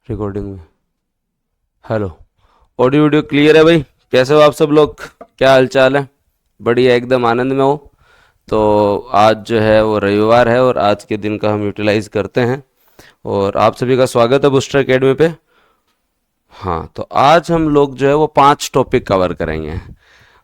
Recording में। Hello, audio video clear है भाई? कैसे हो आप सब लोग? क्या हाल चाल है? बढ़िया, एकदम आनंद में हो? तो आज जो है वो रविवार है और आज के दिन का हम यूटिलाइज करते हैं और आप सभी का स्वागत है बूस्टर एकेडमी पे। हाँ, तो आज हम लोग जो है वो 5 टॉपिक कवर करेंगे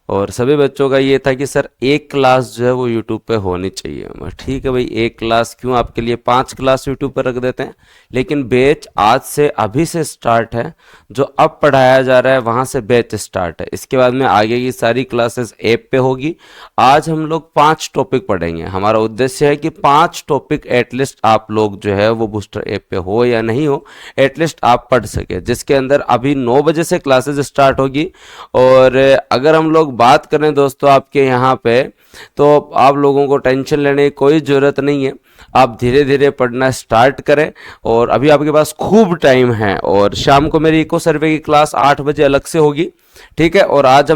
और सभी बच्चों का ये था कि सर एक क्लास जो है वो यूट्यूब पे होनी चाहिए। मैं ठीक है भाई, एक क्लास क्यों, आपके लिए 5 क्लास यूट्यूब पर रख देते हैं। लेकिन बैच आज से अभी से स्टार्ट है, जो अब पढ़ाया जा रहा है वहाँ से बैच स्टार्ट है। इसके बाद में आगे की सारी क्लासेस ऐप पे होगी। आज हम लोग 5 टॉपिक पढ़ेंगे। हमारा उद्देश्य है कि 5 टॉपिक एटलीस्ट आप लोग जो है वो बूस्टर ऐप पे हो या नहीं हो, एटलीस्ट आप पढ़ सके, जिसके अंदर अभी 9 बजे से क्लासेस स्टार्ट होगी। और अगर हम लोग बात करें दोस्तों आपके यहाँ पे, तो आप लोगों को टेंशन लेने की कोई ज़रूरत नहीं है। आप धीरे धीरे पढ़ना स्टार्ट करें और अभी आपके पास खूब टाइम है। और शाम को मेरी इको सर्वे की क्लास 8 बजे अलग से होगी, ठीक है। और आज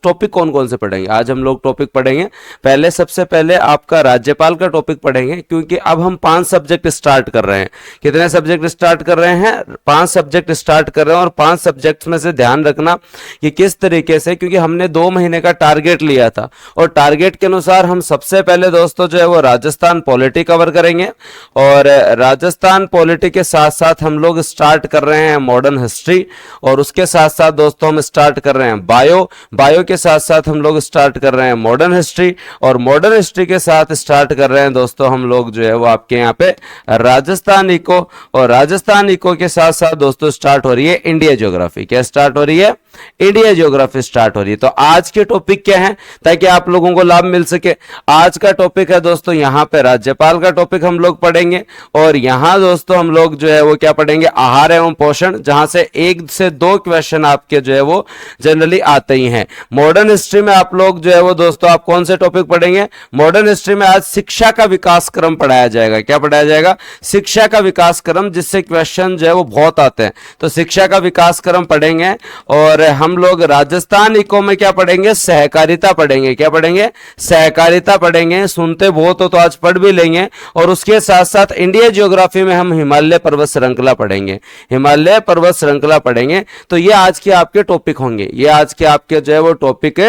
टॉपिक कौन कौन से पढ़ेंगे? आज हम लोग टॉपिक पढ़ेंगे, पहले सबसे पहले आपका राज्यपाल का टॉपिक पढ़ेंगे, क्योंकि अब हम 5 सब्जेक्ट स्टार्ट कर रहे हैं। कितने सब्जेक्ट स्टार्ट कर रहे हैं? 5 सब्जेक्ट स्टार्ट कर रहे हैं। और 5 सब्जेक्ट्स में से ध्यान रखना कि किस तरीके से, क्योंकि हमने 2 महीने का टारगेट लिया था और टारगेट के अनुसार हम सबसे पहले दोस्तों जो है वो राजस्थान पॉलिटी कवर करेंगे। और राजस्थान पॉलिटी के साथ साथ हम लोग स्टार्ट कर रहे हैं मॉडर्न हिस्ट्री, और उसके साथ साथ दोस्तों हम स्टार्ट कर रहे हैं बायो के साथ साथ हम लोग स्टार्ट कर रहे हैं मॉडर्न हिस्ट्री, और मॉडर्न हिस्ट्री के साथ स्टार्ट कर रहे हैं दोस्तों हम लोग जो है वो आपके यहाँ पे राजस्थान इको, और राजस्थान इको के साथ साथ दोस्तों स्टार्ट हो रही है इंडिया ज्योग्राफी। क्या स्टार्ट हो रही है? इंडिया ज्योग्राफी स्टार्ट हो रही है। तो आज के टॉपिक क्या है, ताकि आप लोगों को लाभ मिल सके? आज का टॉपिक है दोस्तों यहाँ पे राज्यपाल का टॉपिक हम लोग पढ़ेंगे। और यहाँ दोस्तों हम लोग जो है वो क्या पढ़ेंगे? आहार एवं पोषण, जहां से 1 से 2 क्वेश्चन आपके जो है वो जनरली आते ही हैं। मॉडर्न हिस्ट्री में आप लोग जो है वो दोस्तों आप कौन से टॉपिक पढ़ेंगे? मॉडर्न हिस्ट्री में आज शिक्षा का विकास क्रम पढ़ाया जाएगा। क्या पढ़ाया जाएगा? शिक्षा का विकास क्रम, जिससे क्वेश्चन जो है वो बहुत आते हैं। तो शिक्षा का विकास क्रम पढ़ेंगे। और हम लोग राजस्थान इको में क्या पढ़ेंगे? सहकारिता पढ़ेंगे। क्या पढ़ेंगे? सहकारिता पढ़ेंगे। सुनते बहुत हो तो आज पढ़ भी लेंगे। और उसके साथ साथ इंडिया ज्योग्राफी में हम हिमालय पर्वत श्रृंखला पढ़ेंगे। हिमालय पर्वत श्रृंखला पढ़ेंगे। तो ये आज के आपके टॉपिक होंगे, ये आज के आपके जो है वो टॉपिक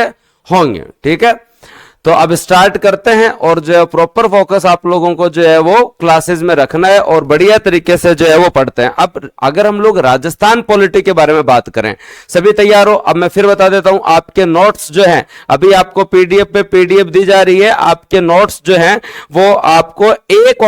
होंगे, ठीक है। तो अब स्टार्ट करते हैं और जो है प्रॉपर फोकस आप लोगों को जो है वो क्लासेस में रखना है और बढ़िया तरीके से जो है वो पढ़ते हैं। अब अगर हम लोग राजस्थान पॉलिटी के बारे में बात करें, सभी तैयार हो? अब मैं फिर बता देता हूं, आपके नोट्स जो हैं अभी आपको पीडीएफ पे पीडीएफ दी जा रही है। आपके नोट्स जो हैं वो आपको 1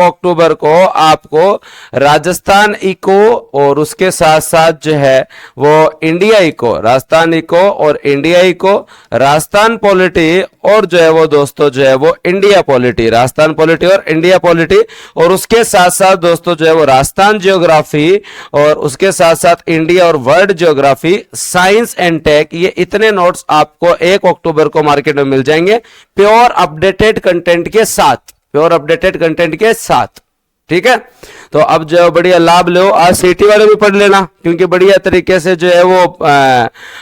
अक्टूबर को आपको राजस्थान इको और उसके साथ साथ जो है वो इंडिया इको, राजस्थान इको और इंडिया इको, राजस्थान पॉलिटी और जो है वो दोस्तों जो है वो इंडिया पॉलिटी, राजस्थान पॉलिटी और इंडिया पॉलिटी, और उसके साथ साथ दोस्तों जो है वो राजस्थान ज्योग्राफी, और उसके साथ साथ इंडिया और world geography, science and tech. ये इतने नोट्स आपको 1 अक्टूबर को मार्केट में मिल जाएंगे प्योर अपडेटेड कंटेंट के साथ, प्योर अपडेटेड कंटेंट के साथ, ठीक है। तो अब जो बढ़िया लाभ लो। आज सीटी वाले भी पढ़ लेना, क्योंकि बढ़िया तरीके से जो है वो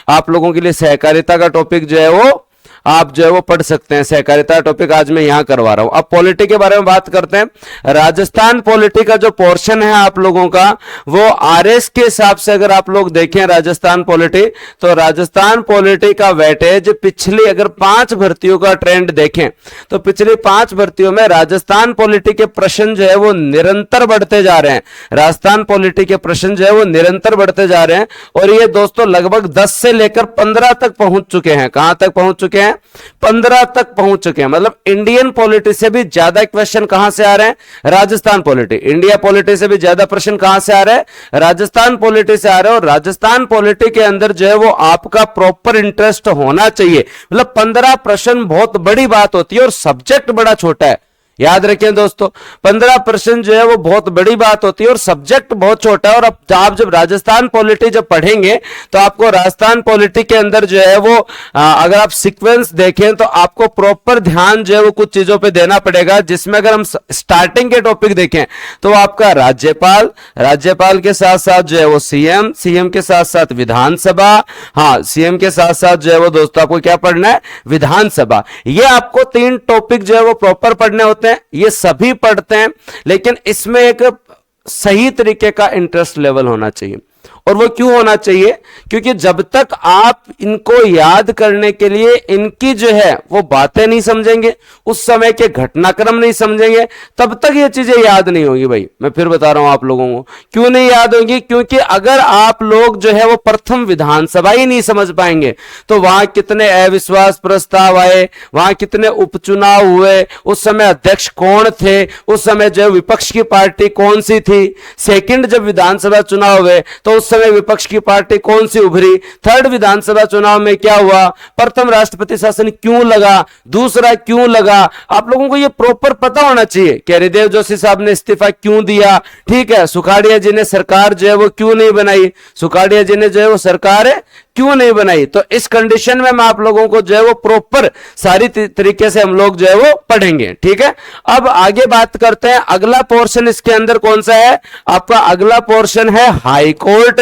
आप लोगों के लिए सहकारिता का टॉपिक जो है वो आप जो है वो पढ़ सकते हैं। सहकारिता टॉपिक आज मैं यहां करवा रहा हूं। अब पॉलिटी के बारे में बात करते हैं। राजस्थान पॉलिटी का जो पोर्शन है आप लोगों का, वो आरएस के हिसाब से अगर आप लोग देखें राजस्थान पॉलिटी, तो राजस्थान पॉलिटी का वेटेज पिछली अगर 5 भर्तियों का ट्रेंड देखें, तो पिछली 5 भर्तियों में राजस्थान पॉलिटी के प्रश्न जो है वो निरंतर बढ़ते जा रहे हैं। राजस्थान पॉलिटी के प्रश्न जो है वो निरंतर बढ़ते जा रहे हैं। और ये दोस्तों लगभग 10 से लेकर 15 तक पहुंच चुके हैं। कहां तक पहुंच चुके हैं? 15 तक पहुंच चुके हैं। मतलब इंडियन पॉलिटी से भी ज्यादा क्वेश्चन कहां से आ रहे हैं? राजस्थान पॉलिटी। इंडिया पॉलिटी से भी ज्यादा प्रश्न कहां से आ रहे हैं? राजस्थान पॉलिटी से आ रहे हैं। और राजस्थान पॉलिटी के अंदर जो है वो आपका प्रॉपर इंटरेस्ट होना चाहिए। मतलब 15 प्रश्न बहुत बड़ी बात होती है और सब्जेक्ट बड़ा छोटा है। याद रखें दोस्तों, 15% जो है वो बहुत बड़ी बात होती है और सब्जेक्ट बहुत छोटा है। और अब आप जब राजस्थान पॉलिटी जब पढ़ेंगे तो आपको राजस्थान पॉलिटी के अंदर जो है वो अगर आप सीक्वेंस देखें तो आपको प्रॉपर ध्यान जो है वो कुछ चीजों पे देना पड़ेगा, जिसमें अगर हम स्टार्टिंग के टॉपिक देखें तो आपका राज्यपाल, राज्यपाल के साथ साथ जो है वो सीएम, सीएम के साथ साथ विधानसभा, हाँ सीएम के साथ साथ जो है वो दोस्तों आपको क्या पढ़ना है? विधानसभा। ये आपको 3 टॉपिक जो है वो प्रॉपर पढ़ने होते हैं। ये सभी पढ़ते हैं, लेकिन इसमें एक सही तरीके का इंटरेस्ट लेवल होना चाहिए। और वो क्यों होना चाहिए? क्योंकि जब तक आप इनको याद करने के लिए इनकी जो है वो बातें नहीं समझेंगे, उस समय के घटनाक्रम नहीं समझेंगे, तब तक ये चीजें याद नहीं होगी। भाई मैं फिर बता रहा हूं आप लोगों को क्यों नहीं याद होगी। क्योंकि अगर आप लोग जो है वो प्रथम विधानसभा ही नहीं समझ पाएंगे तो वहां कितने अविश्वास प्रस्ताव आए, वहां कितने उपचुनाव हुए, उस समय अध्यक्ष कौन थे, उस समय जो विपक्ष की पार्टी कौन सी थी, सेकंड जब विधानसभा चुनाव हुए तो उस समय विपक्ष की पार्टी कौन सी उभरी, थर्ड विधानसभा चुनाव में क्या हुआ, प्रथम राष्ट्रपति शासन क्यों लगा, दूसरा क्यों लगा, आप लोगों को यह प्रॉपर पता होना चाहिए कि हरिदेव जोशी साहब ने इस्तीफा क्यों दिया, ठीक है, सुखाड़िया जी ने सरकार जो है वो क्यों नहीं बनाई, सुखाड़िया जी ने जो है वो सरकार क्यों नहीं बनाई। तो इस कंडीशन में मैं आप लोगों को जो है वो प्रॉपर सारी तरीके से हम लोग जो है वो पढ़ेंगे, ठीक है। अब आगे बात करते हैं, अगला पोर्शन इसके अंदर कौन सा है, आपका अगला पोर्शन है हाई कोर्ट।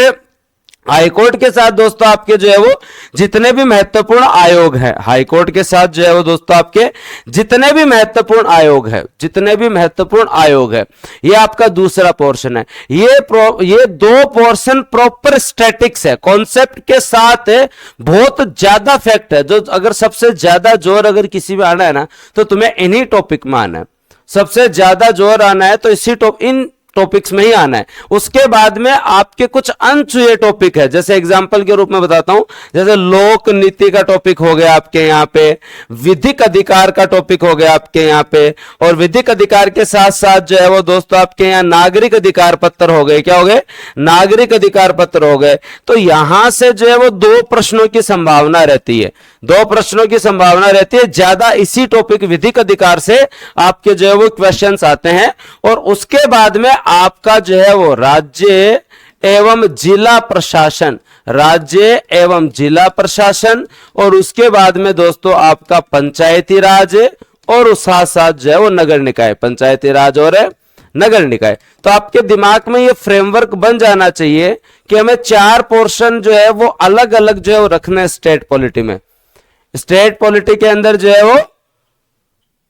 हाई कोर्ट के साथ दोस्तों आपके जो है वो जितने भी महत्वपूर्ण आयोग है, हाई कोर्ट के साथ जो है वो दोस्तों आपके जितने भी महत्वपूर्ण आयोग है, जितने भी महत्वपूर्ण आयोग है, ये आपका दूसरा पोर्शन है। ये दो पोर्शन प्रॉपर स्टैटिक्स है, कॉन्सेप्ट के साथ है, बहुत ज्यादा फैक्ट है। जो अगर सबसे ज्यादा जोर अगर किसी में आना है ना तो तुम्हें इन्हीं टॉपिक में आना है, सबसे ज्यादा जोर आना है तो इन टॉपिक्स में ही आना है। उसके बाद में आपके कुछ अनछुए टॉपिक है, जैसे एग्जांपल के रूप में बताता हूं, जैसे लोक नीति का टॉपिक हो गया आपके यहां पे, विधिक अधिकार का टॉपिक हो गया आपके यहां पे, और विधिक अधिकार के साथ साथ जो है वो दोस्तों आपके यहां नागरिक अधिकार पत्र हो गए, क्या हो गए, नागरिक अधिकार पत्र हो गए। तो यहां से जो है वो दो प्रश्नों की संभावना रहती है, दो प्रश्नों की संभावना रहती है, ज्यादा इसी टॉपिक विधिक अधिकार से आपके जो है वो क्वेश्चंस आते हैं। और उसके बाद में आपका जो है वो राज्य एवं जिला प्रशासन, राज्य एवं जिला प्रशासन, और उसके बाद में दोस्तों आपका पंचायती राज, और उस साथ साथ जो है वो नगर निकाय, पंचायती राज और नगर निकाय। तो आपके दिमाग में ये फ्रेमवर्क बन जाना चाहिए कि हमें चार पोर्शन जो है वो अलग अलग जो है वो रखना है स्टेट पॉलिटी में। स्टेट पॉलिटी के अंदर जो है वो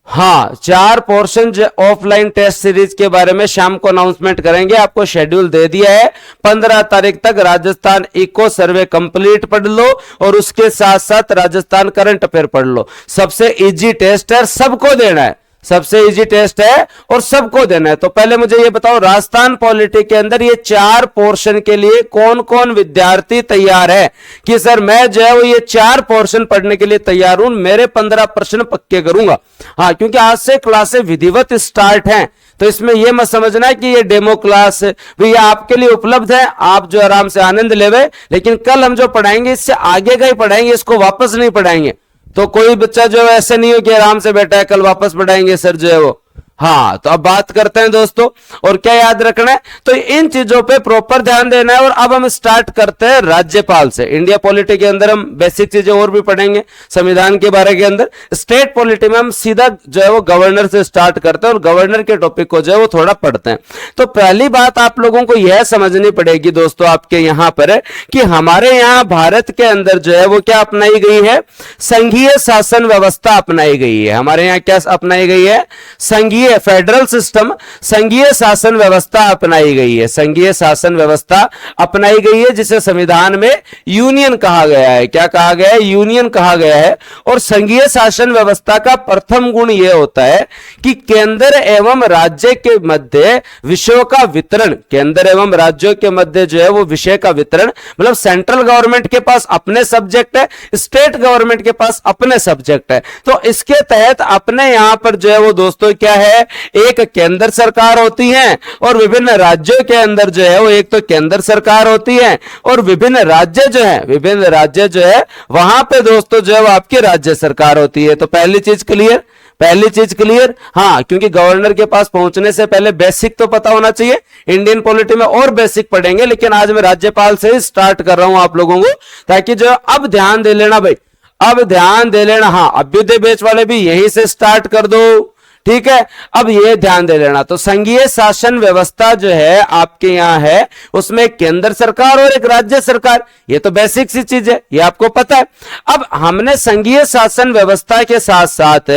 हाँ चार पोर्शन ऑफलाइन टेस्ट सीरीज के बारे में शाम को अनाउंसमेंट करेंगे, आपको शेड्यूल दे दिया है। 15 तारीख तक राजस्थान इको सर्वे कंप्लीट पढ़ लो और उसके साथ साथ राजस्थान करंट अफेयर पढ़ लो। सबसे इजी टेस्ट है, सबको देना है, सबसे इजी टेस्ट है और सबको देना है। तो पहले मुझे ये बताओ, राजस्थान पॉलिटी के अंदर ये चार पोर्शन के लिए कौन कौन विद्यार्थी तैयार है कि सर मैं जो है वो ये चार पोर्शन पढ़ने के लिए तैयार हूं, मेरे 15 प्रश्न पक्के करूंगा। हाँ, क्योंकि आज से क्लासें विधिवत स्टार्ट हैं, तो इसमें यह मत समझना कि ये डेमो क्लास भैया आपके लिए उपलब्ध है, आप जो आराम से आनंद लेवे, लेकिन कल हम जो पढ़ाएंगे इससे आगे का ही पढ़ाएंगे, इसको वापस नहीं पढ़ाएंगे। तो कोई बच्चा जो है ऐसे नहीं हो कि आराम से बैठा है कल वापस पढ़ाएंगे सर जो है वो। हाँ, तो अब बात करते हैं दोस्तों, और क्या याद रखना है, तो इन चीजों पे प्रॉपर ध्यान देना है। और अब हम स्टार्ट करते हैं राज्यपाल से। इंडिया पॉलिटी के अंदर हम बेसिक चीजें और भी पढ़ेंगे, संविधान के बारे के अंदर। स्टेट पॉलिटी में हम सीधा जो है वो गवर्नर से स्टार्ट करते हैं और गवर्नर के टॉपिक को जो है वो थोड़ा पढ़ते हैं। तो पहली बात आप लोगों को यह समझनी पड़ेगी दोस्तों आपके यहां पर है कि हमारे यहां भारत के अंदर जो है वो क्या अपनाई गई है, संघीय शासन व्यवस्था अपनाई गई है। हमारे यहां क्या अपनाई गई है, संघीय फेडरल सिस्टम, संघीय शासन व्यवस्था अपनाई गई है। संघीय शासन व्यवस्था अपनाई गई है जिसे संविधान में यूनियन कहा गया है। क्या कहा गया है, यूनियन कहा गया है। और संघीय शासन व्यवस्था का प्रथम गुण यह होता है कि केंद्र एवं राज्य के मध्य विषयों का वितरण, केंद्र एवं राज्यों के मध्य जो है वो विषय का वितरण, मतलब सेंट्रल गवर्नमेंट के पास अपने सब्जेक्ट है, स्टेट गवर्नमेंट के पास अपने सब्जेक्ट है। तो इसके तहत अपने यहां पर जो है वो दोस्तों क्या है, एक केंद्र सरकार होती है और विभिन्न राज्यों के अंदर जो है वो एक तो केंद्र सरकार होती है और विभिन्न राज्य जो है, विभिन्न राज्य जो है वहां पे दोस्तों जो है वो आपकी राज्य सरकार होती है। तो पहली चीज क्लियर, पहली चीज क्लियर। हाँ, क्योंकि गवर्नर के पास पहुंचने से पहले बेसिक तो पता होना चाहिए। इंडियन पॉलिटी में और बेसिक पढ़ेंगे, लेकिन आज मैं राज्यपाल से ही स्टार्ट कर रहा हूं आप लोगों को, ताकि जो अब ध्यान दे लेना भाई, अब ध्यान दे लेना। हाँ, अभ्युदय बैच वाले भी यहीं से स्टार्ट कर दो, ठीक है, अब ये ध्यान दे लेना। तो संघीय शासन व्यवस्था जो है आपके यहां है, उसमें एक केंद्र सरकार और एक राज्य सरकार, ये तो बेसिक सी चीज है, ये आपको पता है। अब हमने संघीय शासन व्यवस्था के साथ साथ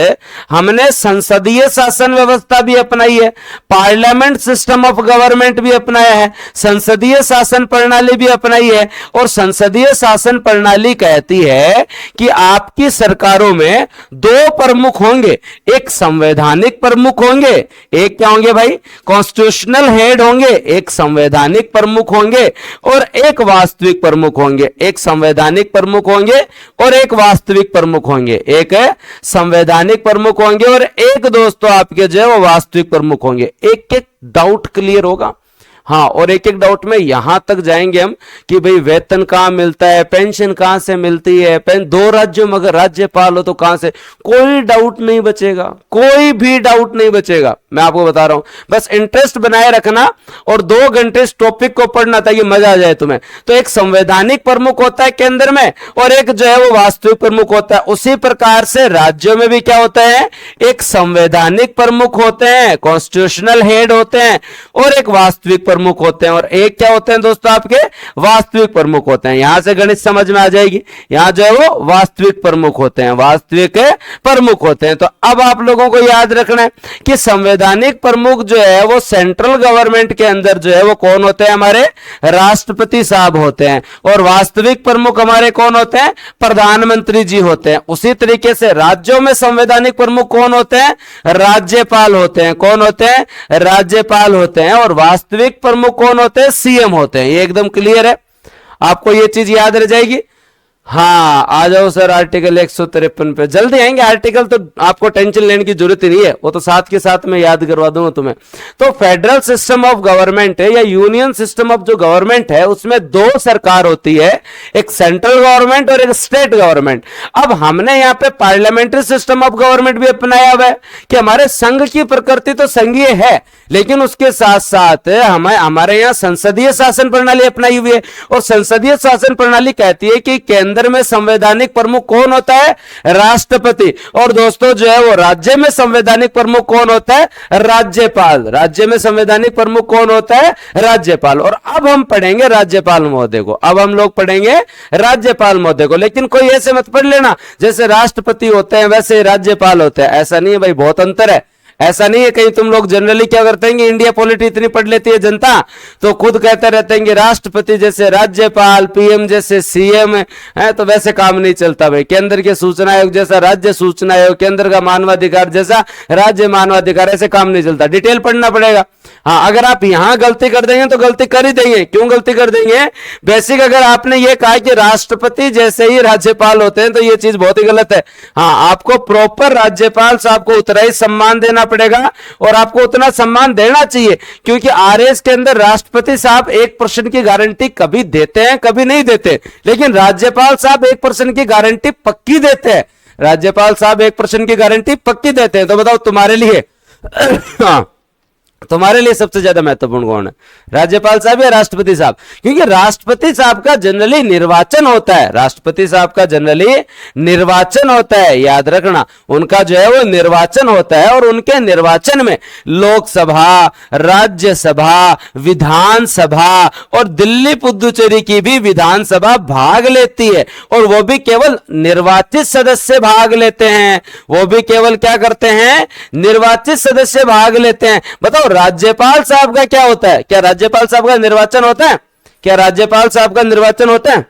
हमने संसदीय शासन व्यवस्था भी अपनाई है, पार्लियामेंट सिस्टम ऑफ गवर्नमेंट भी अपनाया है, संसदीय शासन प्रणाली भी अपनाई है। और संसदीय शासन प्रणाली कहती है कि आपकी सरकारों में दो प्रमुख होंगे, एक संवैधानिक प्रमुख होंगे, एक क्या होंगे भाई, कॉन्स्टिट्यूशनल हेड होंगे, एक संवैधानिक प्रमुख होंगे और एक वास्तविक प्रमुख होंगे। एक संवैधानिक प्रमुख होंगे और एक वास्तविक प्रमुख होंगे, एक संवैधानिक प्रमुख होंगे और एक दोस्तों आपके जो है वो वास्तविक प्रमुख होंगे। एक एक डाउट क्लियर होगा। हाँ, और एक एक डाउट में यहां तक जाएंगे हम कि भाई वेतन कहां मिलता है, पेंशन कहां से मिलती है, दो राज्यों में अगर राज्यपाल हो तो कहां से, कोई डाउट नहीं बचेगा, कोई भी डाउट नहीं बचेगा। मैं आपको बता रहा हूं, बस इंटरेस्ट बनाए रखना और 2 घंटे इस टॉपिक को पढ़ना ताकि मजा आ जाए तुम्हें। तो एक संवैधानिक प्रमुख होता है केंद्र में और एक जो है वो वास्तविक प्रमुख होता है। उसी प्रकार से राज्यों में भी क्या होता है, एक संवैधानिक प्रमुख होते हैं, कॉन्स्टिट्यूशनल हेड होते हैं और एक वास्तविक प्रमुख होते हैं और एक क्या होते हैं दोस्तों आपके, वास्तविक प्रमुख होते हैं। यहां से गणित समझ में आ जाएगी, यहां जो है वो वास्तविक प्रमुख होते हैं, वास्तविक प्रमुख होते हैं। तो अब आप लोगों को याद रखना है कि संवैधानिक प्रमुख जो है वो सेंट्रल गवर्नमेंट के अंदर जो है वो कौन होते हैं, हमारे राष्ट्रपति साहब होते हैं और वास्तविक प्रमुख हमारे कौन होते हैं, प्रधानमंत्री जी होते हैं। उसी तरीके से राज्यों में संवैधानिक प्रमुख कौन होते हैं, राज्यपाल होते हैं। कौन होते हैं, राज्यपाल होते हैं। और वास्तविक प्रमुख कौन होते हैं, सीएम होते हैं। ये एकदम क्लियर है, आपको ये चीज याद रह जाएगी। हाँ, आ जाओ सर आर्टिकल 153 पे, जल्दी आएंगे। आर्टिकल तो आपको टेंशन लेने की जरूरत ही नहीं है, वो तो साथ के साथ मैं याद करवा दूंगा तुम्हें। तो फेडरल सिस्टम ऑफ गवर्नमेंट है या यूनियन सिस्टम ऑफ जो गवर्नमेंट है उसमें 2 सरकार होती है, एक सेंट्रल गवर्नमेंट और एक स्टेट गवर्नमेंट। अब हमने यहाँ पे पार्लियामेंट्री सिस्टम ऑफ गवर्नमेंट भी अपनाया हुआ है कि हमारे संघ की प्रकृति तो संघीय है, लेकिन उसके साथ साथ हमारे यहाँ संसदीय शासन प्रणाली अपनाई हुई है। और संसदीय शासन प्रणाली कहती है कि केंद्र में संवैधानिक प्रमुख कौन होता है, राष्ट्रपति। और दोस्तों जो है वो राज्य में संवैधानिक प्रमुख कौन होता है, राज्यपाल। राज्य में संवैधानिक प्रमुख कौन होता है, राज्यपाल। और अब हम पढ़ेंगे राज्यपाल महोदय को, अब हम लोग पढ़ेंगे राज्यपाल महोदय को। लेकिन कोई ऐसे मत पढ़ लेना जैसे राष्ट्रपति होते हैं वैसे राज्यपाल होते हैं, ऐसा नहीं है भाई, बहुत अंतर है। ऐसा नहीं है, कहीं तुम लोग जनरली क्या करते हैं, इंडिया पॉलिटी इतनी पढ़ लेती है जनता तो खुद कहते रहते हैं कि राष्ट्रपति जैसे राज्यपाल, पीएम जैसे सीएम है, तो वैसे काम नहीं चलता भाई। केंद्र के सूचना आयोग जैसा राज्य सूचना आयोग, केंद्र का मानवाधिकार जैसा राज्य मानवाधिकार, ऐसे काम नहीं चलता, डिटेल पढ़ना पड़ेगा। हाँ, अगर आप यहां गलती कर देंगे तो गलती कर ही देंगे। क्यों गलती कर देंगे, बेसिक अगर आपने ये कहा कि राष्ट्रपति जैसे ही राज्यपाल होते हैं तो ये चीज बहुत ही गलत है। हाँ, आपको प्रॉपर राज्यपाल साहब को उतना ही सम्मान देना पड़ेगा और आपको उतना सम्मान देना चाहिए, क्योंकि आरएस के अंदर राष्ट्रपति साहब 1% की गारंटी कभी देते हैं कभी नहीं देते, लेकिन राज्यपाल साहब 1% की गारंटी पक्की देते हैं। राज्यपाल साहब 1% की गारंटी पक्की देते हैं। तो बताओ तुम्हारे लिए हाँ, तुम्हारे लिए सबसे ज्यादा महत्वपूर्ण कौन है, राज्यपाल साहब या राष्ट्रपति साहब? क्योंकि राष्ट्रपति साहब का जनरली निर्वाचन होता है, राष्ट्रपति साहब का जनरली निर्वाचन होता है, याद रखना, उनका जो है वो निर्वाचन होता है। और उनके निर्वाचन में लोकसभा, राज्यसभा, विधानसभा और दिल्ली पुदुचेरी की भी विधानसभा भाग लेती है। और वो भी केवल निर्वाचित सदस्य भाग लेते हैं, वो भी केवल क्या करते हैं, निर्वाचित सदस्य भाग लेते हैं। बताओ राज्यपाल साहब का क्या होता है, क्या राज्यपाल साहब का निर्वाचन होता है, क्या राज्यपाल साहब का निर्वाचन होता है?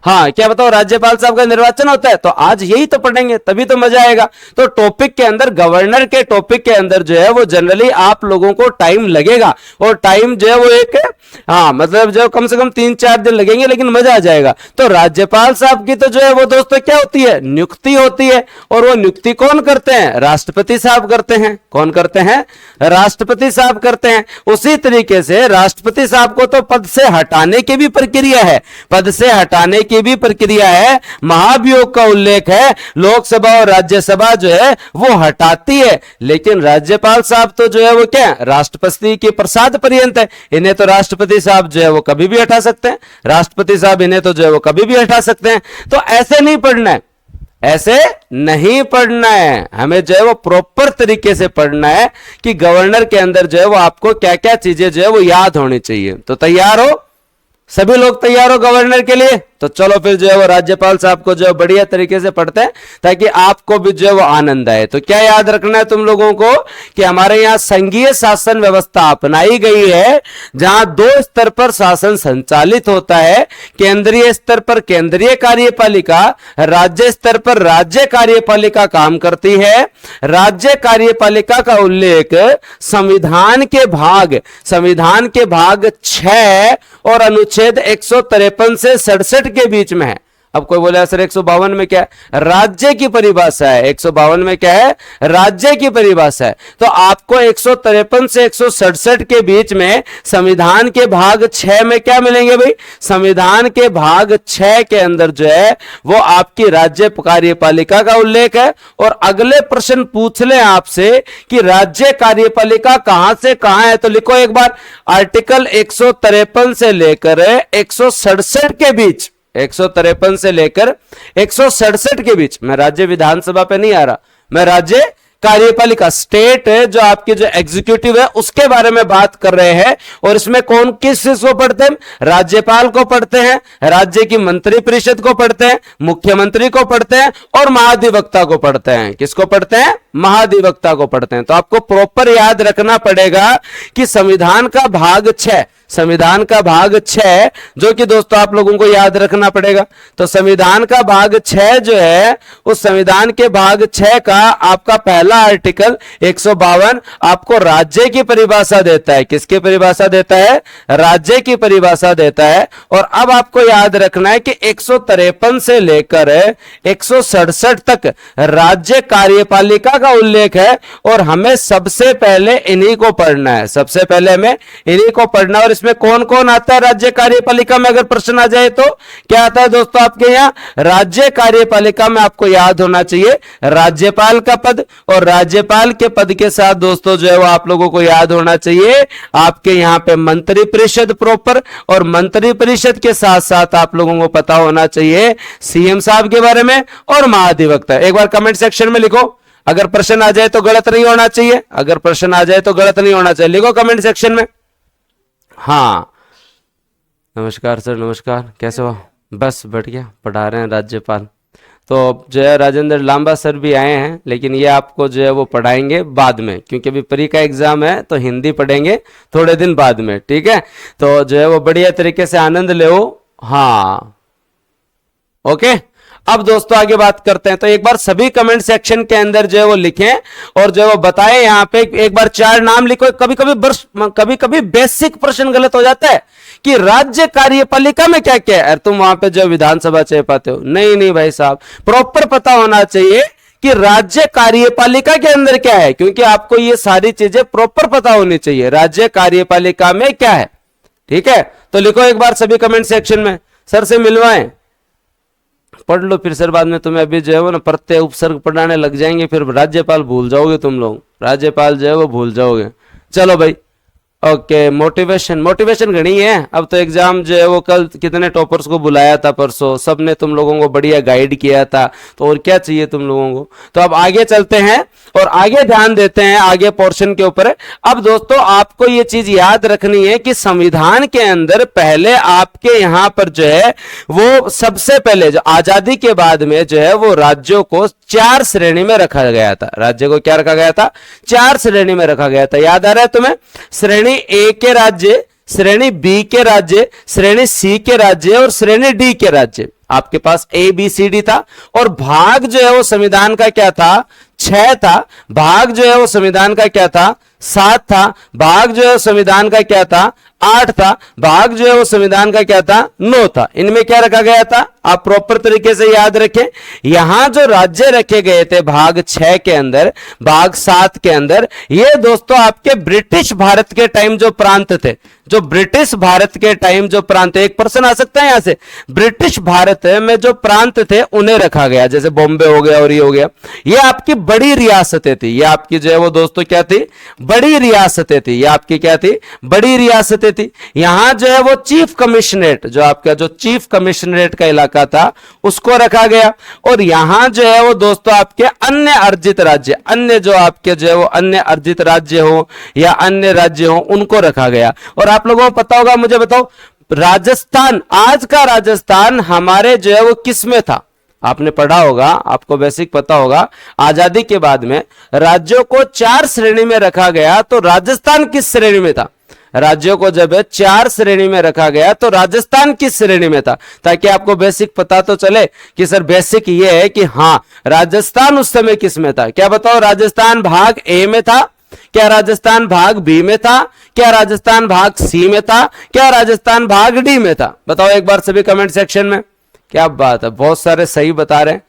हाँ, क्या बताओ राज्यपाल साहब का निर्वाचन होता है? तो आज यही तो पढ़ेंगे, तभी तो मजा आएगा। तो टॉपिक के अंदर, गवर्नर के टॉपिक के अंदर जो है वो जनरली आप लोगों को टाइम लगेगा और टाइम जो है वो एक, हाँ मतलब जो कम से कम 3-4 दिन लगेंगे, लेकिन मजा आ जाएगा। तो राज्यपाल साहब की तो जो है वो दोस्तों क्या होती है, नियुक्ति होती है। और वो नियुक्ति कौन करते हैं, राष्ट्रपति साहब करते हैं। कौन करते हैं, राष्ट्रपति साहब करते हैं। उसी तरीके से राष्ट्रपति साहब को तो पद से हटाने की भी प्रक्रिया है, पद से हटाने की भी प्रक्रिया है, महाभियोग का उल्लेख है, लोकसभा और राज्यसभा जो है वो हटाती है। लेकिन राज्यपाल साहब तो जो है वो क्या, राष्ट्रपति के प्रसाद पर्यंत है, इन्हें तो राष्ट्रपति साहब जो है वो कभी भी हटा सकते हैं, राष्ट्रपति साहब इन्हें तो जो है वो कभी भी हटा सकते हैं। तो ऐसे नहीं पढ़ना है, ऐसे नहीं पढ़ना है, हमें जो है वो प्रॉपर तरीके से पढ़ना है कि गवर्नर के अंदर जो है वो आपको क्या क्या चीजें जो है वो याद होनी चाहिए। तो तैयार हो, सभी लोग तैयार हो गवर्नर के लिए? तो चलो फिर जो है वो राज्यपाल साहब को जो है बढ़िया तरीके से पढ़ते हैं ताकि आपको भी जो है वो आनंद आए। तो क्या याद रखना है तुम लोगों को कि हमारे यहां संघीय शासन व्यवस्था अपनाई गई है जहां 2 स्तर पर शासन संचालित होता है, केंद्रीय स्तर पर केंद्रीय कार्यपालिका, राज्य स्तर पर राज्य कार्यपालिका काम करती है। राज्य कार्यपालिका का उल्लेख संविधान के भाग 6 और अनुच्छेद 153 से 67 के बीच में है। अब कोई बोले सर 152 में क्या है? राज्य की परिभाषा है। 152 में क्या है? राज्य की परिभाषा है। तो आपको 153 से 167 के बीच में संविधान के भाग 6 में क्या मिलेंगे भाई? संविधान के भाग 6 के अंदर जो है वो आपकी राज्य कार्यपालिका का उल्लेख है। और अगले प्रश्न पूछ ले आपसे कि राज्य कार्यपालिका कहां से कहां है, तो लिखो एक बार, आर्टिकल 153 से लेकर 167 के बीच, 153 से लेकर 167 के बीच, मैं राज्य विधानसभा पे नहीं आ रहा, मैं राज्य कार्यपालिका, स्टेट जो आपकी जो एग्जीक्यूटिव है उसके बारे में बात कर रहे हैं। और इसमें कौन किस चीज को पढ़ते हैं? राज्यपाल को पढ़ते हैं, राज्य की मंत्री परिषद को पढ़ते हैं, मुख्यमंत्री को पढ़ते हैं और महाधिवक्ता को पढ़ते हैं। किसको पढ़ते हैं? महाधिवक्ता को पढ़ते हैं। तो आपको प्रॉपर याद रखना पड़ेगा कि संविधान का भाग 6, संविधान का भाग 6 जो कि दोस्तों आप लोगों को याद रखना पड़ेगा। तो संविधान का भाग 6 जो है उस संविधान के भाग 6 का आपका पहला आर्टिकल 152 आपको राज्य की परिभाषा देता है। किसकी परिभाषा देता है? राज्य की परिभाषा देता है। और अब आपको याद रखना है कि 153 से लेकर 167 तक राज्य कार्यपालिका का उल्लेख है और हमें सबसे पहले इन्हीं को पढ़ना है। सबसे पहले हमें इन्हीं को पढ़ना। और इसमें कौन कौन आता है राज्य कार्यपालिका में? अगर प्रश्न आ जाए तो क्या आता है दोस्तों आपके यहां? राज्य कार्यपालिका में आपको याद होना चाहिए राज्यपाल का पद, और राज्यपाल के पद के साथ दोस्तों जो है वो आप लोगों को याद होना चाहिए आपके यहां पे मंत्री परिषद प्रॉपर, और मंत्री परिषद के साथ साथ आप लोगों को पता होना चाहिए सीएम साहब के बारे में और महाधिवक्ता। एक बार कमेंट सेक्शन में लिखो, अगर प्रश्न आ जाए तो गलत नहीं होना चाहिए, अगर प्रश्न आ जाए तो गलत नहीं होना चाहिए, लिखो कमेंट सेक्शन में। हाँ, नमस्कार सर, नमस्कार, कैसे हो? बस बढ़िया, पढ़ा रहे हैं राज्यपाल। तो जो है राजेंद्र लांबा सर भी आए हैं, लेकिन ये आपको जो है वो पढ़ाएंगे बाद में, क्योंकि अभी प्री का एग्जाम है तो हिंदी पढ़ेंगे थोड़े दिन बाद में, ठीक है? तो जो है वो बढ़िया तरीके से आनंद ले। हाँ, ओके। अब दोस्तों आगे बात करते हैं। तो एक बार सभी कमेंट सेक्शन के अंदर जो है वो लिखें और जो है वो बताएं। यहाँ पे एक बार 4 नाम लिखो। कभी कभी बेसिक प्रश्न गलत हो जाता है कि राज्य कार्यपालिका में क्या क्या है, और तुम वहां पे जो विधानसभा चाह पाते हो। नहीं भाई साहब, प्रॉपर पता होना चाहिए कि राज्य कार्यपालिका के अंदर क्या है, क्योंकि आपको ये सारी चीजें प्रॉपर पता होनी चाहिए राज्य कार्यपालिका में क्या है, ठीक है? तो लिखो एक बार सभी कमेंट सेक्शन में, सर से मिलवाएं, पढ़ लो, फिर सर बाद में तुम्हें अभी जो है वो ना प्रत्यय उपसर्ग पढ़ाने लग जाएंगे, फिर राज्यपाल भूल जाओगे तुम लोग, राज्यपाल जो है वो भूल जाओगे। चलो भाई, ओके। मोटिवेशन घनी है। अब तो एग्जाम जो है वो कल कितने टॉपर्स को बुलाया था, परसों सबने तुम लोगों को बढ़िया गाइड किया था, तो और क्या चाहिए तुम लोगों को? तो अब आगे चलते हैं और आगे ध्यान देते हैं आगे पोर्शन के ऊपर। अब दोस्तों आपको ये चीज याद रखनी है कि संविधान के अंदर पहले आपके यहां पर जो है वो सबसे पहले जो आजादी के बाद में जो है वो राज्यों को 4 श्रेणी में रखा गया था। राज्य को क्या रखा गया था? 4 श्रेणी में रखा गया था। याद आ रहा है तुम्हें? श्रेणी ए के राज्य, श्रेणी बी के राज्य, श्रेणी सी के राज्य और श्रेणी डी के राज्य। आपके पास ए बी सी डी था। और भाग जो है वो संविधान का क्या था? 6 था। भाग जो है वो संविधान का क्या था? 7 था। भाग जो है संविधान का क्या था? 8 था। भाग जो है वो संविधान का क्या था? 9 था। इनमें क्या रखा गया था? आप प्रॉपर तरीके से याद रखें। यहां जो राज्य रखे गए थे भाग 6 के अंदर, भाग 7 के अंदर, ये दोस्तों आपके ब्रिटिश भारत के टाइम जो प्रांत थे, जो ब्रिटिश भारत के टाइम जो प्रांत, एक पर्सन आ सकता है यहां से, ब्रिटिश भारत में जो प्रांत थे उन्हें रखा गया। जैसे बॉम्बे हो गया और ये हो गया, ये आपकी बड़ी रियासतें थी। ये आपकी जो है वो दोस्तों क्या थी? बड़ी रियासतें थी। ये आपकी क्या थी? बड़ी रियासतें थी। यहां जो है वो चीफ कमिश्नरेट, जो आपका जो चीफ कमिश्नरेट का इलाका का था उसको रखा गया। और यहां जो है वो दोस्तों आपके अन्य अर्जित राज्य, अन्य जो आपके जो है वो अन्य अर्जित राज्य हो या अन्य राज्य हो उनको रखा गया। और आप लोगों को पता होगा, मुझे बताओ, राजस्थान, आज का राजस्थान हमारे जो है वो किस में था? आपने पढ़ा होगा, आपको बेसिक पता होगा, आजादी के बाद में राज्यों को 4 श्रेणी में रखा गया, तो राजस्थान किस श्रेणी में था? राज्यों को जब 4 श्रेणी में रखा गया तो राजस्थान किस श्रेणी में था? ताकि आपको बेसिक पता तो चले कि सर बेसिक ये है कि हां राजस्थान उस समय किस में था। क्या बताओ, राजस्थान भाग ए में था, क्या राजस्थान भाग बी में था, क्या राजस्थान भाग सी में था, क्या राजस्थान भाग डी में था? बताओ एक बार सभी कमेंट सेक्शन में। क्या बात है, बहुत सारे सही बता रहे हैं।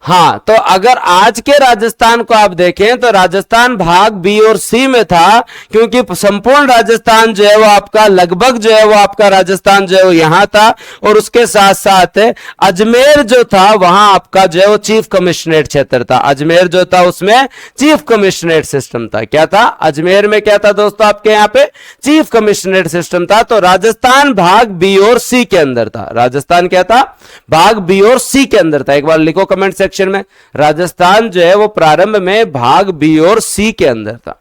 हाँ, तो अगर आज के राजस्थान को आप देखें तो राजस्थान भाग बी और सी में था, क्योंकि संपूर्ण राजस्थान जो है वो आपका लगभग जो है वो आपका राजस्थान जो है वो यहां था। और उसके साथ साथ अजमेर जो था वहां आपका जो है वो चीफ कमिश्नरेट क्षेत्र था। अजमेर जो था उसमें चीफ कमिश्नरेट सिस्टम था। क्या था अजमेर में? क्या था दोस्तों आपके यहाँ पे? चीफ कमिश्नरेट सिस्टम था। तो राजस्थान भाग बी और सी के अंदर था। राजस्थान क्या था? भाग बी और सी के अंदर था। एक बार लिखो कमेंट सेक्शन में, राजस्थान जो है वो प्रारंभ में भाग बी और सी के अंदर था।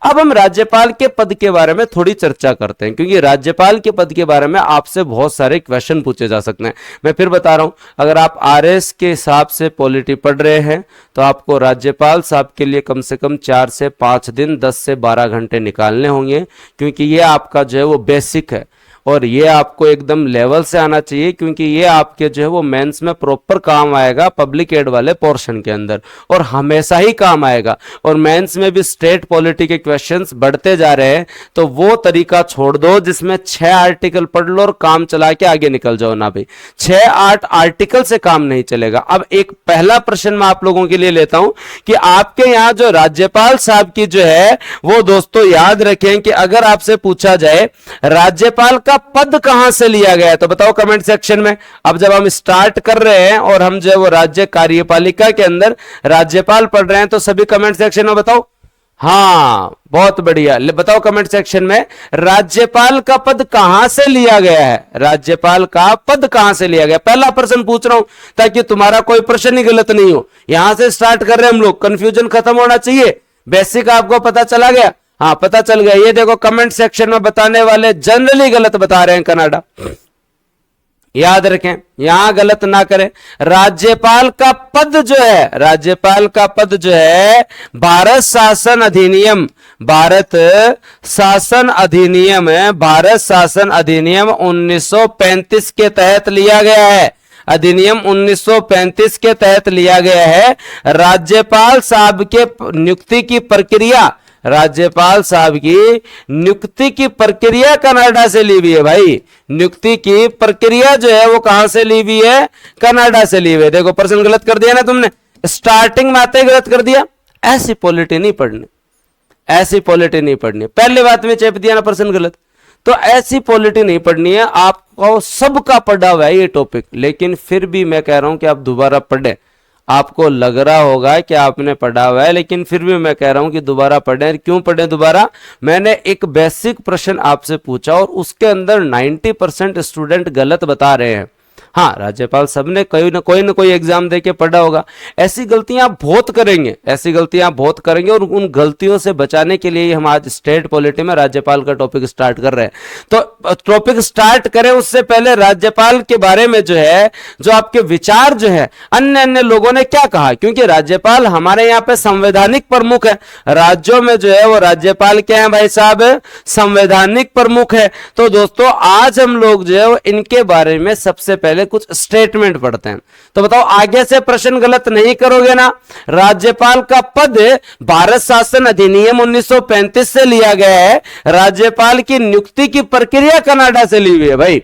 अब हम राज्यपाल के पद के बारे में थोड़ी चर्चा करते हैं, क्योंकि राज्यपाल के पद के बारे में आपसे बहुत सारे क्वेश्चन पूछे जा सकते हैं। मैं फिर बता रहा हूं, अगर आप आरएस के हिसाब से पॉलिटी पढ़ रहे हैं तो आपको राज्यपाल साहब के लिए कम से कम 4 से 5 दिन 10 से 12 घंटे निकालने होंगे, क्योंकि ये आपका जो है वो बेसिक है और ये आपको एकदम लेवल से आना चाहिए, क्योंकि ये आपके जो है वो मेंस में प्रॉपर काम आएगा पब्लिक एड वाले पोर्शन के अंदर, और हमेशा ही काम आएगा। और मेंस में भी स्टेट पॉलिटी के क्वेश्चंस बढ़ते जा रहे हैं, तो वो तरीका छोड़ दो जिसमें 6 आर्टिकल पढ़ लो और काम चला के आगे निकल जाओ ना भाई। 6-8 आर्टिकल से काम नहीं चलेगा। अब एक पहला प्रश्न मैं आप लोगों के लिए लेता हूं कि आपके यहां जो राज्यपाल साहब की जो है वो दोस्तों याद रखें कि अगर आपसे पूछा जाए राज्यपाल का पद कहां से लिया गया है, तो बताओ कमेंट सेक्शन में। अब जब हम स्टार्ट कर रहे हैं और हम जो है वो राज्य कार्यपालिका के अंदर राज्यपाल पढ़ रहे हैं, तो सभी कमेंट सेक्शन में बताओ। हाँ, बहुत बढ़िया, बताओ कमेंट सेक्शन में, राज्यपाल का पद कहां से लिया गया है? राज्यपाल का पद कहां से लिया गया? पहला प्रश्न पूछ रहा हूं ताकि तुम्हारा कोई प्रश्न ही गलत नहीं हो। यहां से स्टार्ट कर रहे हैं हम लोग, कंफ्यूजन खत्म होना चाहिए। बेसिक आपको पता चला गया? हाँ, पता चल गया। ये देखो कमेंट सेक्शन में बताने वाले जनरली गलत बता रहे हैं कनाडा, याद रखें, यहां गलत ना करें। राज्यपाल का पद जो है, राज्यपाल का पद जो है भारत शासन अधिनियम, भारत शासन अधिनियम है, भारत शासन अधिनियम 1935 के तहत लिया गया है। अधिनियम 1935 के तहत लिया गया है। राज्यपाल साहब के नियुक्ति की प्रक्रिया, राज्यपाल साहब की नियुक्ति की प्रक्रिया कनाडा से ली हुई है भाई। नियुक्ति की प्रक्रिया जो है वो कहां से ली हुई है? कनाडा से ली हुई है। देखो प्रश्न गलत कर दिया ना तुमने, स्टार्टिंग में आते ही गलत कर दिया। ऐसी पॉलिटी नहीं पढ़नी, ऐसी पॉलिटी नहीं पढ़नी। पहले बात में चेप दिया ना प्रश्न गलत, तो ऐसी पॉलिटी नहीं पढ़नी है। आपको सबका पढ़ा हुआ है ये टॉपिक, लेकिन फिर भी मैं कह रहा हूं कि आप दोबारा पढ़ें। आपको लग रहा होगा कि आपने पढ़ा हुआ है, लेकिन फिर भी मैं कह रहा हूं कि दोबारा पढ़ें। क्यों पढ़ें दोबारा? मैंने एक बेसिक प्रश्न आपसे पूछा और उसके अंदर 90% स्टूडेंट गलत बता रहे हैं। हाँ, राज्यपाल सब ने कोई ना कोई एग्जाम देके पढ़ा होगा। ऐसी गलतियां बहुत करेंगे, ऐसी गलतियां बहुत करेंगे, और उन गलतियों से बचाने के लिए हम आज स्टेट पॉलिटी में राज्यपाल का टॉपिक स्टार्ट कर रहे हैं। तो टॉपिक स्टार्ट करें उससे पहले राज्यपाल के बारे में जो है, जो आपके विचार जो है अन्य लोगों ने क्या कहा, क्योंकि राज्यपाल हमारे यहाँ पे संवैधानिक प्रमुख है। राज्यों में जो है वो राज्यपाल क्या है भाई साहब? संवैधानिक प्रमुख है। तो दोस्तों आज हम लोग जो है वो इनके बारे में सबसे पहले कुछ स्टेटमेंट पढ़ते हैं। तो बताओ आगे से प्रश्न गलत नहीं करोगे ना? राज्यपाल का पद भारत शासन अधिनियम 1935 से लिया गया है। राज्यपाल की नियुक्ति की प्रक्रिया कनाडा से ली हुई है भाई,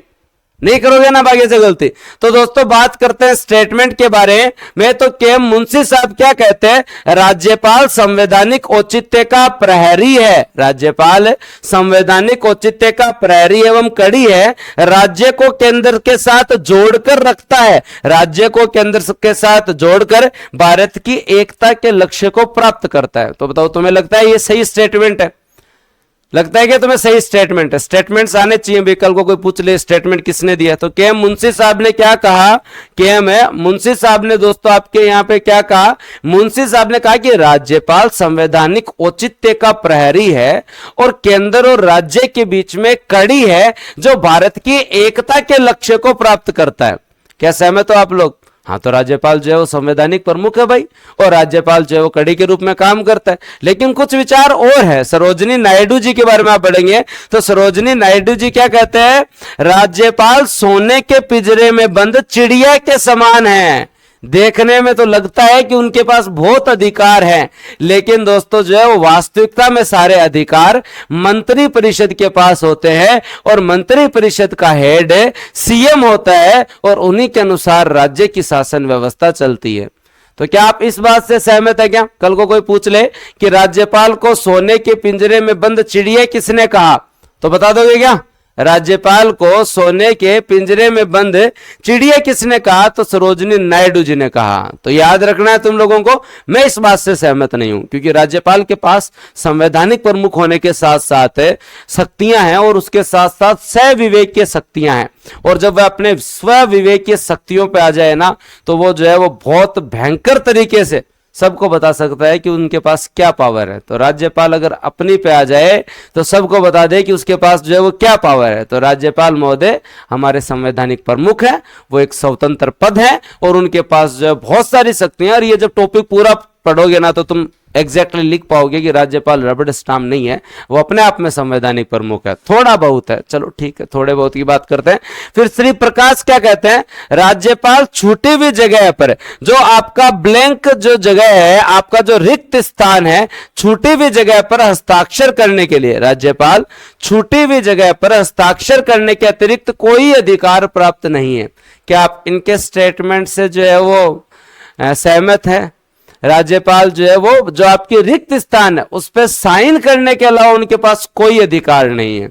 नहीं करोगे ना आगे से गलती। तो दोस्तों बात करते हैं स्टेटमेंट के बारे में। तो के.एम. मुंशी साहब क्या कहते हैं? राज्यपाल संवैधानिक औचित्य का प्रहरी है। राज्यपाल संवैधानिक औचित्य का प्रहरी एवं कड़ी है। राज्य को केंद्र के साथ जोड़कर रखता है, राज्य को केंद्र के साथ जोड़कर भारत की एकता के लक्ष्य को प्राप्त करता है। तो बताओ तुम्हें लगता है ये सही स्टेटमेंट है? लगता है कि तुम्हें सही स्टेटमेंट है? स्टेटमेंट्स आने चाहिए भी, कल को कोई पूछ ले स्टेटमेंट किसने दिया। तो के एम मुंशी साहब ने क्या कहा? के एम है मुंशी साहब ने दोस्तों आपके यहां पे क्या कहा? मुंशी साहब ने कहा कि राज्यपाल संवैधानिक औचित्य का प्रहरी है और केंद्र और राज्य के बीच में कड़ी है जो भारत की एकता के लक्ष्य को प्राप्त करता है। क्या सहमत हो आप लोग? हाँ, तो राज्यपाल जो है वो संवैधानिक प्रमुख है भाई, और राज्यपाल जो है वो कड़ी के रूप में काम करता है। लेकिन कुछ विचार और है। सरोजिनी नायडू जी के बारे में आप पढ़ेंगे तो सरोजिनी नायडू जी क्या कहते हैं? राज्यपाल सोने के पिंजरे में बंद चिड़िया के समान है। देखने में तो लगता है कि उनके पास बहुत अधिकार है, लेकिन दोस्तों जो है वो वास्तविकता में सारे अधिकार मंत्री परिषद के पास होते हैं, और मंत्री परिषद का हेड सीएम होता है, और उन्हीं के अनुसार राज्य की शासन व्यवस्था चलती है। तो क्या आप इस बात से सहमत है? क्या कल को कोई पूछ ले कि राज्यपाल को सोने के पिंजरे में बंद चिड़िया किसने कहा, तो बता दोगे क्या? राज्यपाल को सोने के पिंजरे में बंद चिड़िया किसने कहा? तो सरोजिनी नायडू जी ने कहा। तो याद रखना है तुम लोगों को, मैं इस बात से सहमत नहीं हूं, क्योंकि राज्यपाल के पास संवैधानिक प्रमुख होने के साथ साथ शक्तियां हैं, और उसके साथ साथ स्वविवेकीय शक्तियां हैं, और जब वह अपने स्वविवेकीय शक्तियों पे आ जाए ना, तो वो जो है वो बहुत भयंकर तरीके से सबको बता सकता है कि उनके पास क्या पावर है। तो राज्यपाल अगर अपनी पे आ जाए तो सबको बता दे कि उसके पास जो है वो क्या पावर है। तो राज्यपाल महोदय हमारे संवैधानिक प्रमुख है, वो एक स्वतंत्र पद है, और उनके पास जो है बहुत सारी शक्तियां। और ये जब टॉपिक पूरा पढ़ोगे ना तो तुम एग्जैक्टली लिख पाओगे कि राज्यपाल रबड़ स्टाम्प नहीं है, वो अपने आप में संवैधानिक प्रमुख है। थोड़ा बहुत है, चलो ठीक है, थोड़े बहुत की बात करते हैं। फिर श्री प्रकाश क्या कहते हैं? राज्यपाल छूटी हुई जगह पर, जो आपका ब्लैंक जो जगह है, आपका जो रिक्त स्थान है, छूटी हुई जगह पर हस्ताक्षर करने के लिए राज्यपाल छूटी हुई जगह पर हस्ताक्षर करने के अतिरिक्त कोई अधिकार प्राप्त नहीं है। क्या आप इनके स्टेटमेंट से जो है वो सहमत है? राज्यपाल जो है वो जो आपकी रिक्त स्थान है उस पर साइन करने के अलावा उनके पास कोई अधिकार नहीं है।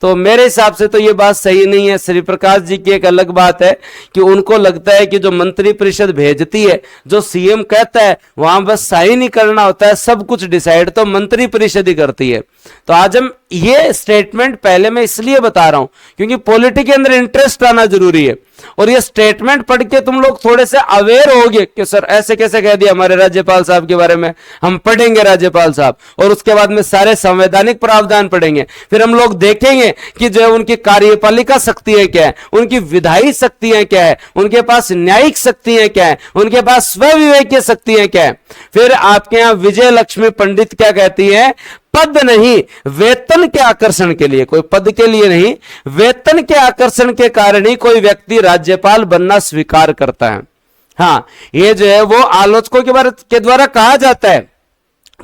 तो मेरे हिसाब से तो ये बात सही नहीं है। श्री प्रकाश जी की एक अलग बात है कि उनको लगता है कि जो मंत्री परिषद भेजती है, जो सीएम कहता है, वहां बस साइन ही करना होता है, सब कुछ डिसाइड तो मंत्री परिषद ही करती है। तो आज हम ये स्टेटमेंट पहले मैं इसलिए बता रहा हूं क्योंकि पॉलिटिक्स के अंदर इंटरेस्ट आना जरूरी है, और ये स्टेटमेंट पढ़ के तुम लोग थोड़े से अवेयर होगे कि सर ऐसे कैसे कह दिया हमारे राज्यपाल साहब के बारे में। हम पढ़ेंगे राज्यपाल साहब, और उसके बाद में सारे संवैधानिक प्रावधान पढ़ेंगे। फिर हम लोग देखेंगे कि जो है उनकी कार्यपालिका शक्तियां क्या है, उनकी विधायी शक्तियां क्या है, उनके पास न्यायिक शक्तियां क्या है, उनके पास स्वविवेकीय शक्तियां क्या है। फिर आपके यहां विजय लक्ष्मी पंडित क्या कहती है? पद नहीं, वेतन के आकर्षण के लिए, कोई पद के लिए नहीं, वेतन के आकर्षण के कारण ही कोई व्यक्ति राज्यपाल बनना स्वीकार करता है। हाँ, ये जो है वो आलोचकों के द्वारा कहा जाता है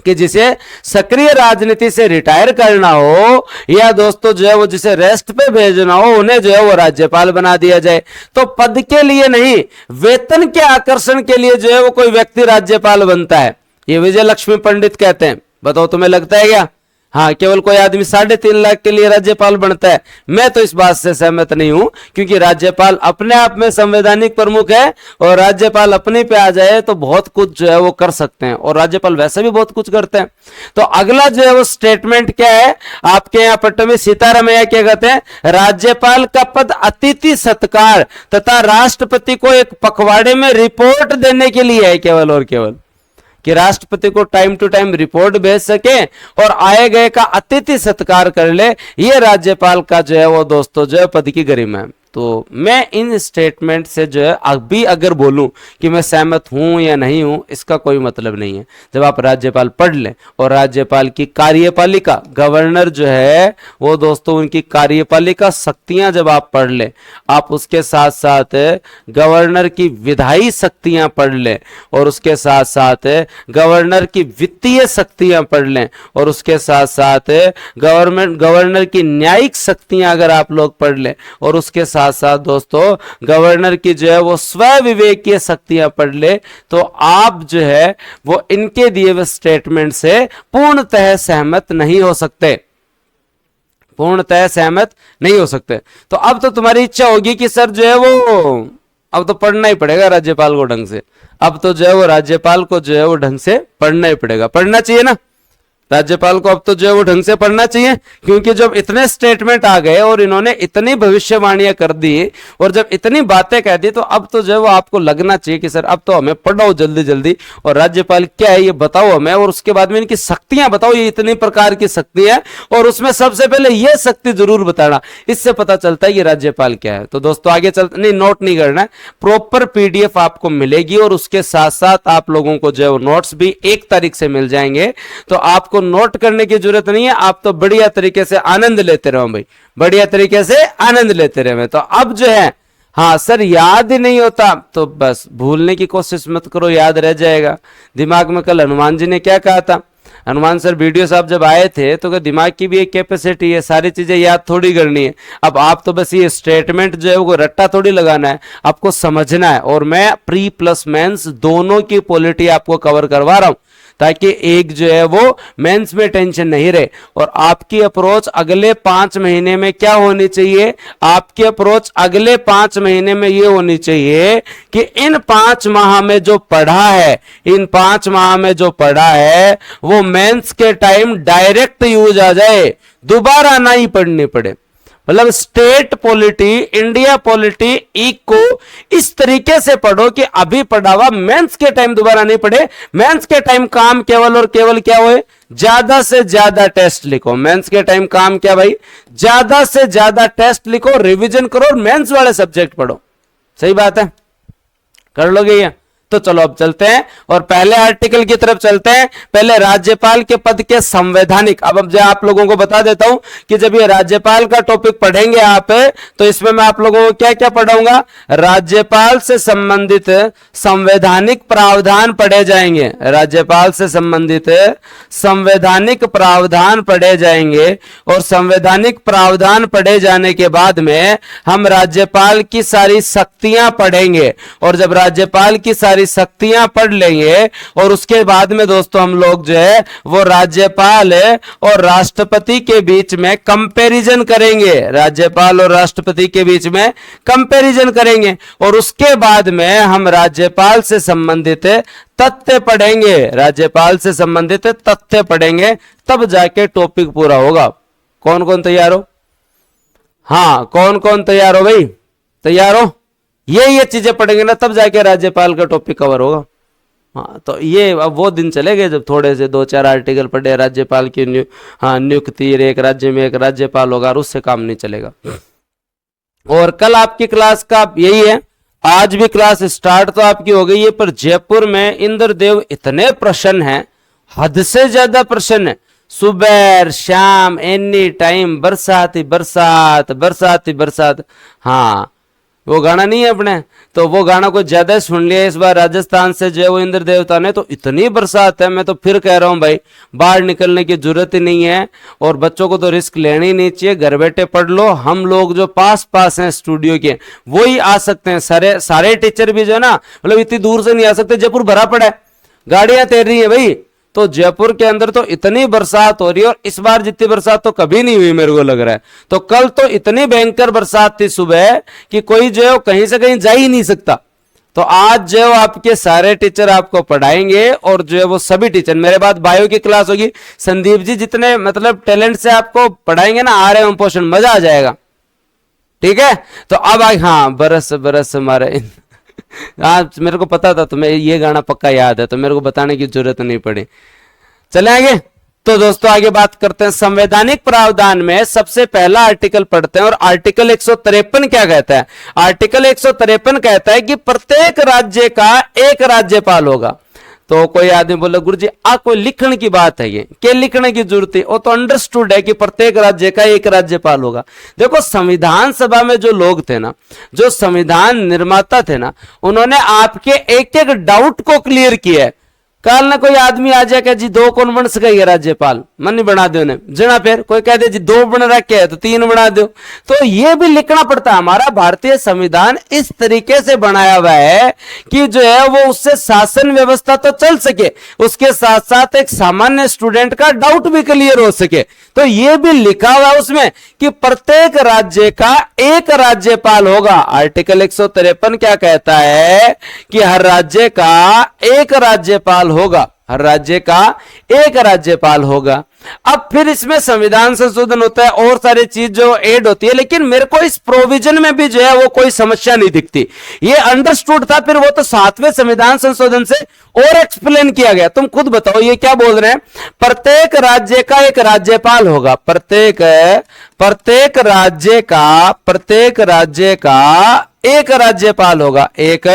कि जिसे सक्रिय राजनीति से रिटायर करना हो, या दोस्तों जो है वो जिसे रेस्ट पे भेजना हो, उन्हें जो है वो राज्यपाल बना दिया जाए। तो पद के लिए नहीं, वेतन के आकर्षण के लिए जो है वो कोई व्यक्ति राज्यपाल बनता है, ये विजय लक्ष्मी पंडित कहते हैं। बताओ तुम्हें लगता है क्या? हाँ, केवल कोई आदमी 3.5 लाख के लिए राज्यपाल बनता है? मैं तो इस बात से सहमत नहीं हूं, क्योंकि राज्यपाल अपने आप में संवैधानिक प्रमुख है, और राज्यपाल अपने पे आ जाए तो बहुत कुछ जो है वो कर सकते हैं, और राज्यपाल वैसे भी बहुत कुछ करते हैं। तो अगला जो है वो स्टेटमेंट क्या है आपके यहाँ पट्टे में? सीतारामैया क्या कहते हैं? राज्यपाल का पद अतिथि सत्कार तथा राष्ट्रपति को एक पखवाड़े में रिपोर्ट देने के लिए है, केवल और केवल कि राष्ट्रपति को टाइम टू टाइम रिपोर्ट भेज सके और आए गए का अतिथि सत्कार कर ले। ये राज्यपाल का जो है वो दोस्तों जो है पद की गरिमा है। तो मैं इन स्टेटमेंट से जो है अभी अगर बोलूं कि मैं सहमत हूं या नहीं हूं, इसका कोई मतलब नहीं है। जब आप राज्यपाल पढ़ लें और राज्यपाल की कार्यपालिका, गवर्नर जो है वो दोस्तों उनकी कार्यपालिका शक्तियां जब आप पढ़ लें, आप उसके साथ साथ गवर्नर की विधायी शक्तियां पढ़ लें, और उसके साथ साथ गवर्नर की वित्तीय शक्तियां पढ़ लें, और उसके साथ साथ गवर्नर की न्यायिक शक्तियां अगर आप लोग पढ़ लें, और उसके साथ साथ दोस्तों गवर्नर की जो है वो स्वविवेकीय शक्तियां पढ़ ले, तो आप जो है वो इनके दिए हुए स्टेटमेंट से पूर्णतः सहमत नहीं हो सकते, पूर्णतः सहमत नहीं हो सकते। तो अब तो तुम्हारी इच्छा होगी कि सर जो है वो अब तो पढ़ना ही पड़ेगा राज्यपाल को ढंग से, अब तो जो है वो राज्यपाल को जो है वो ढंग से पढ़ना ही पड़ेगा। पढ़ना चाहिए ना? राज्यपाल को अब तो जो है वो ढंग से पढ़ना चाहिए, क्योंकि जब इतने स्टेटमेंट आ गए और इन्होंने इतनी भविष्यवाणियां कर दी और जब इतनी बातें कह दी, तो अब तो जो है वो आपको लगना चाहिए कि सर अब तो हमें पढ़ाओ जल्दी जल्दी, और राज्यपाल क्या है ये बताओ हमें, और उसके बाद में इनकी शक्तियां बताओ, ये इतनी प्रकार की शक्ति है, और उसमें सबसे पहले ये शक्ति जरूर बताना, इससे पता चलता है कि राज्यपाल क्या है। तो दोस्तों आगे चलते, नहीं नोट नहीं करना है, प्रॉपर पीडीएफ आपको मिलेगी और उसके साथ साथ आप लोगों को जो है नोट्स भी 1 तारीख से मिल जाएंगे। तो आपको नोट करने की जरूरत नहीं है, आप तो बढ़िया तरीके से आनंद लेते रहो भाई, बढ़िया तरीके से आनंद लेते रहे। तो अब जो है, हाँ सर याद ही नहीं होता तो बस भूलने की कोशिश मत करो, याद रह जाएगा दिमाग में। कल हनुमान जी ने क्या कहा था, हनुमान सर वीडियो साहब जब आए थे तो दिमाग की भी एक कैपेसिटी है, सारी चीजें याद थोड़ी करनी है। अब आप तो बस ये स्टेटमेंट जो है वो रट्टा थोड़ी लगाना है, आपको समझना है। और मैं प्री प्लस मेंस दोनों की पॉलिटी आपको कवर करवा रहा हूं, ताकि एक जो है वो मेंस में टेंशन नहीं रहे। और आपकी अप्रोच अगले 5 महीने में क्या होनी चाहिए, आपकी अप्रोच अगले 5 महीने में ये होनी चाहिए कि इन 5 माह में जो पढ़ा है, इन 5 माह में जो पढ़ा है वो मेंस के टाइम डायरेक्ट यूज आ जाए, दोबारा ना ही पढ़नी पड़े। मतलब स्टेट पॉलिटी, इंडिया पॉलिटी को इस तरीके से पढ़ो कि अभी पढ़ा हुआ मेंस के टाइम दोबारा नहीं पढ़े। मेंस के टाइम काम केवल और केवल क्या हो, ज्यादा से ज्यादा टेस्ट लिखो। मेंस के टाइम काम क्या भाई, ज्यादा से ज्यादा टेस्ट लिखो, रिवीजन करो और मेंस वाले सब्जेक्ट पढ़ो। सही बात है, कर लोगे ये? तो चलो अब चलते हैं और पहले आर्टिकल की तरफ चलते हैं। पहले राज्यपाल के पद के संवैधानिक, अब जो आप लोगों को बता देता हूं कि जब ये राज्यपाल का टॉपिक पढ़ेंगे आप, तो इसमें मैं आप लोगों को क्या क्या पढ़ाऊंगा, राज्यपाल से संबंधित संवैधानिक प्रावधान पढ़े जाएंगे, राज्यपाल से संबंधित संवैधानिक प्रावधान पढ़े जाएंगे। और संवैधानिक प्रावधान पढ़े जाने के बाद में हम राज्यपाल की सारी शक्तियां पढ़ेंगे, और जब राज्यपाल की सारी शक्तियां पढ़ लेंगे और उसके बाद में दोस्तों हम लोग जो है वो राज्यपाल और राष्ट्रपति के बीच में कंपैरिजन करेंगे, राज्यपाल और राष्ट्रपति के बीच में कंपैरिजन करेंगे। और उसके बाद में हम राज्यपाल से संबंधित तथ्य पढ़ेंगे, राज्यपाल से संबंधित तथ्य पढ़ेंगे, तब जाके टॉपिक पूरा होगा। कौन कौन तैयार हो? हाँ कौन कौन तैयार हो भाई? तैयार हो? ये चीजें पढ़ेंगे ना, तब जाके राज्यपाल का टॉपिक कवर होगा। हाँ तो ये अब वो दिन चले गए जब थोड़े से 2-4 आर्टिकल पढ़े राज्यपाल की नियुक्ति, एक राज्य में एक राज्यपाल होगा, और उससे काम नहीं चलेगा। और कल आपकी क्लास का यही है, आज भी क्लास स्टार्ट तो आपकी हो गई है, पर जयपुर में इंद्रदेव इतने प्रसन्न हैं, हद से ज्यादा प्रसन्न है। सुबह शाम एनी टाइम बरसात ही बरसात, बरसात ही बरसात। हाँ वो गाना नहीं है अपने, तो वो गाना को ज्यादा सुन लिया इस बार राजस्थान से जो वो इंद्र देवता ने। तो इतनी बरसात है, मैं तो फिर कह रहा हूं भाई बाहर निकलने की जरूरत ही नहीं है, और बच्चों को तो रिस्क लेनी ही नहीं चाहिए, घर बैठे पढ़ लो। हम लोग जो पास हैं स्टूडियो के वो ही आ सकते हैं, सारे टीचर भी जो है ना, मतलब इतनी दूर से नहीं आ सकते, जयपुर भरा पड़ा है, गाड़ियां तैर रही है भाई। तो जयपुर के अंदर तो इतनी बरसात हो रही है, और इस बार जितनी बरसात तो कभी नहीं हुई मेरे को लग रहा है। तो कल तो इतनी भयंकर बरसात थी सुबह कि कोई जो है कहीं से कहीं जा ही नहीं सकता। तो आज जो आपके सारे टीचर आपको पढ़ाएंगे, और जो है वो सभी टीचर, मेरे बाद बायो की क्लास होगी, संदीप जी जितने मतलब टैलेंट से आपको पढ़ाएंगे ना, आ रहे हैं पोर्शन, मजा आ जाएगा। ठीक है, तो अब हाँ बरस बरस हमारे आज मेरे को पता था, तुम्हें ये गाना पक्का याद है, तो मेरे को बताने की जरूरत नहीं पड़ी। चले आगे। तो दोस्तों आगे बात करते हैं संवैधानिक प्रावधान में सबसे पहला आर्टिकल पढ़ते हैं, और आर्टिकल 153 क्या कहता है? आर्टिकल 153 कहता है कि प्रत्येक राज्य का एक राज्यपाल होगा। तो कोई आदमी बोले गुरुजी आ कोई लिखने की बात है, ये क्या लिखने की जरूरत है? वो तो अंडरस्टूड है कि प्रत्येक राज्य का एक राज्यपाल होगा। देखो संविधान सभा में जो लोग थे ना, जो संविधान निर्माता थे ना, उन्होंने आपके एक एक डाउट को क्लियर किया है। कल ना कोई आदमी आ जाए जी 2 कौन बन सकेगा राज्यपाल, मन नहीं बना दो उन्हें जना, फिर कोई कह दे जी 2 बन रखे है तो 3 बना दो। तो ये भी लिखना पड़ता है। हमारा भारतीय संविधान इस तरीके से बनाया हुआ है कि जो है वो उससे शासन व्यवस्था तो चल सके, उसके साथ साथ एक सामान्य स्टूडेंट का डाउट भी क्लियर हो सके। तो ये भी लिखा हुआ है उसमें कि प्रत्येक राज्य का एक राज्यपाल होगा। आर्टिकल 153 क्या कहता है कि हर राज्य का एक राज्यपाल होगा। हर राज्य का एक राज्यपाल होगा। अब फिर इसमें संविधान संशोधन होता है और सारी चीज जो ऐड होती है, लेकिन मेरे को इस प्रोविजन में भी जो है वो कोई समस्या नहीं दिखती। ये अंडरस्टूड था, फिर वो तो 7वें संविधान संशोधन से और एक्सप्लेन किया गया। तुम खुद बताओ ये क्या बोल रहे हैं, प्रत्येक राज्य का एक राज्यपाल होगा, प्रत्येक राज्य का एक राज्यपाल होगा, एक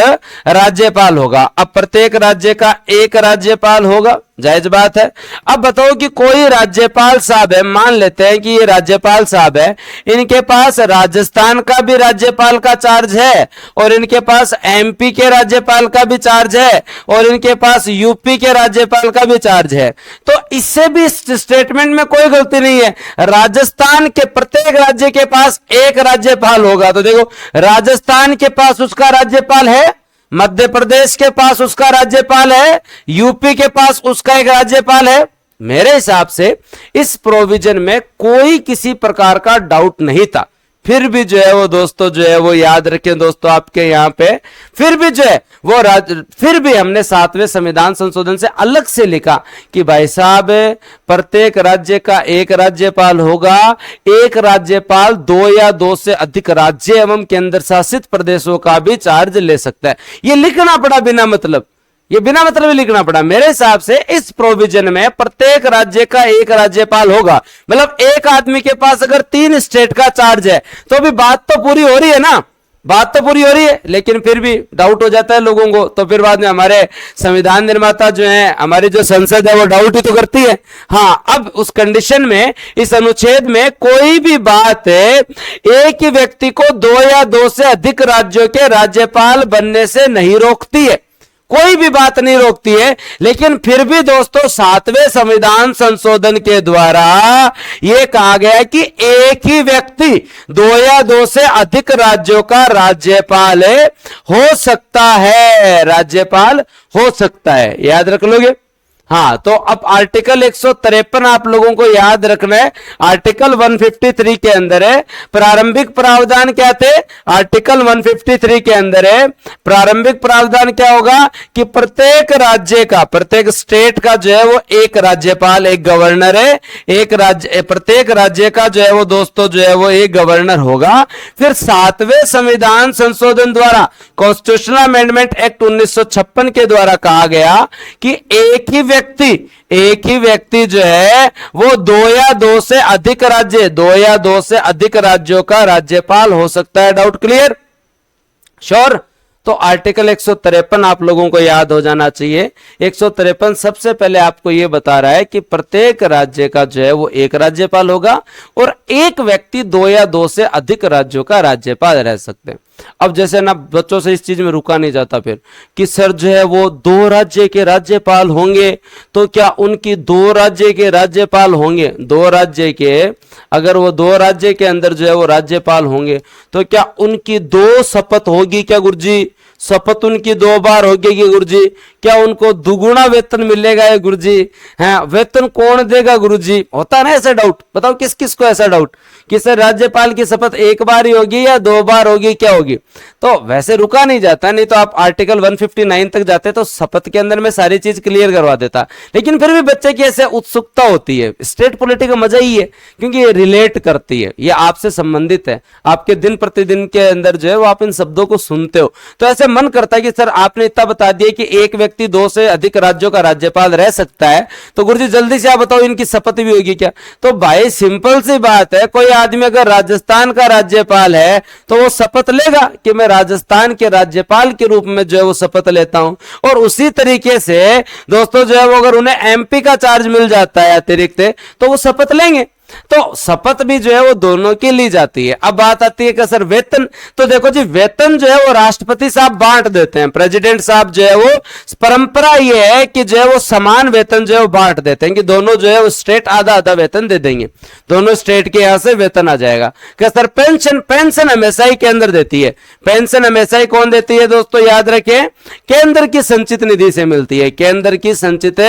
राज्यपाल होगा। अब प्रत्येक राज्य का एक राज्यपाल होगा, जायज बात है। अब बताओ कि कोई राज्यपाल साहब है, मान लेते हैं कि ये राज्यपाल साहब है, इनके पास राजस्थान का भी राज्यपाल का चार्ज है और इनके पास एमपी के राज्यपाल का भी चार्ज है और इनके पास यूपी के राज्यपाल का भी चार्ज है। तो इससे भी स्टेटमेंट में कोई गलती नहीं है। राजस्थान के प्रत्येक राज्य के पास एक राज्यपाल होगा, तो देखो राजस्थान के पास उसका राज्यपाल है, मध्य प्रदेश के पास उसका राज्यपाल है, यूपी के पास उसका एक राज्यपाल है। मेरे हिसाब से इस प्रोविजन में कोई किसी प्रकार का डाउट नहीं था। फिर भी जो है वो दोस्तों जो है वो याद रखें दोस्तों, आपके यहां पे फिर भी जो है वो फिर भी हमने 7वें संविधान संशोधन से अलग से लिखा कि भाई साहब प्रत्येक राज्य का एक राज्यपाल होगा, एक राज्यपाल 2 या 2 से अधिक राज्य एवं केंद्र शासित प्रदेशों का भी चार्ज ले सकता है। ये लिखना पड़ा बिना मतलब, ये बिना मतलब ही लिखना पड़ा। मेरे हिसाब से इस प्रोविजन में प्रत्येक राज्य का एक राज्यपाल होगा, मतलब एक आदमी के पास अगर 3 स्टेट का चार्ज है तो अभी बात तो पूरी हो रही है ना, बात तो पूरी हो रही है। लेकिन फिर भी डाउट हो जाता है लोगों को, तो फिर बाद में हमारे संविधान निर्माता जो है, हमारी जो संसद है वो डाउट ही तो करती है। हाँ, अब उस कंडीशन में इस अनुच्छेद में कोई भी बात एक ही व्यक्ति को 2 या 2 से अधिक राज्यों के राज्यपाल बनने से नहीं रोकती है, कोई भी बात नहीं रोकती है। लेकिन फिर भी दोस्तों 7वें संविधान संशोधन के द्वारा यह कहा गया है कि एक ही व्यक्ति 2 या 2 से अधिक राज्यों का राज्यपाल हो सकता है, राज्यपाल हो सकता है, याद रख लोगे। हाँ, तो अब आर्टिकल 153 आप लोगों को याद रखना है। आर्टिकल 153 के अंदर है प्रारंभिक प्रावधान क्या थे, आर्टिकल 153 के अंदर है प्रारंभिक प्रावधान क्या होगा कि प्रत्येक राज्य का, प्रत्येक स्टेट का जो है वो एक राज्यपाल, एक गवर्नर है, एक राज्य, प्रत्येक राज्य का जो है वो दोस्तों जो है वो एक गवर्नर होगा। फिर 7वें संविधान संशोधन द्वारा कॉन्स्टिट्यूशनल अमेंडमेंट एक्ट 1956 के द्वारा कहा गया कि एक ही व्यक्ति जो है वो 2 या 2 से अधिक राज्य, 2 या 2 से अधिक राज्यों का राज्यपाल हो सकता है। Doubt clear, sure. तो आर्टिकल 153 आप लोगों को याद हो जाना चाहिए। 153 सबसे पहले आपको यह बता रहा है कि प्रत्येक राज्य का जो है वो एक राज्यपाल होगा और एक व्यक्ति 2 या 2 से अधिक राज्यों का राज्यपाल रह सकते हैं। अब जैसे ना बच्चों से इस चीज में रुका नहीं जाता फिर कि सर जो है वो 2 राज्य के राज्यपाल होंगे, तो क्या उनकी 2 राज्य के राज्यपाल होंगे, 2 राज्य के, अगर वो 2 राज्य के अंदर जो है वो राज्यपाल होंगे तो क्या उनकी 2 शपथ होगी क्या गुरुजी, शपथ उनकी 2 बार होगी कि गुरुजी, क्या उनको दुगुना वेतन मिलेगा ये गुरुजी, हाँ वेतन कौन देगा गुरुजी, होता है ना ऐसा डाउट। बताओ किस किस को ऐसा डाउट कि सर राज्यपाल की शपथ 1 बार ही होगी या 2 बार होगी, क्या होगी। तो वैसे रुका नहीं जाता, नहीं तो आप आर्टिकल 159 तक जाते तो शपथ के अंदर में सारी चीज क्लियर करवा देता। लेकिन फिर भी बच्चे की ऐसे उत्सुकता होती है, स्टेट पॉलिटी का मजा ही है क्योंकि ये रिलेट करती है, ये आपसे संबंधित है, आपके दिन प्रतिदिन के अंदर जो है वो आप इन शब्दों को सुनते हो। तो ऐसे मन करता है कि सर आपने इतना बता दिया कि एक व्यक्ति 2 से अधिक राज्यों का राज्यपाल रह सकता है, तो गुरुजी जल्दी से आप बताओ इनकी शपथ भी होगी क्या। तो भाई सिंपल सी बात है, कोई आदमी अगर राजस्थान का राज्यपाल है तो वो शपथ लेगा कि मैं राजस्थान के राज्यपाल के रूप में जो है वो शपथ लेता हूं। और उसी तरीके से दोस्तों जो है वो अगर उन्हें एमपी का चार्ज मिल जाता है अतिरिक्त तो वो शपथ लेंगे। तो शपथ भी जो है वो दोनों की ली जाती है। अब बात आती है कि सर वेतन, तो देखो जी वेतन जो है वो राष्ट्रपति साहब बांट देते हैं, प्रेसिडेंट साहब जो है वो, परंपरा ये है कि जो है वो समान वेतन जो है वो बांट देते हैं कि दोनों जो है वो स्टेट आधा आधा वेतन दे देंगे, दोनों स्टेट के यहां से वेतन आ जाएगा। क्या सर पेंशन हमेशा ही केंद्र देती है, पेंशन हमेशा ही कौन देती है दोस्तों, याद रखें केंद्र की संचित निधि से मिलती है, केंद्र की संचित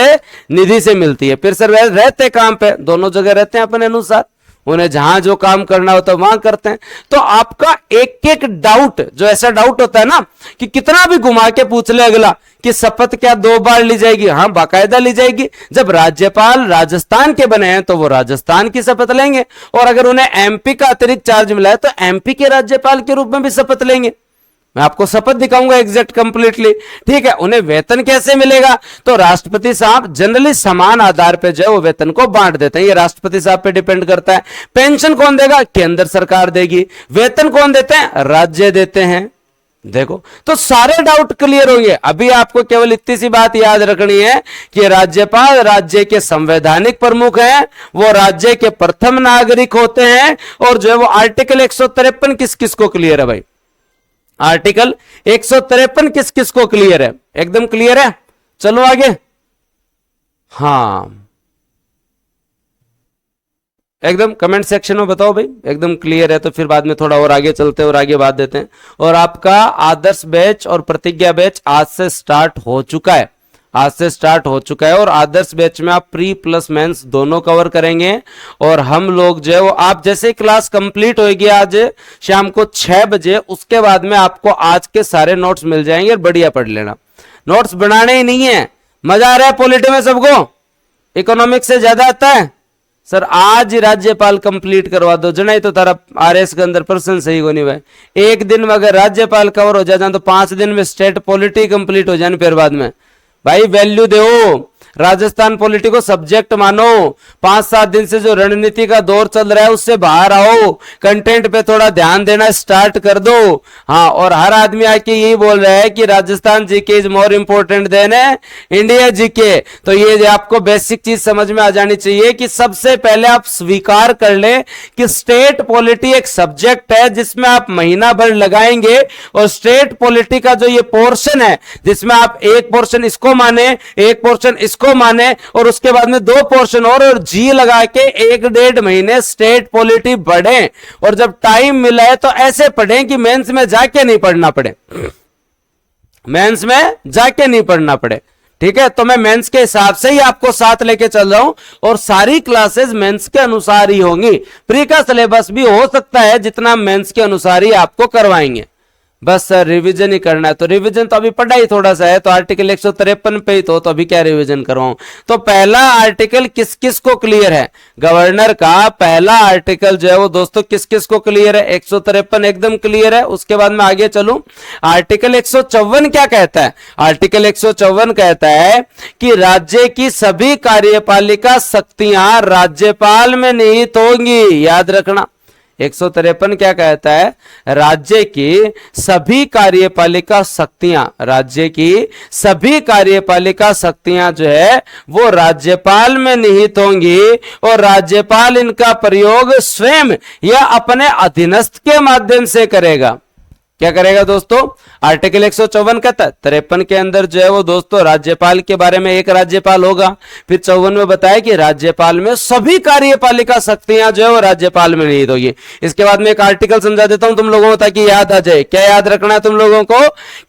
निधि से मिलती है। फिर सर रहते कहां पे, दोनों जगह रहते हैं अपने अनुसार, उन्हें जहां जो काम करना होता है वहां करते हैं। तो आपका एक एक डाउट, जो ऐसा डाउट होता है ना कि कितना भी घुमा के पूछ ले अगला कि शपथ क्या 2 बार ली जाएगी, हाँ बाकायदा ली जाएगी। जब राज्यपाल राजस्थान के बने हैं तो वो राजस्थान की शपथ लेंगे, और अगर उन्हें एमपी का अतिरिक्त चार्ज मिला है तो एमपी के राज्यपाल के रूप में भी शपथ लेंगे। मैं आपको शपथ दिखाऊंगा एग्जैक्ट कंप्लीटली, ठीक है। उन्हें वेतन कैसे मिलेगा, तो राष्ट्रपति साहब जनरली समान आधार पे जो है वो वेतन को बांट देते हैं, ये राष्ट्रपति साहब पे डिपेंड करता है। पेंशन कौन देगा, केंद्र सरकार देगी। वेतन कौन देते हैं, राज्य देते हैं। देखो, तो सारे डाउट क्लियर होंगे। अभी आपको केवल इतनी सी बात याद रखनी है कि राज्यपाल राज्य के संवैधानिक प्रमुख हैं, वो राज्य के प्रथम नागरिक होते हैं, और जो है वो आर्टिकल 153 किस किस को क्लियर है भाई, आर्टिकल 153 किस किस को क्लियर है, एकदम क्लियर है। चलो आगे, हाँ एकदम कमेंट सेक्शन में बताओ भाई एकदम क्लियर है, तो फिर बाद में थोड़ा और आगे चलते हैं और आगे बात देते हैं। और आपका आदर्श बैच और प्रतिज्ञा बैच आज से स्टार्ट हो चुका है, आज से स्टार्ट हो चुका है। और आदर्श बैच में आप प्री प्लस मेंस दोनों कवर करेंगे, और हम लोग जो है वो आप जैसे क्लास कंप्लीट होगी आज शाम को 6 बजे, उसके बाद में आपको आज के सारे नोट्स मिल जाएंगे, बढ़िया पढ़ लेना। नोट्स बनाने ही नहीं है, मजा आ रहा है पॉलिटी में सबको, इकोनॉमिक्स से ज्यादा आता है सर, आज राज्यपाल कंप्लीट करवा दो जना, ही तो तारा आरएस के अंदर पर्सन सही हो नहीं भाई। एक दिन में अगर राज्यपाल कवर हो जाए तो 5 दिन में स्टेट पॉलिटी कंप्लीट हो जाए, फिर बाद में भाई वैल्यू दो, राजस्थान पॉलिटी को सब्जेक्ट मानो। 5-7 दिन से जो रणनीति का दौर चल रहा है उससे बाहर आओ, कंटेंट पे थोड़ा ध्यान देना स्टार्ट कर दो। हाँ, और हर आदमी आके यही बोल रहा है कि Rajasthan GK is more important than India GK. तो ये आपको बेसिक चीज समझ में आ जानी चाहिए कि सबसे पहले आप स्वीकार कर ले कि स्टेट पॉलिटी एक सब्जेक्ट है जिसमें आप महीना भर लगाएंगे, और स्टेट पॉलिटी का जो ये पोर्शन है जिसमें आप एक पोर्शन इसको माने, एक पोर्शन इसको माने, और उसके बाद में 2 पोर्शन और जी लगा के 1-1.5 महीने स्टेट पॉलिटी पढ़ें। और जब टाइम मिला है तो ऐसे पढ़ें कि मेंस में जाके नहीं पढ़ना पड़े, मेंस में जाके नहीं पढ़ना पड़े, ठीक है। तो मैं मेंस के हिसाब से ही आपको साथ लेके चल रहा हूं, और सारी क्लासेस मेंस के अनुसार ही होंगी। प्री का सिलेबस भी हो सकता है जितना मेंस के अनुसार ही आपको करवाएंगे, बस सर रिवीजन ही करना है। तो रिवीजन तो अभी पढ़ा ही थोड़ा सा है, तो आर्टिकल 153 पे ही तो अभी क्या रिवीजन करवाऊं। तो पहला आर्टिकल किस किस को क्लियर है, गवर्नर का पहला आर्टिकल जो है वो दोस्तों किस किस को क्लियर है, 153 एकदम क्लियर है। उसके बाद मैं आगे चलूं, आर्टिकल 154 क्या कहता है, आर्टिकल 154 कहता है कि राज्य की सभी कार्यपालिका शक्तियां राज्यपाल में निहित होंगी। याद रखना, 153 क्या कहता है, राज्य की सभी कार्यपालिका शक्तियां, राज्य की सभी कार्यपालिका शक्तियां जो है वो राज्यपाल में निहित होंगी, और राज्यपाल इनका प्रयोग स्वयं या अपने अधीनस्थ के माध्यम से करेगा। क्या करेगा दोस्तों, आर्टिकल 154 कहता है 53 के अंदर जो है वो दोस्तों राज्यपाल के बारे में एक राज्यपाल होगा। फिर 54 में बताया कि राज्यपाल में सभी कार्यपालिका शक्तियां जो है वो राज्यपाल में निहित होगी। इसके बाद में एक आर्टिकल समझा देता हूं तुम लोगों को ताकि याद आ जाए। क्या याद रखना है तुम लोगों को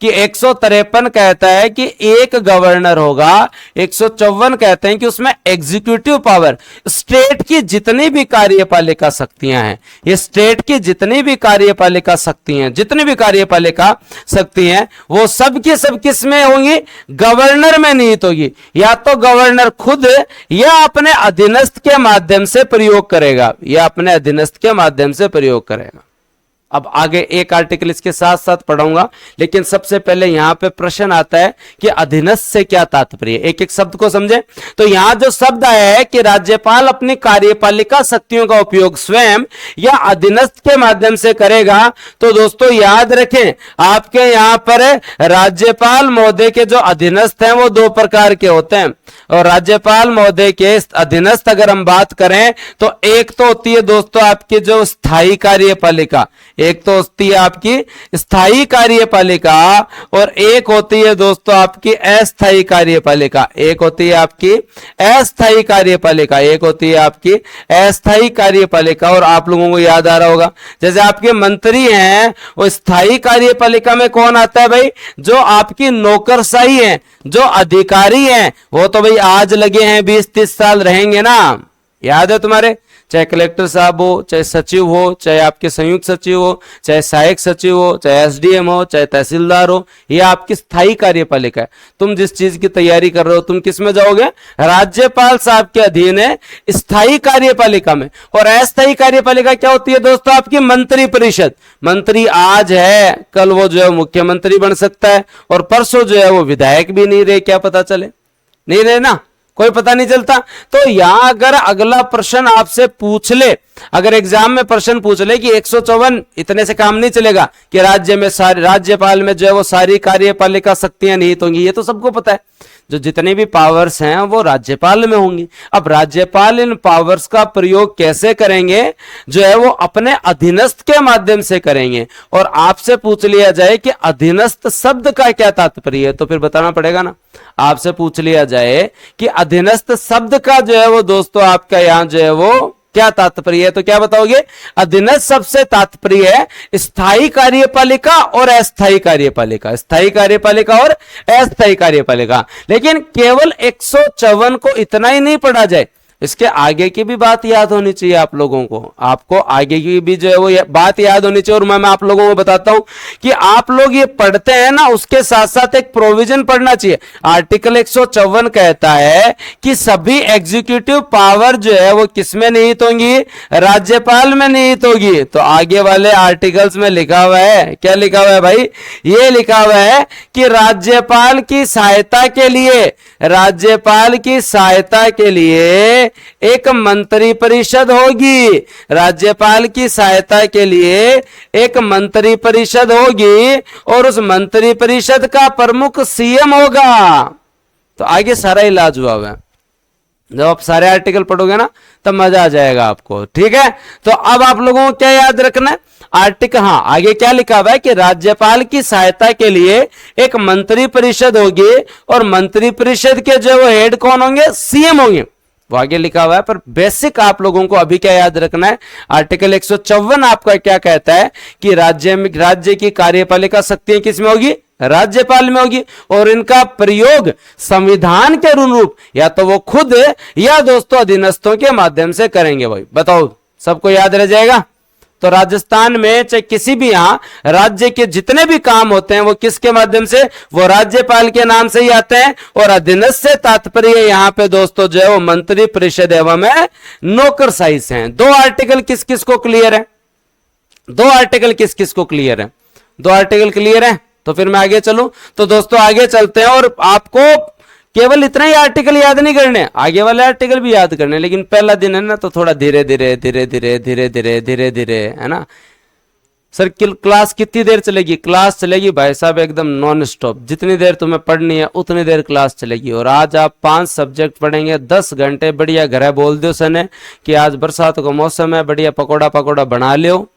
कि 153 कहता है कि एक गवर्नर होगा, 154 कहते हैं कि उसमें एग्जीक्यूटिव पावर, स्टेट की जितनी भी कार्यपालिका शक्तियां हैं, ये स्टेट की जितनी भी कार्यपालिका शक्तियां, जितनी भी कार्यपालिका शक्ति हैं वो सब की सब किस में होंगी, गवर्नर में निहित होगी। या तो गवर्नर खुद या अपने अधीनस्थ के माध्यम से प्रयोग करेगा, या अपने अधीनस्थ के माध्यम से प्रयोग करेगा। अब आगे एक आर्टिकल इसके साथ साथ पढ़ाऊंगा, लेकिन सबसे पहले यहां पे प्रश्न आता है कि अधीनस्थ से क्या तात्पर्य, एक एक शब्द को समझे। तो यहां जो शब्द आया है कि राज्यपाल अपनी कार्यपालिका शक्तियों का उपयोग स्वयं या अधीनस्थ के माध्यम से करेगा, तो दोस्तों याद रखें आपके यहां पर राज्यपाल महोदय के जो अधीनस्थ हैं वो 2 प्रकार के होते हैं। और राज्यपाल महोदय के अधीनस्थ अगर हम बात करें तो एक तो होती है दोस्तों आपकी जो स्थायी कार्यपालिका, एक तो होती है आपकी स्थायी कार्यपालिका, और एक होती है दोस्तों आपकी अस्थायी कार्यपालिका, एक होती है आपकी अस्थायी कार्यपालिका, एक होती है आपकी अस्थायी कार्यपालिका। और आप लोगों को याद आ रहा होगा जैसे आपके मंत्री हैं वो स्थायी कार्यपालिका में कौन आता है भाई, जो आपकी नौकरशाही है, जो अधिकारी हैं, वो तो भाई आज लगे हैं 20-30 साल रहेंगे ना, याद है तुम्हारे, चाहे कलेक्टर साहब हो, चाहे सचिव हो, चाहे आपके संयुक्त सचिव हो, चाहे सहायक सचिव हो, चाहे एसडीएम हो, चाहे तहसीलदार हो, ये आपकी स्थायी कार्यपालिका है। तुम जिस चीज की तैयारी कर रहे हो तुम किस में जाओगे? राज्यपाल साहब के अधीन है, स्थायी कार्यपालिका में। और अस्थायी कार्यपालिका क्या होती है दोस्तों? आपकी मंत्री परिषद। मंत्री आज है, कल वो जो है मुख्यमंत्री बन सकता है, और परसों जो है वो विधायक भी नहीं रहे, क्या पता चले, नहीं रहे ना, कोई पता नहीं चलता। तो यहां अगर अगला प्रश्न आपसे पूछ ले, अगर एग्जाम में प्रश्न पूछ ले कि 154 इतने से काम नहीं चलेगा कि राज्य में सारे राज्यपाल में जो है वो सारी कार्यपालिका शक्तियां निहित होंगी, ये तो सबको पता है। जो जितने भी पावर्स हैं वो राज्यपाल में होंगी। अब राज्यपाल इन पावर्स का प्रयोग कैसे करेंगे? जो है वो अपने अधीनस्थ के माध्यम से करेंगे। और आपसे पूछ लिया जाए कि अधीनस्थ शब्द का क्या तात्पर्य है, तो फिर बताना पड़ेगा ना। आपसे पूछ लिया जाए कि अधीनस्थ शब्द का जो है वो दोस्तों आपका यहां जो है वो क्या तात्पर्य है, तो क्या बताओगे? अधीनस्थ शब्द से तात्पर्य है स्थायी कार्यपालिका और अस्थायी कार्यपालिका, स्थायी कार्यपालिका और अस्थायी कार्यपालिका। लेकिन केवल 154 को इतना ही नहीं पढ़ा जाए, इसके आगे की भी बात याद होनी चाहिए आप लोगों को। आपको आगे की भी जो है वो बात याद होनी चाहिए। और मैं आप लोगों को बताता हूं कि आप लोग ये पढ़ते हैं ना, उसके साथ साथ एक प्रोविजन पढ़ना चाहिए। आर्टिकल 154 कहता है कि सभी एग्जीक्यूटिव पावर जो है वो किसमें निहित होंगी? राज्यपाल में निहित होगी। तो आगे वाले आर्टिकल्स में लिखा हुआ है, क्या लिखा हुआ है भाई? ये लिखा हुआ है कि राज्यपाल की सहायता के लिए, राज्यपाल की सहायता के लिए एक मंत्री परिषद होगी। राज्यपाल की सहायता के लिए एक मंत्री परिषद होगी और उस मंत्री परिषद का प्रमुख सीएम होगा। तो आगे सारा इलाज हुआ है। जब आप सारे आर्टिकल पढ़ोगे ना तब मजा आ जाएगा आपको, ठीक है। तो अब आप लोगों को क्या याद रखना है? आर्टिकल, हाँ, आगे क्या लिखा हुआ है कि राज्यपाल की सहायता के लिए एक मंत्री परिषद होगी और मंत्री परिषद के जो वो हेड कौन होंगे? सीएम होंगे। वो आगे लिखा हुआ है, पर बेसिक आप लोगों को अभी क्या याद रखना है? आर्टिकल 154 आपका क्या कहता है कि राज्य की कार्यपालिका शक्तियां किसमें होगी? राज्यपाल में होगी। और इनका प्रयोग संविधान के अनुरूप या तो वो खुद या दोस्तों अधीनस्थों के माध्यम से करेंगे। भाई बताओ, सबको याद रह जाएगा? तो राजस्थान में चाहे किसी भी यहां राज्य के जितने भी काम होते हैं वो किसके माध्यम से? वो राज्यपाल के नाम से ही आते हैं। और अधीनस्थ से तात्पर्य यहां पे दोस्तों जो है वो मंत्री परिषद एवं नौकरशाही से हैं। दो आर्टिकल किस किस को क्लियर है? दो आर्टिकल किस किस को क्लियर है? दो आर्टिकल क्लियर है? तो फिर मैं आगे चलूं। तो दोस्तों आगे चलते हैं और आपको केवल इतना ही आर्टिकल याद नहीं करने, आगे वाले आर्टिकल भी याद करने। लेकिन पहला दिन है ना, तो थोड़ा धीरे धीरे धीरे धीरे धीरे धीरे धीरे धीरे, है ना। सर क्लास कितनी देर चलेगी? क्लास चलेगी भाई साहब एकदम नॉन स्टॉप, जितनी देर तुम्हें पढ़नी है उतनी देर क्लास चलेगी। और आज आप 5 सब्जेक्ट पढ़ेंगे 10 घंटे। बढ़िया घर है, बोल दो सने कि आज बरसात का मौसम है, बढ़िया पकौड़ा पकौड़ा बना लियो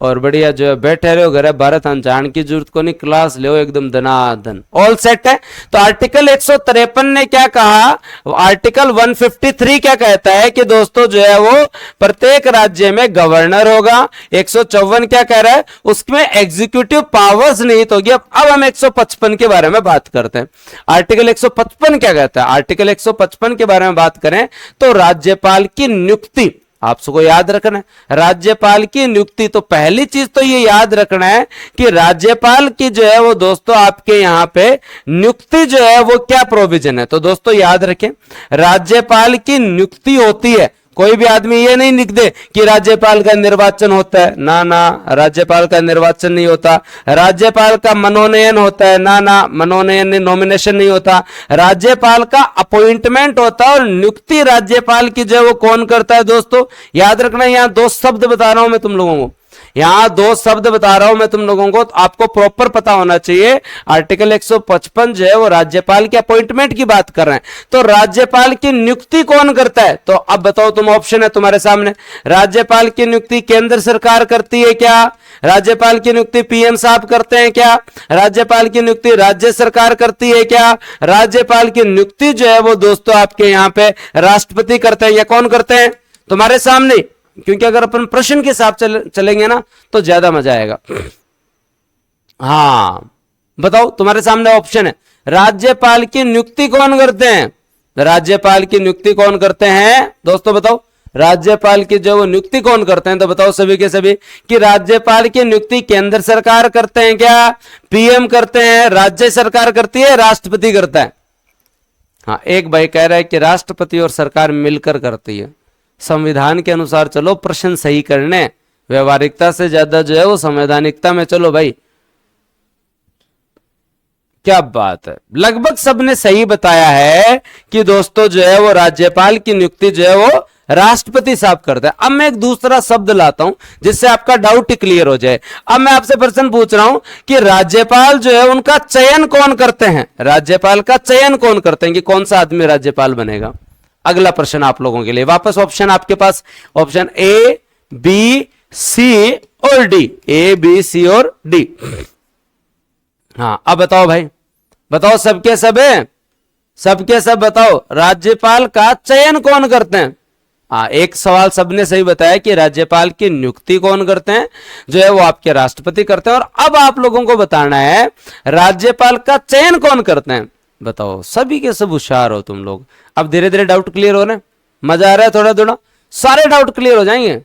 और बढ़िया जो है बैठे रहो घर है। भारत जान की जरूरत को नहीं, क्लास ले एकदम धनाधन, ऑल सेट है। तो आर्टिकल 153 ने क्या कहा? आर्टिकल 153 क्या कहता है कि दोस्तों जो है वो प्रत्येक राज्य में गवर्नर होगा। 154 क्या कह रहा है? उसमें एग्जीक्यूटिव पावर्स निहित होगी। अब हम 155 के बारे में बात करते हैं। आर्टिकल 155 क्या कहता है? आर्टिकल 155 के बारे में बात करें तो राज्यपाल की नियुक्ति आप सबको याद रखना है। राज्यपाल की नियुक्ति, तो पहली चीज तो ये याद रखना है कि राज्यपाल की जो है वो दोस्तों आपके यहां पे नियुक्ति जो है वो क्या प्रोविजन है। तो दोस्तों याद रखें, राज्यपाल की नियुक्ति होती है। कोई भी आदमी ये नहीं लिख दे कि राज्यपाल का निर्वाचन होता है, ना ना, राज्यपाल का निर्वाचन नहीं होता। राज्यपाल का मनोनयन होता है, ना ना, मनोनयन नहीं, नॉमिनेशन नहीं होता। राज्यपाल का अपॉइंटमेंट होता है और नियुक्ति राज्यपाल की जो है वो कौन करता है दोस्तों? याद रखना, यहां 2 शब्द बता रहा हूं मैं तुम लोगों को, यहां 2 शब्द बता रहा हूं मैं तुम लोगों को, तो आपको प्रॉपर पता होना चाहिए। आर्टिकल 155 जो है वो राज्यपाल के अपॉइंटमेंट की बात कर रहे हैं। तो राज्यपाल की नियुक्ति कौन करता है? तो अब बताओ, तुम ऑप्शन है तुम्हारे सामने। राज्यपाल की नियुक्ति केंद्र सरकार करती है क्या? राज्यपाल की नियुक्ति पीएम साहब करते हैं क्या? राज्यपाल की नियुक्ति राज्य सरकार करती है क्या? राज्यपाल की नियुक्ति जो है वो दोस्तों आपके यहां पे राष्ट्रपति करते हैं या कौन करते हैं? तुम्हारे सामने। क्योंकि अगर अपन प्रश्न के हिसाब चलेंगे ना तो ज्यादा मजा आएगा। हाँ बताओ, तुम्हारे सामने ऑप्शन है, राज्यपाल की नियुक्ति कौन करते हैं? राज्यपाल की नियुक्ति कौन करते हैं दोस्तों? बताओ, राज्यपाल की जो वो नियुक्ति कौन करते हैं? तो बताओ सभी के सभी कि राज्यपाल की नियुक्ति केंद्र सरकार करते हैं क्या, पीएम करते हैं, राज्य सरकार करती है, राष्ट्रपति करता है? हाँ, एक भाई कह रहा है कि राष्ट्रपति और सरकार मिलकर करती है। संविधान के अनुसार चलो, प्रश्न सही करने, व्यवहारिकता से ज्यादा जो है वो संवैधानिकता में चलो भाई। क्या बात है, लगभग सबने सही बताया है कि दोस्तों जो है वो राज्यपाल की नियुक्ति जो है वो राष्ट्रपति साहब करता है। अब मैं एक दूसरा शब्द लाता हूं जिससे आपका डाउट क्लियर हो जाए। अब मैं आपसे प्रश्न पूछ रहा हूं कि राज्यपाल जो है उनका चयन कौन करते हैं? राज्यपाल का चयन कौन करते हैं कि कौन सा आदमी राज्यपाल बनेगा? अगला प्रश्न आप लोगों के लिए, वापस ऑप्शन आपके पास, ऑप्शन ए, बी, सी और डी, ए, बी, सी और डी। हाँ, अब बताओ भाई, बताओ सबके सब है, सबके सब बताओ, राज्यपाल का चयन कौन करते हैं? हाँ, एक सवाल सबने सही बताया कि राज्यपाल की नियुक्ति कौन करते हैं, जो है वो आपके राष्ट्रपति करते हैं। और अब आप लोगों को बताना है राज्यपाल का चयन कौन करते हैं। बताओ, सभी के सब होशियार हो तुम लोग। अब धीरे धीरे डाउट क्लियर हो रहे हैं, मजा आ रहा है, थोड़ा थोड़ा सारे डाउट क्लियर हो जाएंगे।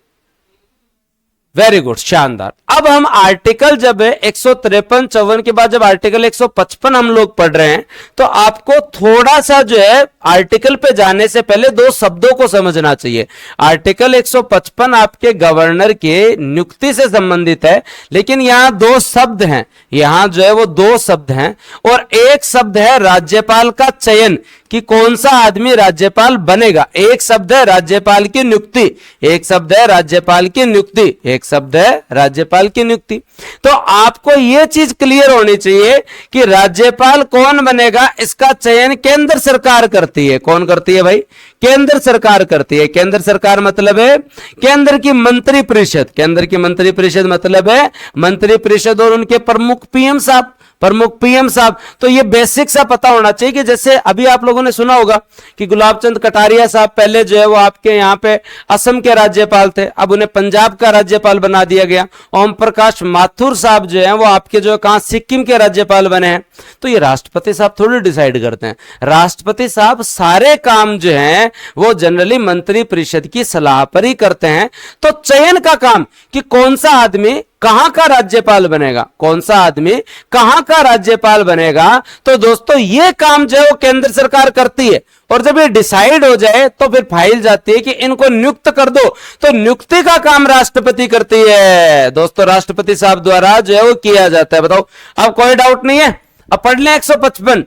वेरी गुड, शानदार। अब हम आर्टिकल जब 153-54 के बाद जब आर्टिकल 155 हम लोग पढ़ रहे हैं, तो आपको थोड़ा सा जो है आर्टिकल पे जाने से पहले दो शब्दों को समझना चाहिए। आर्टिकल 155 आपके गवर्नर के नियुक्ति से संबंधित है, लेकिन यहां दो शब्द हैं, यहां जो है वो दो शब्द हैं, और एक शब्द है राज्यपाल का चयन कि कौन सा आदमी राज्यपाल बनेगा। एक शब्द है राज्यपाल की नियुक्ति, एक शब्द है राज्यपाल की नियुक्ति, एक शब्द है राज्यपाल की नियुक्ति। तो आपको यह चीज क्लियर होनी चाहिए कि राज्यपाल कौन बनेगा, इसका चयन केंद्र सरकार करती है। कौन करती है भाई? केंद्र सरकार करती है। केंद्र सरकार मतलब है केंद्र की मंत्री परिषद। केंद्र की मंत्री परिषद मतलब है मंत्री परिषद और उनके प्रमुख पीएम साहब, प्रमुख पीएम साहब। तो ये बेसिक सा पता होना चाहिए कि जैसे अभी आप लोगों ने सुना होगा कि गुलाब चंद कटारिया साहब पहले जो है वो आपके यहाँ पे असम के राज्यपाल थे, अब उन्हें पंजाब का राज्यपाल बना दिया गया। ओम प्रकाश माथुर साहब जो है वो आपके जो कहां सिक्किम के राज्यपाल बने हैं। तो ये राष्ट्रपति साहब थोड़ी डिसाइड करते हैं, राष्ट्रपति साहब सारे काम जो हैं वो जनरली मंत्री परिषद की सलाह पर ही करते हैं। तो चयन का काम कि कौन सा आदमी कहां का राज्यपाल बनेगा, कौन सा आदमी कहां का राज्यपाल बनेगा, तो दोस्तों ये काम जो है वो केंद्र सरकार करती है। और जब ये डिसाइड हो जाए तो फिर फाइल जाती है कि इनको नियुक्त कर दो, तो नियुक्ति का काम राष्ट्रपति करती है। दोस्तों राष्ट्रपति साहब द्वारा जो है वो किया जाता है। बताओ, अब कोई डाउट नहीं है? अब पढ़ लें 155।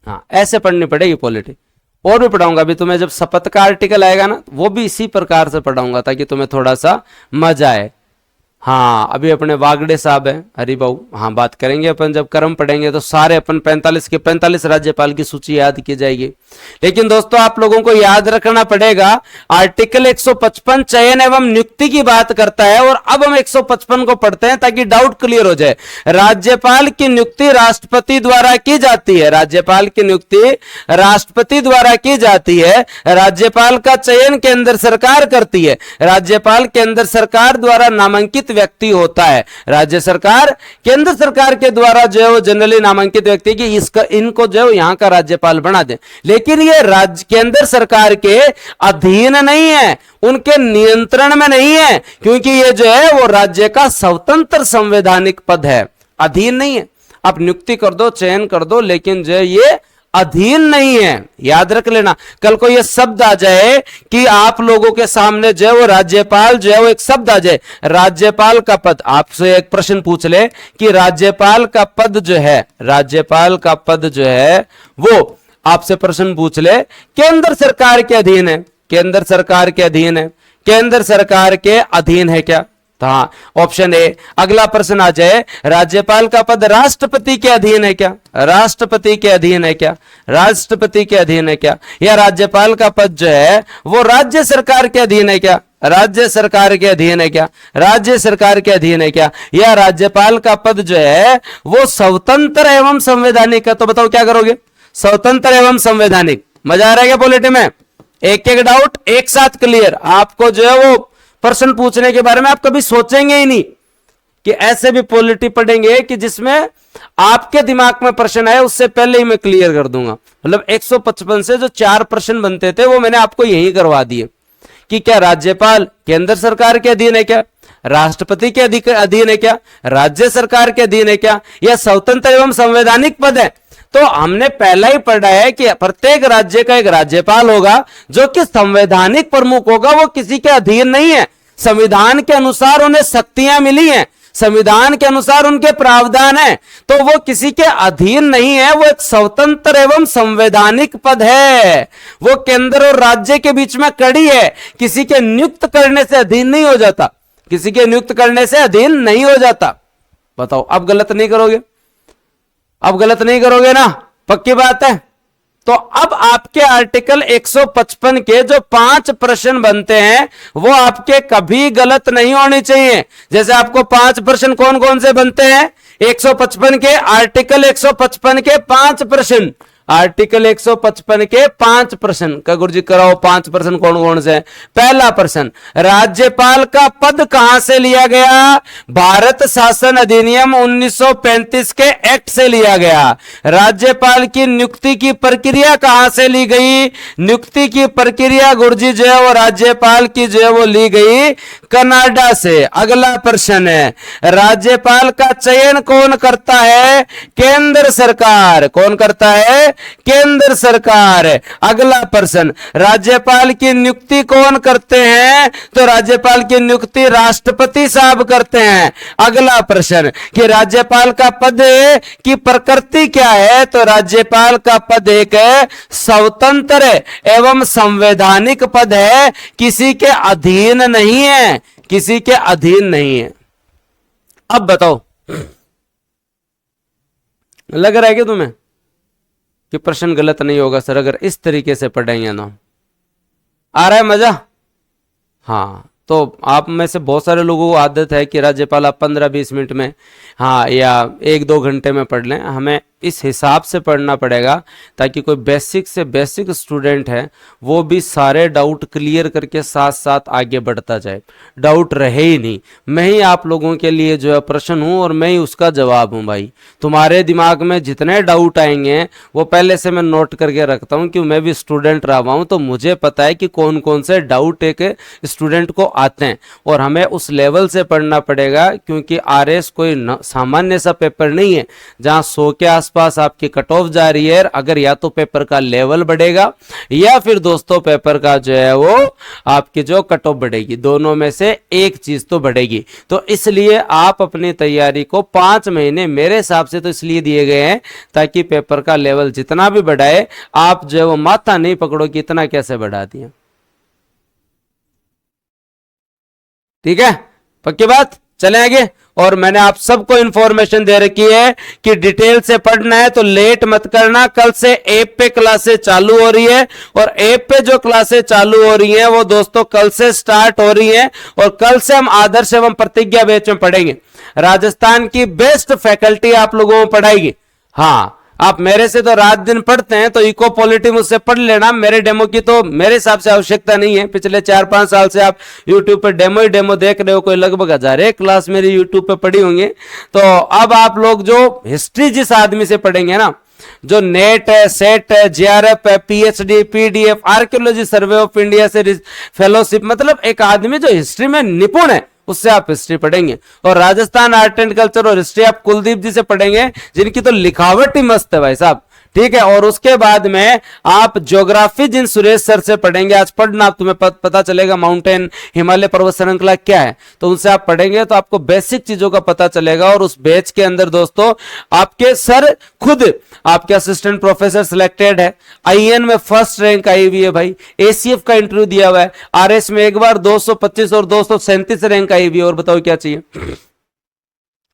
हाँ, ऐसे पढ़नी पड़ेगी पॉलिटी। और भी पढ़ाऊंगा अभी तुम्हें, जब शपथ का आर्टिकल आएगा ना वो भी इसी प्रकार से पढ़ाऊंगा ताकि तुम्हें थोड़ा सा मजा आए। हाँ, अभी अपने वागड़े साहब हैं हरिबाऊ, हाँ बात करेंगे अपन, जब कर्म पढ़ेंगे तो सारे अपन 45 के 45 राज्यपाल की सूची याद की जाएगी। लेकिन दोस्तों आप लोगों को याद रखना पड़ेगा आर्टिकल 155 चयन एवं नियुक्ति की बात करता है। और अब हम 155 को पढ़ते हैं ताकि डाउट क्लियर हो जाए। राज्यपाल की नियुक्ति राष्ट्रपति द्वारा की जाती है, राज्यपाल की नियुक्ति राष्ट्रपति द्वारा की जाती है। राज्यपाल का चयन केंद्र सरकार करती है, राज्यपाल केंद्र सरकार द्वारा नामांकित व्यक्ति होता है। राज्य सरकार केंद्र सरकार के द्वारा जो है वो जनरली नामांकित व्यक्ति की इसका इनको जो है यहां का राज्यपाल बना दे, लेकिन ये राज्य केंद्र सरकार के अधीन नहीं है, उनके नियंत्रण में नहीं है, क्योंकि ये जो है वो राज्य का स्वतंत्र संवैधानिक पद है, अधीन नहीं है। आप नियुक्ति कर दो, चयन कर दो, लेकिन जो है ये अधीन नहीं है। याद रख लेना, कल को यह शब्द आ जाए कि आप लोगों के सामने जो है वो राज्यपाल जो है वो एक शब्द आ जाए राज्यपाल का पद, आपसे एक प्रश्न पूछ ले कि राज्यपाल का पद जो है, राज्यपाल का पद जो है वो आपसे प्रश्न पूछ ले केंद्र सरकार के अधीन है, केंद्र सरकार के अधीन है, केंद्र सरकार के अधीन है क्या? हाँ, ऑप्शन ए। अगला प्रश्न आ जाए राज्यपाल का पद राष्ट्रपति के अधीन है क्या? राष्ट्रपति के अधीन है क्या? राष्ट्रपति के अधीन है क्या? या राज्यपाल का पद जो है वो राज्य सरकार के अधीन है क्या? राज्य सरकार के अधीन है क्या? राज्य सरकार के अधीन है क्या? या राज्यपाल का पद जो है वो स्वतंत्र एवं संवैधानिक है? तो बताओ क्या करोगे? स्वतंत्र एवं संवैधानिक। मजा आ रहा है क्या पॉलिटी में? एक एक डाउट एक साथ क्लियर। आपको जो है वो प्रश्न पूछने के बारे में आप कभी सोचेंगे ही नहीं कि ऐसे भी पॉलिटी पढ़ेंगे कि जिसमें आपके दिमाग में प्रश्न आए उससे पहले ही मैं क्लियर कर दूंगा। मतलब 155 से जो 4 प्रश्न बनते थे वो मैंने आपको यही करवा दिए कि क्या राज्यपाल केंद्र सरकार के अधीन है क्या, राष्ट्रपति के अधीन है क्या, राज्य सरकार के अधीन है क्या, या स्वतंत्र एवं संवैधानिक पद है। तो हमने पहला ही पढ़ा है कि प्रत्येक राज्य का एक राज्यपाल होगा जो कि संवैधानिक प्रमुख होगा, वो किसी के अधीन नहीं है। संविधान के अनुसार उन्हें शक्तियां मिली हैं, संविधान के अनुसार उनके प्रावधान है, तो वो किसी के अधीन नहीं है, वो एक स्वतंत्र एवं संवैधानिक पद है। वो केंद्र और राज्य के बीच में कड़ी है, किसी के नियुक्त करने से अधीन नहीं हो जाता, किसी के नियुक्त करने से अधीन नहीं हो जाता। बताओ अब गलत नहीं करोगे, अब गलत नहीं करोगे ना, पक्की बात है। तो अब आपके आर्टिकल 155 के जो 5 प्रश्न बनते हैं वो आपके कभी गलत नहीं होने चाहिए। जैसे आपको 5 प्रश्न कौन कौन से बनते हैं, 155 के आर्टिकल 155 के 5 प्रश्न, आर्टिकल 155 के 5 प्रश्न का गुरुजी कराओ। 5 प्रश्न कौन कौन से? पहला प्रश्न, राज्यपाल का पद कहां से लिया गया? भारत शासन अधिनियम 1935 के एक्ट से लिया गया। राज्यपाल की नियुक्ति की प्रक्रिया कहां से ली गई? नियुक्ति की प्रक्रिया गुरुजी जो है वो राज्यपाल की जो है वो ली गई कनाडा से। अगला प्रश्न है, राज्यपाल का चयन कौन करता है? केंद्र सरकार। कौन करता है? केंद्र सरकार। अगला प्रश्न, राज्यपाल की नियुक्ति कौन करते हैं? तो राज्यपाल की नियुक्ति राष्ट्रपति साहब करते हैं। अगला प्रश्न कि राज्यपाल का पद की प्रकृति क्या है? तो राज्यपाल का पद एक स्वतंत्र एवं संवैधानिक पद है, किसी के अधीन नहीं है, किसी के अधीन नहीं है। अब बताओ, लग रहा है कि तुम्हें कि प्रश्न गलत नहीं होगा सर अगर इस तरीके से पढ़ेंगे ना? आ रहा है मजा? हाँ, तो आप में से बहुत सारे लोगों को आदत है कि राज्यपाल आप 15-20 मिनट में, हाँ, या 1-2 घंटे में पढ़ लें। हमें इस हिसाब से पढ़ना पड़ेगा ताकि कोई बेसिक से बेसिक स्टूडेंट है वो भी सारे डाउट क्लियर करके साथ साथ आगे बढ़ता जाए, डाउट रहे ही नहीं। मैं ही आप लोगों के लिए जो है प्रश्न हूं और मैं ही उसका जवाब हूं भाई। तुम्हारे दिमाग में जितने डाउट आएंगे वो पहले से मैं नोट करके रखता हूं, क्योंकि मैं भी स्टूडेंट रहा हूं, तो मुझे पता है कि कौन कौन से डाउट एक स्टूडेंट को आते हैं और हमें उस लेवल से पढ़ना पड़ेगा, क्योंकि आरएस कोई सामान्य सा पेपर नहीं है जहां 100 के आसपास आपकी कट ऑफ जा रही है। अगर या तो पेपर का लेवल बढ़ेगा या फिर दोस्तों पेपर का जो है वो आपकी जो कट ऑफ बढ़ेगी, दोनों में से एक चीज तो बढ़ेगी। तो इसलिए आप अपनी तैयारी को 5 महीने मेरे हिसाब से तो इसलिए दिए गए हैं ताकि पेपर का लेवल जितना भी बढ़ाए आप जो है वो माथा नहीं पकड़ो कि इतना कैसे बढ़ा दिया। ठीक है, पक्की बात? चले आगे। और मैंने आप सबको इंफॉर्मेशन दे रखी है कि डिटेल से पढ़ना है तो लेट मत करना। कल से ऐप पे क्लासेस चालू हो रही है और ऐप पे जो क्लासेस चालू हो रही हैं वो दोस्तों कल से स्टार्ट हो रही हैं और कल से हम आदर्श एवं प्रतिज्ञा बैच में पढ़ेंगे। राजस्थान की बेस्ट फैकल्टी आप लोगों को पढ़ाएगी। हाँ, आप मेरे से तो रात दिन पढ़ते हैं तो इको पॉलिटी मुझसे पढ़ लेना। मेरे डेमो की तो मेरे हिसाब से आवश्यकता नहीं है। पिछले 4-5 साल से आप यूट्यूब पे डेमो ही डेमो देख रहे हो, कोई लगभग 1000 क्लास मेरी यूट्यूब पे पढ़ी होंगी। तो अब आप लोग जो हिस्ट्री जिस आदमी से पढ़ेंगे ना, जो नेट है, सेट है, जेआरएफ है, PhD, PDF, archaeology survey of India से फेलोशिप, मतलब एक आदमी जो हिस्ट्री में निपुण है उससे आप हिस्ट्री पढ़ेंगे। और राजस्थान आर्ट एंड कल्चर और हिस्ट्री आप कुलदीप जी से पढ़ेंगे जिनकी तो लिखावट ही मस्त है भाई साहब। ठीक है, और उसके बाद में आप ज्योग्राफी जिन सुरेश सर से पढ़ेंगे। आज पढ़ना, आप तुम्हें पता चलेगा माउंटेन, हिमालय पर्वत श्रृंखला क्या है, तो उनसे आप पढ़ेंगे तो आपको बेसिक चीजों का पता चलेगा। और उस बैच के अंदर दोस्तों आपके सर खुद आपके असिस्टेंट प्रोफेसर सिलेक्टेड है, आईएन में फर्स्ट रैंक आई हुई है भाई, एसीएफ का इंटरव्यू दिया हुआ है, आरएस में एक बार 225 और 237 रैंक आई हुई है। और बताओ क्या चाहिए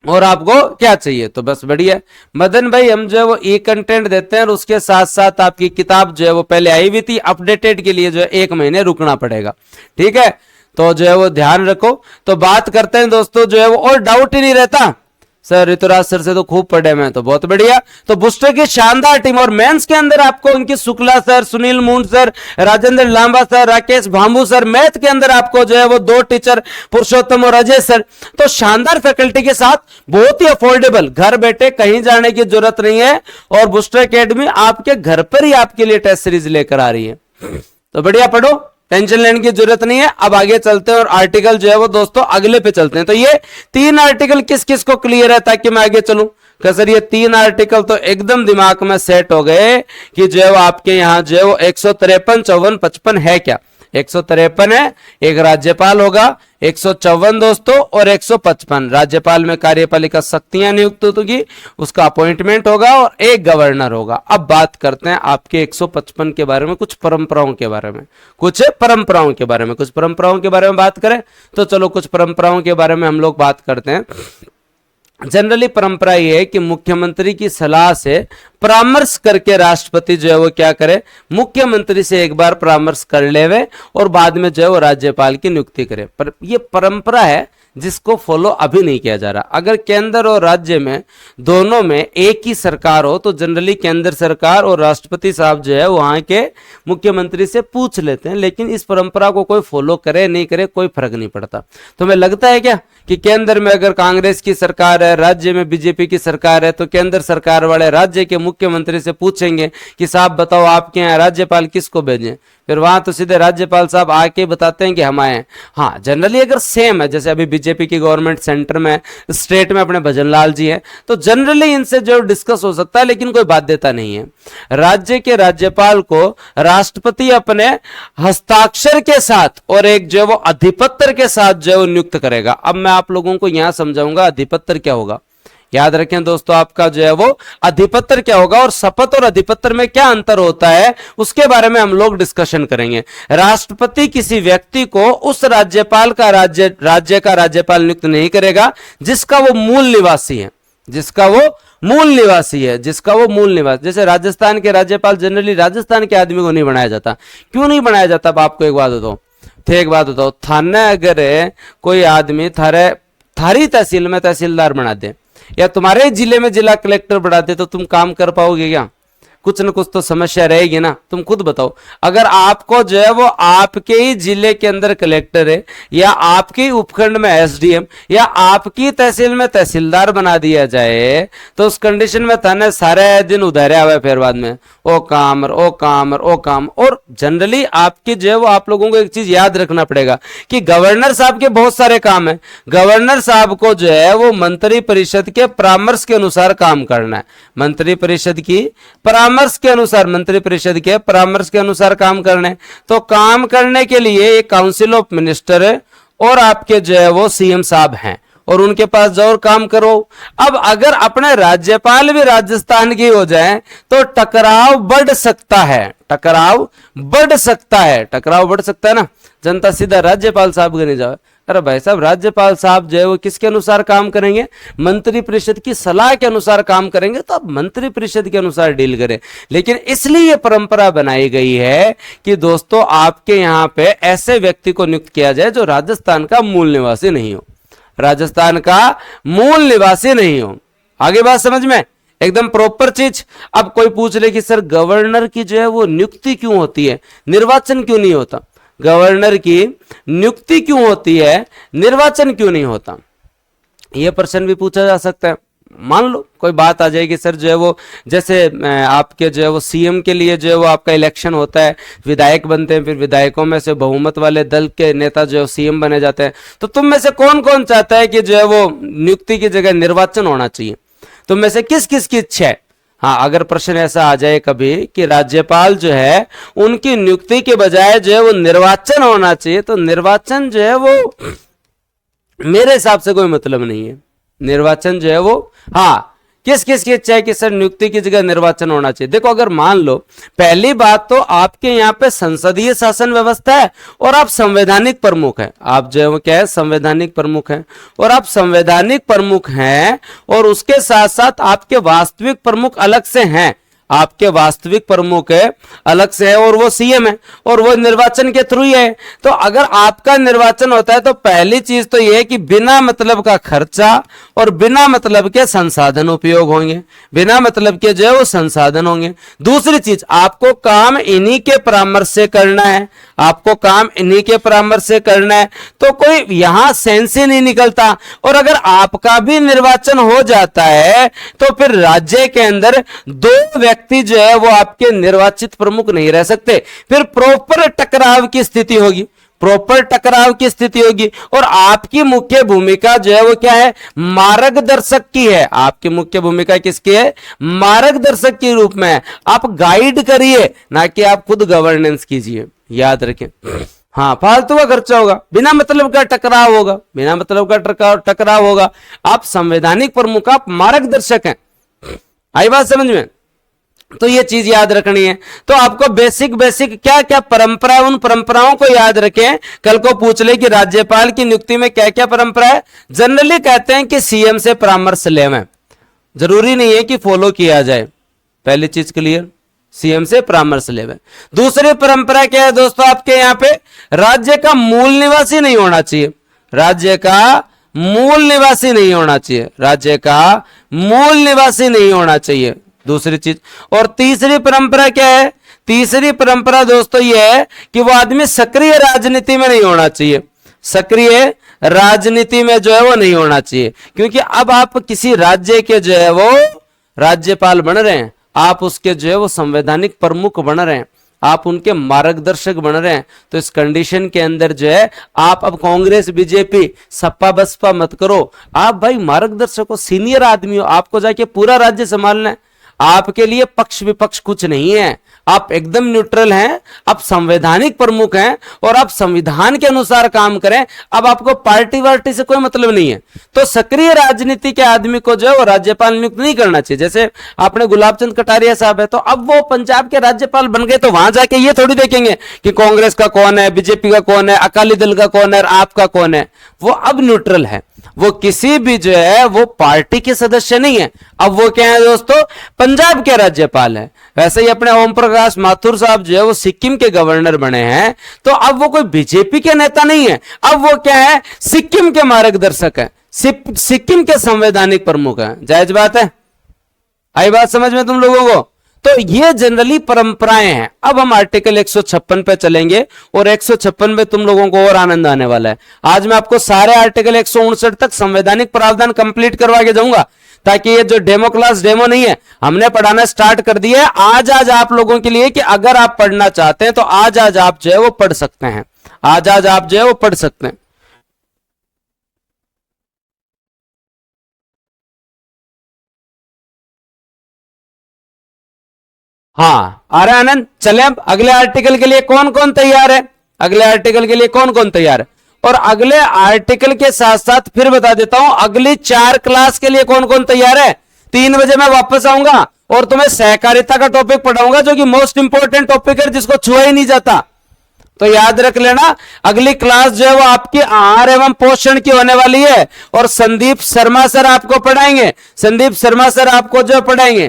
और आपको क्या चाहिए? तो बस बढ़िया मदन भाई, हम जो है वो ई कंटेंट देते हैं और उसके साथ साथ आपकी किताब जो है वो पहले आई हुई थी, अपडेटेड के लिए जो है 1 महीने रुकना पड़ेगा। ठीक है, तो जो है वो ध्यान रखो। तो बात करते हैं दोस्तों जो है वो, और डाउट ही नहीं रहता सर ऋतुराज सर से तो खूब पढ़े मैं, तो बहुत बढ़िया। तो बूस्टर की शानदार टीम और मेंस के अंदर आपको उनकी Shukla sir, Sunil Moond sir, Rajendra Lamba sir, Rakesh Bhambu sir. Math के अंदर आपको जो है वो 2 टीचर पुरुषोत्तम और अजय सर। तो शानदार फैकल्टी के साथ बहुत ही अफोर्डेबल, घर बैठे कहीं जाने की जरूरत नहीं है। और बूस्टर एकेडमी आपके घर पर ही आपके लिए टेस्ट सीरीज लेकर आ रही है। तो बढ़िया पढ़ो, टेंशन लेने की जरूरत नहीं है। अब आगे चलते हैं और आर्टिकल जो है वो दोस्तों अगले पे चलते हैं। तो ये 3 आर्टिकल किस किस को क्लियर है ताकि मैं आगे चलूं? क्या सर ये 3 आर्टिकल तो एकदम दिमाग में सेट हो गए कि जो है वो आपके यहां जो है वो 153, 54, 55 है क्या? 153 है, एक राज्यपाल होगा, 154 दोस्तों और 155 राज्यपाल में कार्यपालिका शक्तियां नियुक्त होगी, उसका अपॉइंटमेंट होगा और एक गवर्नर होगा। अब बात करते हैं आपके 155 के बारे में, कुछ परंपराओं के बारे में, कुछ परंपराओं के बारे में बात करें तो चलो कुछ परंपराओं के बारे में हम लोग बात करते हैं। जनरली परंपरा यह है कि मुख्यमंत्री की सलाह से परामर्श करके राष्ट्रपति जो है वो क्या करे, मुख्यमंत्री से एक बार परामर्श कर लेवे और बाद में जो है वो राज्यपाल की नियुक्ति करे। पर यह परंपरा है जिसको फॉलो अभी नहीं किया जा रहा। अगर केंद्र और राज्य में दोनों में एक ही सरकार हो तो जनरली केंद्र सरकार और राष्ट्रपति साहब जो है वहां के मुख्यमंत्री से पूछ लेते हैं, लेकिन इस परंपरा को कोई फॉलो करे नहीं करे कोई फर्क नहीं पड़ता। तुम्हें लगता है क्या कि केंद्र में अगर कांग्रेस की सरकार है, राज्य में बीजेपी की सरकार है, तो केंद्र सरकार वाले राज्य के मुख्यमंत्री से पूछेंगे कि साहब बताओ आपके यहाँ राज्यपाल किसको भेजें? फिर वहां तो सीधे राज्यपाल साहब आके बताते हैं कि हम आए हैं। हाँ, जनरली अगर सेम है, जैसे अभी बीजेपी की गवर्नमेंट सेंटर में, स्टेट में अपने भजनलाल जी हैं, तो जनरली इनसे जो डिस्कस हो सकता है, लेकिन कोई बाध्यता नहीं है। राज्य के राज्यपाल को राष्ट्रपति अपने हस्ताक्षर के साथ और एक जो वो अधिपत्र के साथ जो नियुक्त करेगा। अब मैं आप लोगों को यहां समझाऊंगा अधिपत्र क्या होगा। याद रखें दोस्तों, आपका जो है वो अधिपत्र क्या होगा और शपथ और अधिपत्र में क्या अंतर होता है उसके बारे में हम लोग डिस्कशन करेंगे। राष्ट्रपति किसी व्यक्ति को उस राज्यपाल का राज्य का राज्यपाल नियुक्त नहीं करेगा जिसका वो मूल निवासी है, जिसका वो मूल निवासी। जैसे राजस्थान के राज्यपाल जनरली राजस्थान के आदमी को नहीं बनाया जाता। क्यों नहीं बनाया जाता? अब आपको एक बात बताओ, थाने अगर कोई आदमी थारी तहसील में तहसीलदार बना दे या तुम्हारे जिले में जिला कलेक्टर बना दे तो तुम काम कर पाओगे क्या? कुछ न कुछ तो समस्या रहेगी ना। तुम खुद बताओ, अगर आपको जो है वो आपके ही जिले के अंदर कलेक्टर है या आपके ही उपखंड में एसडीएम या आपकी तहसील में तहसीलदार बना दिया जाए तो उस कंडीशन में थाने सारे दिन उधारे हुए फिर बाद में ओ काम। और जनरली आपकी जो है वो आप लोगों को एक चीज याद रखना पड़ेगा कि गवर्नर साहब के बहुत सारे काम है। गवर्नर साहब को जो है वो मंत्री परिषद के परामर्श के अनुसार काम करना है। मंत्री परिषद के परामर्श के अनुसार काम करने। तो काम करने के लिए एक काउंसिल ऑफ मिनिस्टर है और आपके जो है वो सीएम साहब हैं और उनके पास जाओ काम करो। अब अगर अपने राज्यपाल भी राजस्थान की हो जाए तो टकराव बढ़ सकता है ना। जनता सीधा राज्यपाल साहब के नहीं जाए। अरे भाई साहब, राज्यपाल साहब जो है वो किसके अनुसार काम करेंगे? मंत्री परिषद की सलाह के अनुसार काम करेंगे। तो अब मंत्री परिषद के अनुसार डील करें। लेकिन इसलिए ये परंपरा बनाई गई है कि दोस्तों आपके यहां पे ऐसे व्यक्ति को नियुक्त किया जाए जो राजस्थान का मूल निवासी नहीं हो। आगे बात समझ में? एकदम प्रॉपर चीज। अब कोई पूछ ले कि सर गवर्नर की जो है वो नियुक्ति क्यों होती है, निर्वाचन क्यों नहीं होता? गवर्नर की नियुक्ति क्यों होती है, निर्वाचन क्यों नहीं होता? यह प्रश्न भी पूछा जा सकता है। मान लो कोई बात आ जाएगी सर जो है वो, जैसे आपके जो है वो सीएम के लिए जो है वो आपका इलेक्शन होता है, विधायक बनते हैं, फिर विधायकों में से बहुमत वाले दल के नेता जो है सीएम बने जाते हैं। तो तुम में से कौन कौन चाहता है कि जो है वो नियुक्ति की जगह निर्वाचन होना चाहिए? तुम में से किस किस की इच्छा है? हाँ, अगर प्रश्न ऐसा आ जाए कभी कि राज्यपाल जो है उनकी नियुक्ति के बजाय जो है वो निर्वाचन होना चाहिए, तो निर्वाचन जो है वो मेरे हिसाब से कोई मतलब नहीं है। निर्वाचन जो है वो, हाँ, किस किस की इच्छा है कि सर नियुक्ति की जगह निर्वाचन होना चाहिए? देखो, अगर मान लो पहली बात तो आपके यहाँ पे संसदीय शासन व्यवस्था है और आप संवैधानिक प्रमुख हैं। आप जो है वो क्या है, संवैधानिक प्रमुख हैं। और आप संवैधानिक प्रमुख हैं और उसके साथ साथ आपके वास्तविक प्रमुख अलग से हैं। आपके वास्तविक प्रमुख है अलग से है और वो सीएम है और वो निर्वाचन के थ्रू ही है। तो अगर आपका निर्वाचन होता है तो पहली चीज तो ये है कि बिना मतलब का खर्चा और बिना मतलब के संसाधन उपयोग होंगे, बिना मतलब के जो है वो संसाधन होंगे। दूसरी चीज, आपको काम इन्हीं के परामर्श से करना है, तो कोई यहां सेंस ही नहीं निकलता। और अगर आपका भी निर्वाचन हो जाता है तो फिर राज्य के अंदर दो व्यक्ति जो है वो आपके निर्वाचित प्रमुख नहीं रह सकते। फिर प्रॉपर टकराव की स्थिति होगी, प्रॉपर टकराव की स्थिति होगी, और आपकी मुख्य भूमिका जो है वो क्या है, मार्गदर्शक की है। आपकी मुख्य भूमिका किसकी है, मार्गदर्शक के रूप में है। आप गाइड करिए, ना कि आप खुद गवर्नेंस कीजिए, याद रखें। हाँ, फालतू का खर्चा होगा, बिना मतलब का टकराव होगा, बिना मतलब का टकराव होगा। आप संवैधानिक प्रमुख, आप मार्गदर्शक हैं। आई बात समझ में? तो ये चीज याद रखनी है। तो आपको बेसिक क्या क्या परंपरा है, उन परंपराओं को याद रखें। कल को पूछ ले कि राज्यपाल की नियुक्ति में क्या क्या परंपरा है। जनरली कहते हैं कि सीएम से परामर्श लें, जरूरी नहीं है कि फॉलो किया जाए। पहली चीज क्लियर, सीएम से परामर्श लेवे। दूसरी परंपरा क्या है दोस्तों आपके यहां पे, राज्य का मूल निवासी नहीं होना चाहिए, राज्य का मूल निवासी नहीं होना चाहिए, राज्य का मूल निवासी नहीं होना चाहिए, दूसरी चीज। और तीसरी परंपरा क्या है, तीसरी परंपरा दोस्तों यह है कि वो आदमी सक्रिय राजनीति में नहीं होना चाहिए, सक्रिय राजनीति में जो है वो नहीं होना चाहिए। क्योंकि अब आप किसी राज्य के जो है वो राज्यपाल बन रहे हैं, आप उसके जो है वो संवैधानिक प्रमुख बन रहे हैं, आप उनके मार्गदर्शक बन रहे हैं। तो इस कंडीशन के अंदर जो है आप अब कांग्रेस बीजेपी सपा बसपा मत करो, आप भाई मार्गदर्शक हो, सीनियर आदमी हो, आपको जाके पूरा राज्य संभालना है। आपके लिए पक्ष विपक्ष कुछ नहीं है, आप एकदम न्यूट्रल हैं, आप संवैधानिक प्रमुख हैं और आप संविधान के अनुसार काम करें। अब आपको पार्टी वार्टी से कोई मतलब नहीं है। तो सक्रिय राजनीति के आदमी को जो है वो राज्यपाल नियुक्त नहीं करना चाहिए। जैसे आपने गुलाब चंद कटारिया साहब है, तो अब वो पंजाब के राज्यपाल बन गए, तो वहां जाके ये थोड़ी देखेंगे कि कांग्रेस का कौन है, बीजेपी का कौन है, अकाली दल का कौन है, आपका कौन है। वो अब न्यूट्रल है, वो किसी भी जो है वो पार्टी के सदस्य नहीं है। अब वो क्या है दोस्तों, पंजाब के राज्यपाल है। वैसे ही अपने ओम प्रकाश माथुर साहब जो है वो सिक्किम के गवर्नर बने हैं, तो अब वो कोई बीजेपी के नेता नहीं है, अब वो क्या है, सिक्किम के मार्गदर्शक है, सिक्किम के संवैधानिक प्रमुख है। जायज बात है, आई बात समझ में तुम लोगों को? तो ये जनरली परंपराएं हैं। अब हम आर्टिकल 156 पे चलेंगे और 156 में तुम लोगों को और आनंद आने वाला है। आज मैं आपको सारे आर्टिकल 159 तक संवैधानिक प्रावधान कंप्लीट करवा के जाऊंगा, ताकि ये जो डेमो क्लास डेमो नहीं है, हमने पढ़ाना स्टार्ट कर दिया है आज आप लोगों के लिए, कि अगर आप पढ़ना चाहते हैं तो आज आप जो है वो पढ़ सकते हैं, आज आप जो है वो पढ़ सकते हैं। हाँ आ रहा है आनंद? चले अब अगले आर्टिकल के लिए कौन कौन तैयार है, अगले आर्टिकल के लिए कौन कौन तैयार है। और अगले आर्टिकल के साथ साथ फिर बता देता हूं, अगली 4 क्लास के लिए कौन कौन तैयार है। 3 बजे मैं वापस आऊंगा और तुम्हें सहकारिता का टॉपिक पढ़ाऊंगा, जो कि मोस्ट इंपॉर्टेंट टॉपिक है, जिसको छुआ ही नहीं जाता। तो याद रख लेना, अगली क्लास जो है वो आपकी आहार एवं पोषण की होने वाली है, और संदीप शर्मा सर आपको पढ़ाएंगे, संदीप शर्मा सर आपको जो पढ़ाएंगे,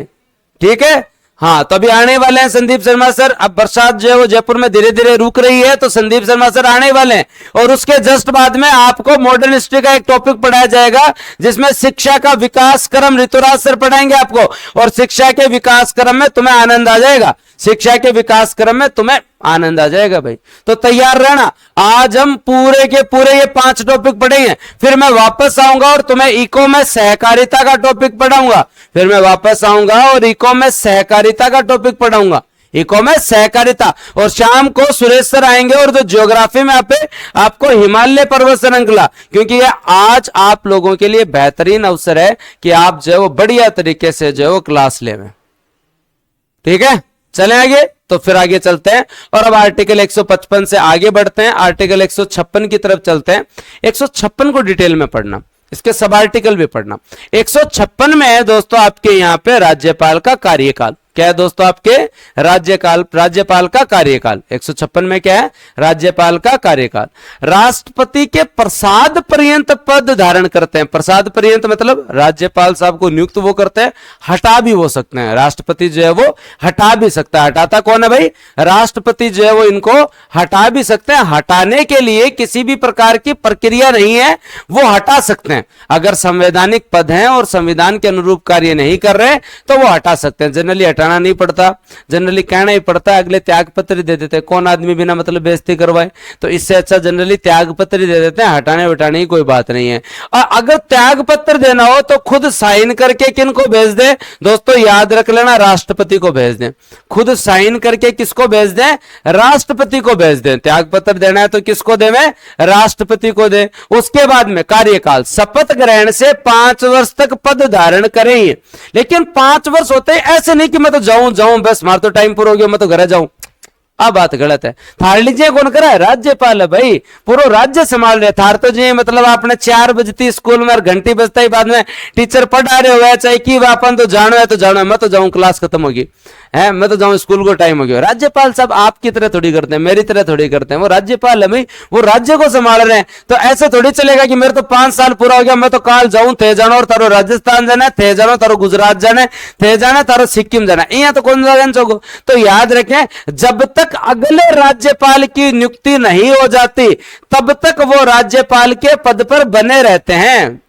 ठीक है। हाँ, तो अभी आने वाले हैं संदीप शर्मा सर। अब बरसात जो है वो जयपुर में धीरे धीरे रुक रही है, तो संदीप शर्मा सर आने वाले हैं। और उसके जस्ट बाद में आपको मॉडर्न हिस्ट्री का एक टॉपिक पढ़ाया जाएगा, जिसमें शिक्षा का विकास क्रम ऋतुराज सर पढ़ाएंगे आपको। और शिक्षा के विकास क्रम में तुम्हें आनंद आ जाएगा, शिक्षा के विकास क्रम में तुम्हें आनंद आ जाएगा भाई। तो तैयार रहना, आज हम पूरे के पूरे ये 5 टॉपिक पढ़ेंगे। फिर मैं वापस आऊंगा और तुम्हें इको में सहकारिता का टॉपिक पढ़ाऊंगा, फिर मैं वापस आऊंगा और इको में सहकारिता का टॉपिक पढ़ाऊंगा, इको में सहकारिता। और शाम को सुरेश सर आएंगे और जो ज्योग्राफी में आपको हिमालय पर्वत श्रृंखला, क्योंकि ये आज आप लोगों के लिए बेहतरीन अवसर है कि आप जो है वो बढ़िया तरीके से जो है वो क्लास ले। ठीक है, चले आगे। तो फिर आगे चलते हैं और अब आर्टिकल 155 से आगे बढ़ते हैं, आर्टिकल 156 की तरफ चलते हैं। 156 को डिटेल में पढ़ना, इसके सब आर्टिकल भी पढ़ना। 156 में है दोस्तों आपके यहां पे राज्यपाल का कार्यकाल। क्या है दोस्तों आपके राज्यपाल का कार्यकाल। 156 में क्या है, राज्यपाल का कार्यकाल। राष्ट्रपति के प्रसाद पर्यंत पद धारण करते हैं। प्रसाद पर्यंत मतलब राज्यपाल साहब को नियुक्त वो करते हैं, हटा भी वो सकते हैं। राष्ट्रपति जो है वो हटा भी सकता है। हटाता कौन है भाई, राष्ट्रपति जो है वो इनको हटा भी सकते हैं। हटाने के लिए किसी भी प्रकार की प्रक्रिया नहीं है, वो हटा सकते हैं। अगर संवैधानिक पद हैं और संविधान के अनुरूप कार्य नहीं कर रहे तो वो हटा सकते हैं। जनरली हटाना बताना नहीं पड़ता, जनरली कहना ही पड़ता है, अगले त्याग पत्र ही दे देते हैं, कौन आदमी बिना मतलब बेइज्जती करवाए। तो इससे अच्छा जनरली त्याग पत्र ही दे देते हैं, हटाने वटाने की कोई बात नहीं है। और अगर त्याग पत्र देना हो तो खुद साइन करके किनको भेज दे दोस्तों, याद रख लेना, राष्ट्रपति को भेज दें। खुद साइन करके किसको भेज दें, राष्ट्रपति को भेज दें। त्याग पत्र देना है तो किसको देवें, राष्ट्रपति को दे। उसके बाद में कार्यकाल, शपथ ग्रहण से 5 वर्ष तक पद धारण करें, लेकिन 5 वर्ष होते हैं, ऐसे नहीं कि मैं तो जाऊं बस मार तो टाइम पूरा हो गया मैं तो घर जाऊं, अब बात गलत है। थार लीजिए कौन करा है, राज्यपाल है भाई, पूरा राज्य संभाल रहे। थार तो जी मतलब आपने 4 बजती स्कूल में और घंटी बजता ही बाद में टीचर पढ़ा रहे हो, चाहे की वापन तो जानो है तो जानो है, मैं तो जाऊं क्लास खत्म होगी है, मैं तो जाऊं स्कूल को टाइम हो गया। राज्यपाल साहब आपकी तरह थोड़ी करते हैं, मेरी तरह थोड़ी करते हैं, वो राज्यपाल है भाई, वो राज्य को संभाल रहे हैं। तो ऐसे थोड़ी चलेगा कि मेरे तो 5 साल पूरा हो गया मैं तो काल जाऊं थे जानो, और तारो राजस्थान जाना है थे जानो, तारो गुजरात जाना है थे जाना, तारो सिक्किम जाना है, यहाँ तो कौन जान चोको। तो याद रखें, जब तक अगले राज्यपाल की नियुक्ति नहीं हो जाती तब तक वो राज्यपाल के पद पर बने रहते हैं,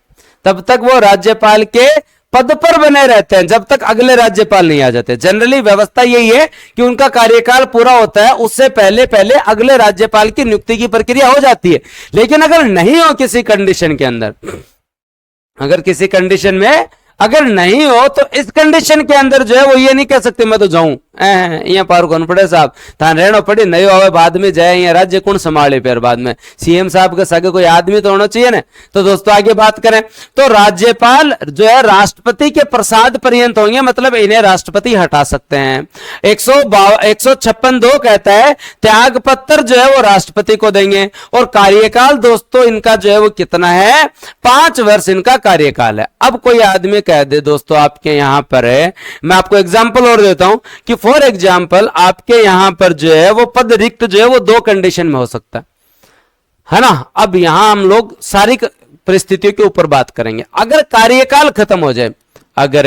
तब तक वो राज्यपाल के पद पर बने रहते हैं, जब तक अगले राज्यपाल नहीं आ जाते। जनरली व्यवस्था यही है कि उनका कार्यकाल पूरा होता है, उससे पहले पहले अगले राज्यपाल की नियुक्ति की प्रक्रिया हो जाती है। लेकिन अगर नहीं हो किसी कंडीशन के अंदर, अगर किसी कंडीशन में अगर नहीं हो तो इस कंडीशन के अंदर जो है वो ये नहीं कह सकते मैं तो जाऊं, यहाँ पार कौन पड़े साहब, था रहना पड़े नहीं हो बाद में जाए, यहाँ राज्य कौन संभाले फिर बाद में, सीएम साहब के सगे कोई आदमी तो होना चाहिए ना। तो दोस्तों आगे बात करें तो राज्यपाल जो है राष्ट्रपति के प्रसाद पर्यंत होंगे, मतलब इन्हें राष्ट्रपति हटा सकते हैं। 156(2) कहता है त्याग पत्र जो है वो राष्ट्रपति को देंगे, और कार्यकाल दोस्तों इनका जो है वो कितना है, 5 वर्ष इनका कार्यकाल है। अब कोई आदमी कह दे दोस्तों आपके यहां पर है, मैं आपको एग्जांपल और देता हूं कि फॉर एग्जांपल आपके यहां पर जो है वो पद रिक्त जो है वो 2 कंडीशन में हो सकता है ना। अब यहां हम लोग सारी परिस्थितियों के ऊपर बात करेंगे। अगर कार्यकाल खत्म हो जाए, अगर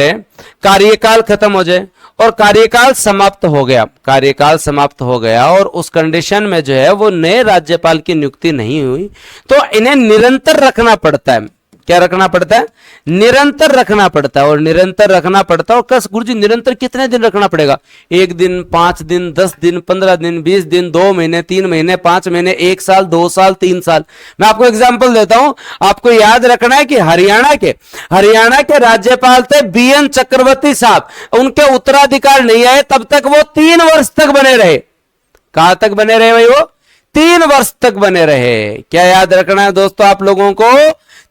कार्यकाल खत्म हो जाए और कार्यकाल समाप्त हो गया, कार्यकाल समाप्त हो गया और उस कंडीशन में जो है वो नए राज्यपाल की नियुक्ति नहीं हुई, तो इन्हें निरंतर रखना पड़ता है। क्या रखना पड़ता है, निरंतर रखना पड़ता है। और निरंतर रखना पड़ता है, और कस गुरुजी निरंतर कितने दिन रखना पड़ेगा, 1 दिन 5 दिन 10 दिन 15 दिन 20 दिन 2 महीने 3 महीने 5 महीने 1 साल 2 साल 3 साल। मैं आपको एग्जांपल देता हूं, आपको याद रखना है कि हरियाणा के राज्यपाल थे BN चक्रवर्ती साहब, उनके उत्तराधिकार नहीं आए तब तक वो 3 वर्ष तक बने रहे। कहां तक बने रहे भाई, वो 3 वर्ष तक बने रहे। क्या याद रखना है दोस्तों आप लोगों को,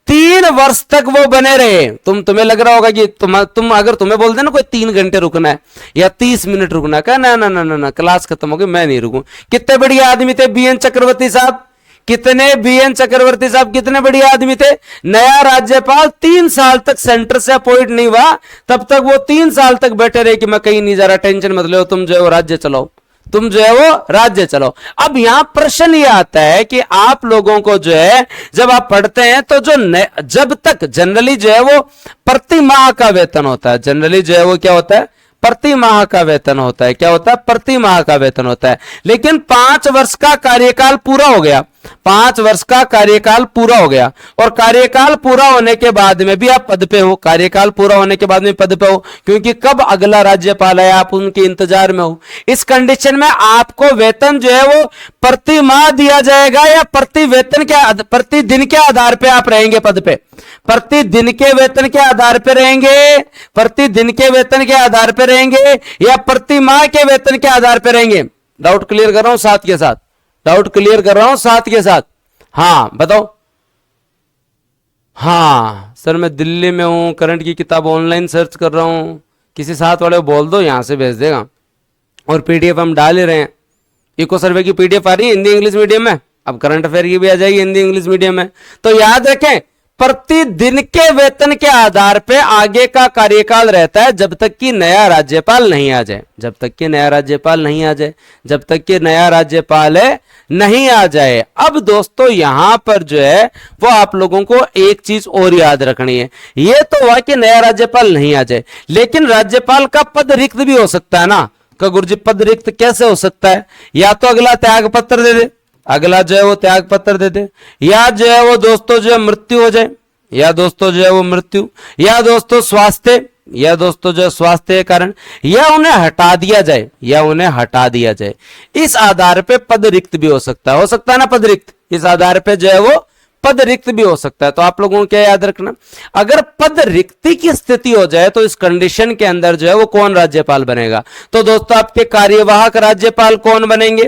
3 वर्ष तक वो बने रहे। तुम्हें लग रहा होगा कि तुम अगर तुम्हें बोल देना कोई 3 घंटे रुकना है या 30 मिनट रुकना है, ना ना ना ना क्लास खत्म हो गई मैं नहीं रुकूं। कितने बढ़िया आदमी थे BN चक्रवर्ती साहब, BN चक्रवर्ती साहब कितने बढ़िया आदमी थे। नया राज्यपाल 3 साल तक सेंटर से अपॉइंट नहीं हुआ, तब तक वो 3 साल तक बैठे रहे कि मैं कहीं नहीं जा रहा, टेंशन मत लो, तुम जो है वो राज्य चलाओ, तुम जो है वो राज्य चलाओ। अब यहां प्रश्न ये आता है कि आप लोगों को जो है जब आप पढ़ते हैं तो जब तक जनरली जो है वो प्रति माह का वेतन होता है, जनरली जो है वो क्या होता है, प्रति माह का वेतन होता है। क्या होता है, प्रति माह का वेतन होता है। लेकिन 5 वर्ष का कार्यकाल पूरा हो गया, 5 वर्ष का कार्यकाल पूरा हो गया, और कार्यकाल पूरा होने के बाद में भी आप पद पे हो, कार्यकाल पूरा होने के बाद में पद पे हो, क्योंकि कब अगला राज्यपाल है आप उनके इंतजार में हो। इस कंडीशन में आपको वेतन जो है वो प्रति माह दिया जाएगा या प्रति दिन के आधार पे आप रहेंगे पद पे, प्रति दिन के वेतन के आधार पे रहेंगे, प्रति दिन के वेतन के आधार पे रहेंगे या प्रति माह के वेतन के आधार पे रहेंगे। डाउट क्लियर कर रहा हूं साथ के साथ, डाउट क्लियर कर रहा हूं साथ के साथ। हाँ बताओ। हाँ सर मैं दिल्ली में हूं, करंट की किताब ऑनलाइन सर्च कर रहा हूं, किसी साथ वाले को बोल दो यहां से भेज देगा, और पीडीएफ हम डाल ही रहे हैं। इको सर्वे की पीडीएफ आ रही है हिंदी इंग्लिश मीडियम में, अब करंट अफेयर की भी आ जाएगी हिंदी इंग्लिश मीडियम में। तो याद रखें प्रतिदिन के वेतन के आधार पे आगे का कार्यकाल रहता है जब तक कि नया राज्यपाल नहीं आ जाए, जब तक कि नया राज्यपाल नहीं आ जाए, जब तक कि नया राज्यपाल नहीं आ जाए। अब दोस्तों यहां पर जो है वो आप लोगों को एक चीज और याद रखनी है, ये तो हुआ कि नया राज्यपाल नहीं आ जाए, लेकिन राज्यपाल का पद रिक्त भी हो सकता है ना। का गुरुजी पद रिक्त कैसे हो सकता है, या तो अगला त्याग पत्र दे दे, अगला जो है वो त्याग पत्र दे दे, या जो है वो दोस्तों जो है मृत्यु हो जाए, या दोस्तों जो है वो मृत्यु, या दोस्तों स्वास्थ्य, या दोस्तों जो स्वास्थ्य के कारण, या उन्हें हटा दिया जाए, या उन्हें हटा दिया जाए। इस आधार पे पद रिक्त भी हो सकता है ना, पद रिक्त, इस आधार पे जो है वो पद रिक्त भी हो सकता है। तो आप लोगों को क्या याद रखना, अगर पद रिक्ति की स्थिति हो जाए तो इस कंडीशन के अंदर जो है वो कौन राज्यपाल बनेगा। तो दोस्तों आपके कार्यवाहक राज्यपाल कौन बनेंगे,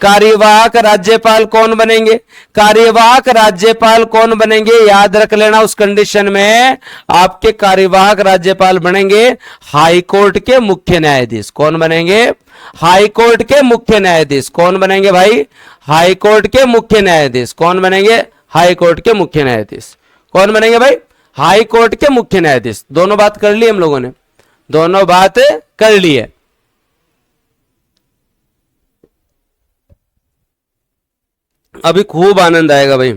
कार्यवाहक राज्यपाल कौन बनेंगे, कार्यवाहक राज्यपाल कौन बनेंगे, याद रख लेना। उस कंडीशन में आपके कार्यवाहक राज्यपाल बनेंगे हाई कोर्ट के मुख्य न्यायाधीश। कौन बनेंगे, हाई कोर्ट के मुख्य न्यायाधीश। कौन बनेंगे भाई, हाई कोर्ट के मुख्य न्यायाधीश। कौन बनेंगे, हाई कोर्ट के मुख्य न्यायाधीश। कौन बनेंगे भाई, हाई कोर्ट के मुख्य न्यायाधीश। दोनों बात कर ली हम लोगों ने, दोनों बात कर ली है। अभी खूब आनंद आएगा भाई।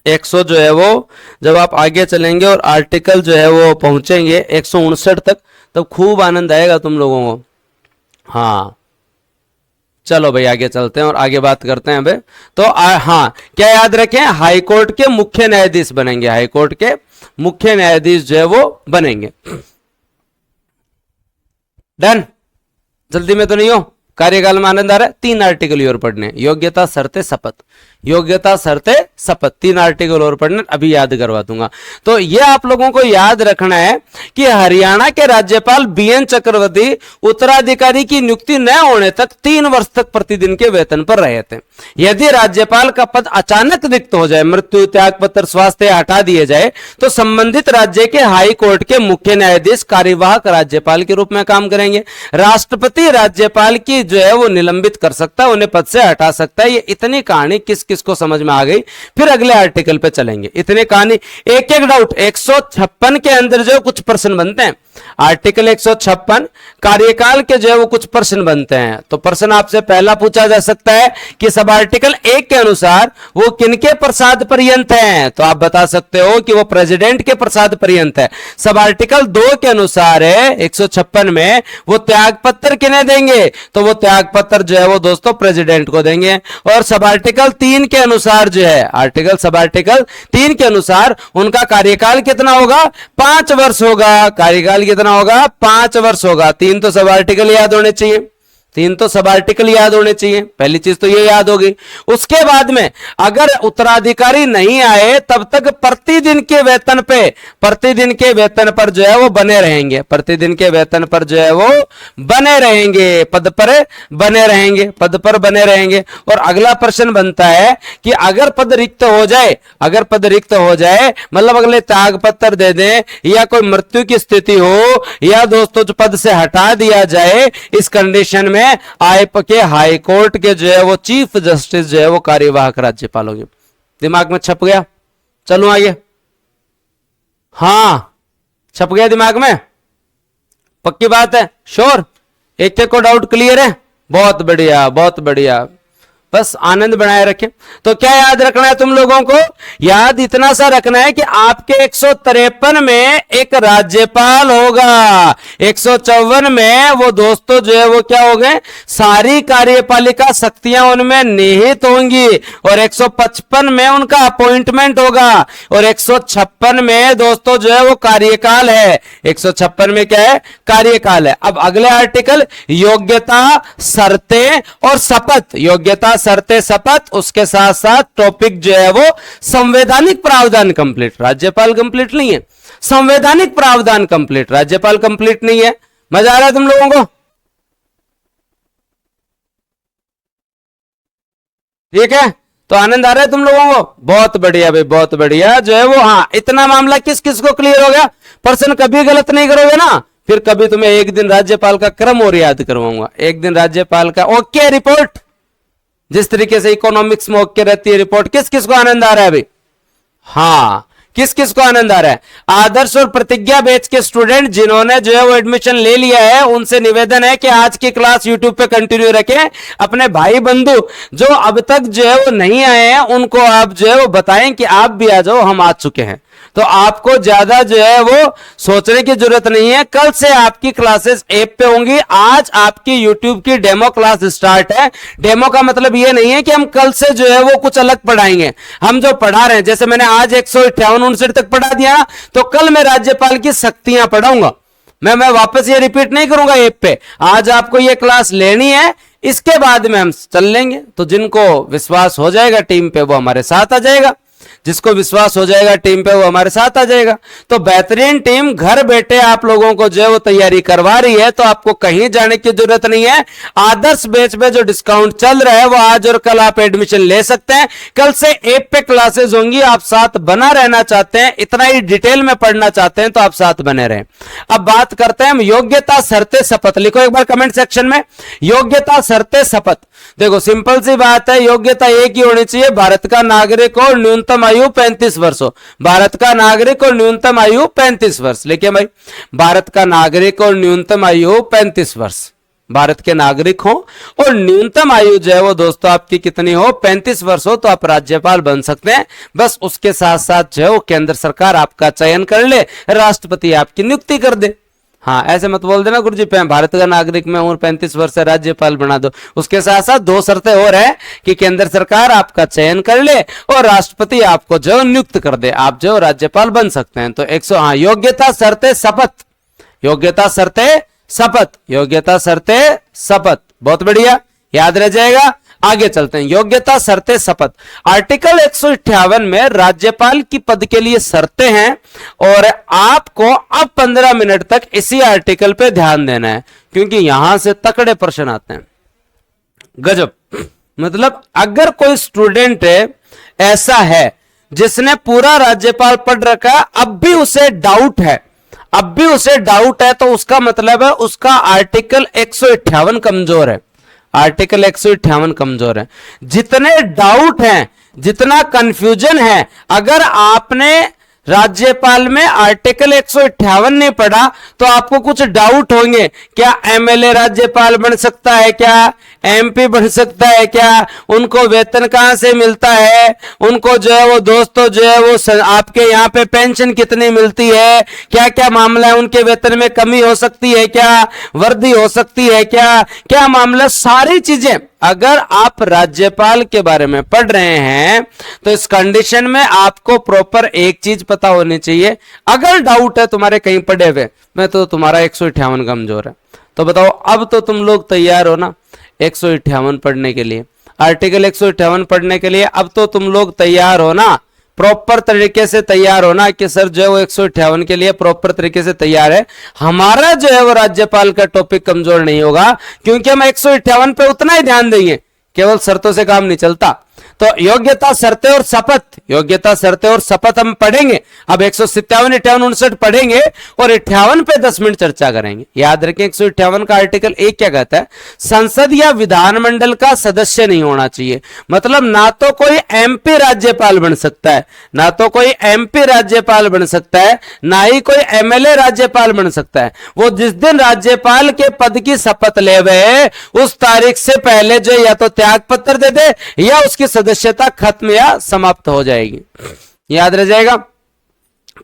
100 जो है वो, जब आप आगे चलेंगे और आर्टिकल जो है वो पहुंचेंगे 159 तक, तब खूब आनंद आएगा तुम लोगों को। हाँ चलो भाई आगे चलते हैं और आगे बात करते हैं भाई। तो हाँ क्या याद रखें, हाई कोर्ट के मुख्य न्यायाधीश बनेंगे, हाई कोर्ट के मुख्य न्यायाधीश जो है वो बनेंगे। डन, जल्दी में तो नहीं हो, कार्यकाल में आनंद आ रहा है। 3 आर्टिकल और पढ़ने, योग्यता शर्तें शपथ, योग्यता शर्तें शपथ, 3 आर्टिकल और पढ़ने, अभी याद करवा दूंगा। तो ये आप लोगों को याद रखना है कि हरियाणा के राज्यपाल बीएन चक्रवर्ती उत्तराधिकारी की नियुक्ति न होने तक 3 वर्ष तक प्रतिदिन के वेतन पर रहे थे। यदि राज्यपाल का पद अचानक रिक्त हो जाए, मृत्यु, त्याग पत्र, स्वास्थ्य हटा दिए जाए, तो संबंधित राज्य के हाई कोर्ट के मुख्य न्यायाधीश कार्यवाहक राज्यपाल के रूप में काम करेंगे। राष्ट्रपति राज्यपाल की जो है वो निलंबित कर सकता है, उन्हें पद से हटा सकता है। ये इतनी कहानी किस किस को समझ में आ गई, फिर अगले आर्टिकल पे चलेंगे। इतनी कहानी, एक एक डाउट। 156 के अंदर जो कुछ प्रश्न बनते हैं, आर्टिकल 156 कार्यकाल के जो है वो कुछ प्रश्न बनते हैं। तो प्रश्न आपसे पहला पूछा जा सकता है कि सब आर्टिकल 1 के अनुसार वो किनके प्रसाद पर्यंत हैं, तो आप बता सकते हो कि वो प्रेसिडेंट के प्रसाद पर्यंत है। सब आर्टिकल 2 के अनुसार है 156 में वो त्याग पत्र किन्हें देंगे, तो वो त्याग पत्र जो है वो दोस्तों प्रेसिडेंट को देंगे। और सब आर्टिकल 3 के अनुसार जो है, सब आर्टिकल 3 के अनुसार उनका कार्यकाल कितना होगा, 5 वर्ष होगा। कार्यकाल कितना होगा, 5 वर्ष होगा। 3 तो सब आर्टिकल याद होने चाहिए, 3 तो सब आर्टिकल याद होने चाहिए, पहली चीज तो ये याद होगी। उसके बाद में अगर उत्तराधिकारी नहीं आए तब तक प्रतिदिन के वेतन पे, प्रतिदिन के वेतन पर जो है वो बने रहेंगे, प्रतिदिन के वेतन पर जो है वो बने रहेंगे, पद पर बने रहेंगे, पद पर बने रहेंगे। और अगला प्रश्न बनता है कि अगर पद रिक्त हो जाए, अगर पद रिक्त हो जाए मतलब अगले त्याग पत्र दे दें या कोई मृत्यु की स्थिति हो या दोस्तों जो पद से हटा दिया जाए, इस कंडीशन में आईप के हाई कोर्ट के जो है वो चीफ जस्टिस जो है वो कार्यवाहक राज्यपाल होंगे। दिमाग में छप गया, चलो आगे। हाँ छप गया दिमाग में, पक्की बात है, श्योर, एक एक को डाउट क्लियर है, बहुत बढ़िया बहुत बढ़िया, बस आनंद बनाए रखें। तो क्या याद रखना है तुम लोगों को, याद इतना सा रखना है कि आपके 153 में एक राज्यपाल होगा, 154 में वो दोस्तों जो है वो क्या हो गए, सारी कार्यपालिका शक्तियां उनमें निहित होंगी। और 155 में उनका अपॉइंटमेंट होगा और 156 में दोस्तों जो है वो कार्यकाल है। 156 में क्या है, कार्यकाल है। अब अगले आर्टिकल योग्यता शर्तें और शपथ, योग्यता शर्तें शपथ, उसके साथ साथ टॉपिक जो है वो संवैधानिक प्रावधान कंप्लीट, राज्यपाल कंप्लीट नहीं है, संवैधानिक प्रावधान कंप्लीट, राज्यपाल कंप्लीट नहीं है। मजा आ रहा है तुम लोगों को, ठीक है, तो आनंद आ रहा है तुम लोगों को, बहुत बढ़िया भाई बहुत बढ़िया जो है वो। हाँ इतना मामला किस किस को क्लियर हो गया, प्रश्न कभी गलत नहीं करोगे ना, फिर कभी तुम्हें एक दिन राज्यपाल का क्रम और याद करवाऊंगा, एक दिन राज्यपाल का ओके रिपोर्ट, जिस तरीके से इकोनॉमिक्स में ओके रहती है रिपोर्ट। किस किस को आनंद आ रहा है अभी, हाँ किस किस को आनंद आ रहा है। आदर्श और प्रतिज्ञा बैच के स्टूडेंट जिन्होंने जो है वो एडमिशन ले लिया है, उनसे निवेदन है कि आज की क्लास यूट्यूब पे कंटिन्यू रखें। अपने भाई बंधु जो अब तक जो है वो नहीं आए हैं उनको आप जो है वो बताएं कि आप भी आ जाओ, हम आ चुके हैं। तो आपको ज्यादा जो है वो सोचने की जरूरत नहीं है, कल से आपकी क्लासेस ऐप पे होंगी। आज आपकी यूट्यूब की डेमो क्लास स्टार्ट है। डेमो का मतलब ये नहीं है कि हम कल से जो है वो कुछ अलग पढ़ाएंगे, हम जो पढ़ा रहे हैं, जैसे मैंने आज 158 तक पढ़ा दिया, तो कल मैं राज्यपाल की शक्तियां पढ़ाऊंगा। मैं वापस ये रिपीट नहीं करूंगा ऐप पे। आज आपको ये क्लास लेनी है, इसके बाद में हम चल लेंगे। तो जिनको विश्वास हो जाएगा टीम पे वो हमारे साथ आ जाएगा, जिसको विश्वास हो जाएगा टीम पे वो हमारे साथ आ जाएगा। तो बेहतरीन टीम घर बैठे आप लोगों को जो है वो तैयारी करवा रही है, तो आपको कहीं जाने की जरूरत नहीं है। आदर्श बैच में जो डिस्काउंट चल रहा है वो आज और कल आप एडमिशन ले सकते हैं। कल से ऐप पे क्लासेस होंगी, आप साथ बना रहना चाहते हैं, इतना ही डिटेल में पढ़ना चाहते हैं तो आप साथ बने रहें। अब बात करते हैं हम योग्यता शर्तें शपथ। लिखो एक बार कमेंट सेक्शन में, योग्यता शर्तें शपथ। देखो सिंपल सी बात है, योग्यता एक ही होनी चाहिए, भारत का नागरिक और न्यूनतम आयु 35 वर्ष हो। भारत का नागरिक और न्यूनतम आयु 35 वर्ष। लिखिए भाई, भारत का नागरिक और न्यूनतम आयु 35 वर्ष। भारत के नागरिक हो और न्यूनतम आयु जो है वो दोस्तों आपकी कितनी हो, 35 वर्ष हो, तो आप राज्यपाल बन सकते हैं। बस उसके साथ साथ जो है वो केंद्र सरकार आपका चयन कर ले, राष्ट्रपति आपकी नियुक्ति कर दे। हाँ, ऐसे मत बोल देना गुरुजी भारत का नागरिक मैं हूं 35 वर्ष से राज्यपाल बना दो। उसके साथ साथ दो शर्तें और है कि केंद्र सरकार आपका चयन कर ले और राष्ट्रपति आपको जो नियुक्त कर दे, आप जो राज्यपाल बन सकते हैं। तो 100 हाँ, योग्यता शर्तें शपथ, योग्यता शर्तें शपथ, योग्यता शर्तें शपथ, बहुत बढ़िया, याद रह जाएगा। आगे चलते हैं, योग्यता शर्तें शपथ। आर्टिकल 158 में राज्यपाल की पद के लिए शर्तें हैं और आपको अब 15 मिनट तक इसी आर्टिकल पे ध्यान देना है, क्योंकि यहां से तकड़े प्रश्न आते हैं। गजब, मतलब अगर कोई स्टूडेंट ऐसा है जिसने पूरा राज्यपाल पढ़ रखा, अब भी उसे डाउट है, अब भी उसे डाउट है, तो उसका मतलब है उसका आर्टिकल 158 कमजोर है। आर्टिकल 158 कमजोर है। जितने डाउट हैं, जितना कंफ्यूजन है, अगर आपने राज्यपाल में आर्टिकल 158 नहीं पढ़ा तो आपको कुछ डाउट होंगे। क्या एमएलए राज्यपाल बन सकता है, क्या एमपी बन सकता है, क्या उनको वेतन कहां से मिलता है, उनको जो है वो दोस्तों जो है वो आपके यहाँ पे पेंशन कितनी मिलती है, क्या क्या मामला है, उनके वेतन में कमी हो सकती है क्या, वृद्धि हो सकती है क्या, क्या मामला, सारी चीजें अगर आप राज्यपाल के बारे में पढ़ रहे हैं तो इस कंडीशन में आपको प्रॉपर एक चीज पता होनी चाहिए। अगर डाउट है तुम्हारे कहीं पढ़े हुए में तो तुम्हारा 158 कमजोर है। तो बताओ, अब तो तुम लोग तैयार हो ना 158 पढ़ने के लिए, आर्टिकल 158 पढ़ने के लिए? अब तो तुम लोग तैयार हो ना, प्रॉपर तरीके से तैयार होना कि सर जो है वो 158 के लिए प्रॉपर तरीके से तैयार है। हमारा जो है वो राज्यपाल का टॉपिक कमजोर नहीं होगा, क्योंकि हम 158 पे उतना ही ध्यान देंगे, केवल शर्तों से काम नहीं चलता। तो योग्यता शर्तें और शपथ, योग्यता शर्तें और शपथ हम पढ़ेंगे। अब 157, 58, 59 पढ़ेंगे और 58 पे 10 मिनट चर्चा करेंगे। याद रखें 158 का आर्टिकल 1 क्या कहता है, संसद या विधानमंडल का सदस्य नहीं होना चाहिए। मतलब ना तो कोई एमपी राज्यपाल बन सकता है, ना तो कोई एमपी राज्यपाल बन सकता है, ना ही कोई एमएलए राज्यपाल बन सकता है। वो जिस दिन राज्यपाल के पद की शपथ ले हुए उस तारीख से पहले जो या तो त्याग पत्र दे दे या उसकी सदस्यता खत्म या समाप्त हो जाएगी। याद रह जाएगा।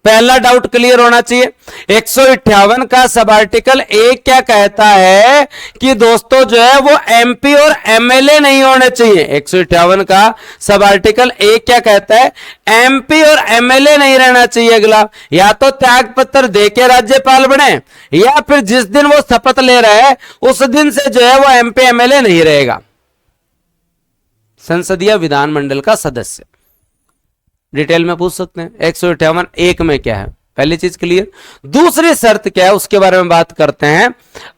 पहला डाउट क्लियर होना चाहिए। 158 का सब आर्टिकल 1 क्या कहता है कि दोस्तों जो है वो एमपी और एमएलए नहीं होने चाहिए। 158 का सब आर्टिकल 1 क्या कहता है, एमपी और एमएलए नहीं रहना चाहिए। अगला, या तो त्याग पत्र देके राज्यपाल बने या फिर जिस दिन वो शपथ ले रहा है उस दिन से जो है वो एमपी एमएलए नहीं रहेगा, संसदीय विधानमंडल का सदस्य। डिटेल में पूछ सकते हैं 158 1 में क्या है, पहली चीज क्लियर। दूसरी शर्त क्या है उसके बारे में बात करते हैं।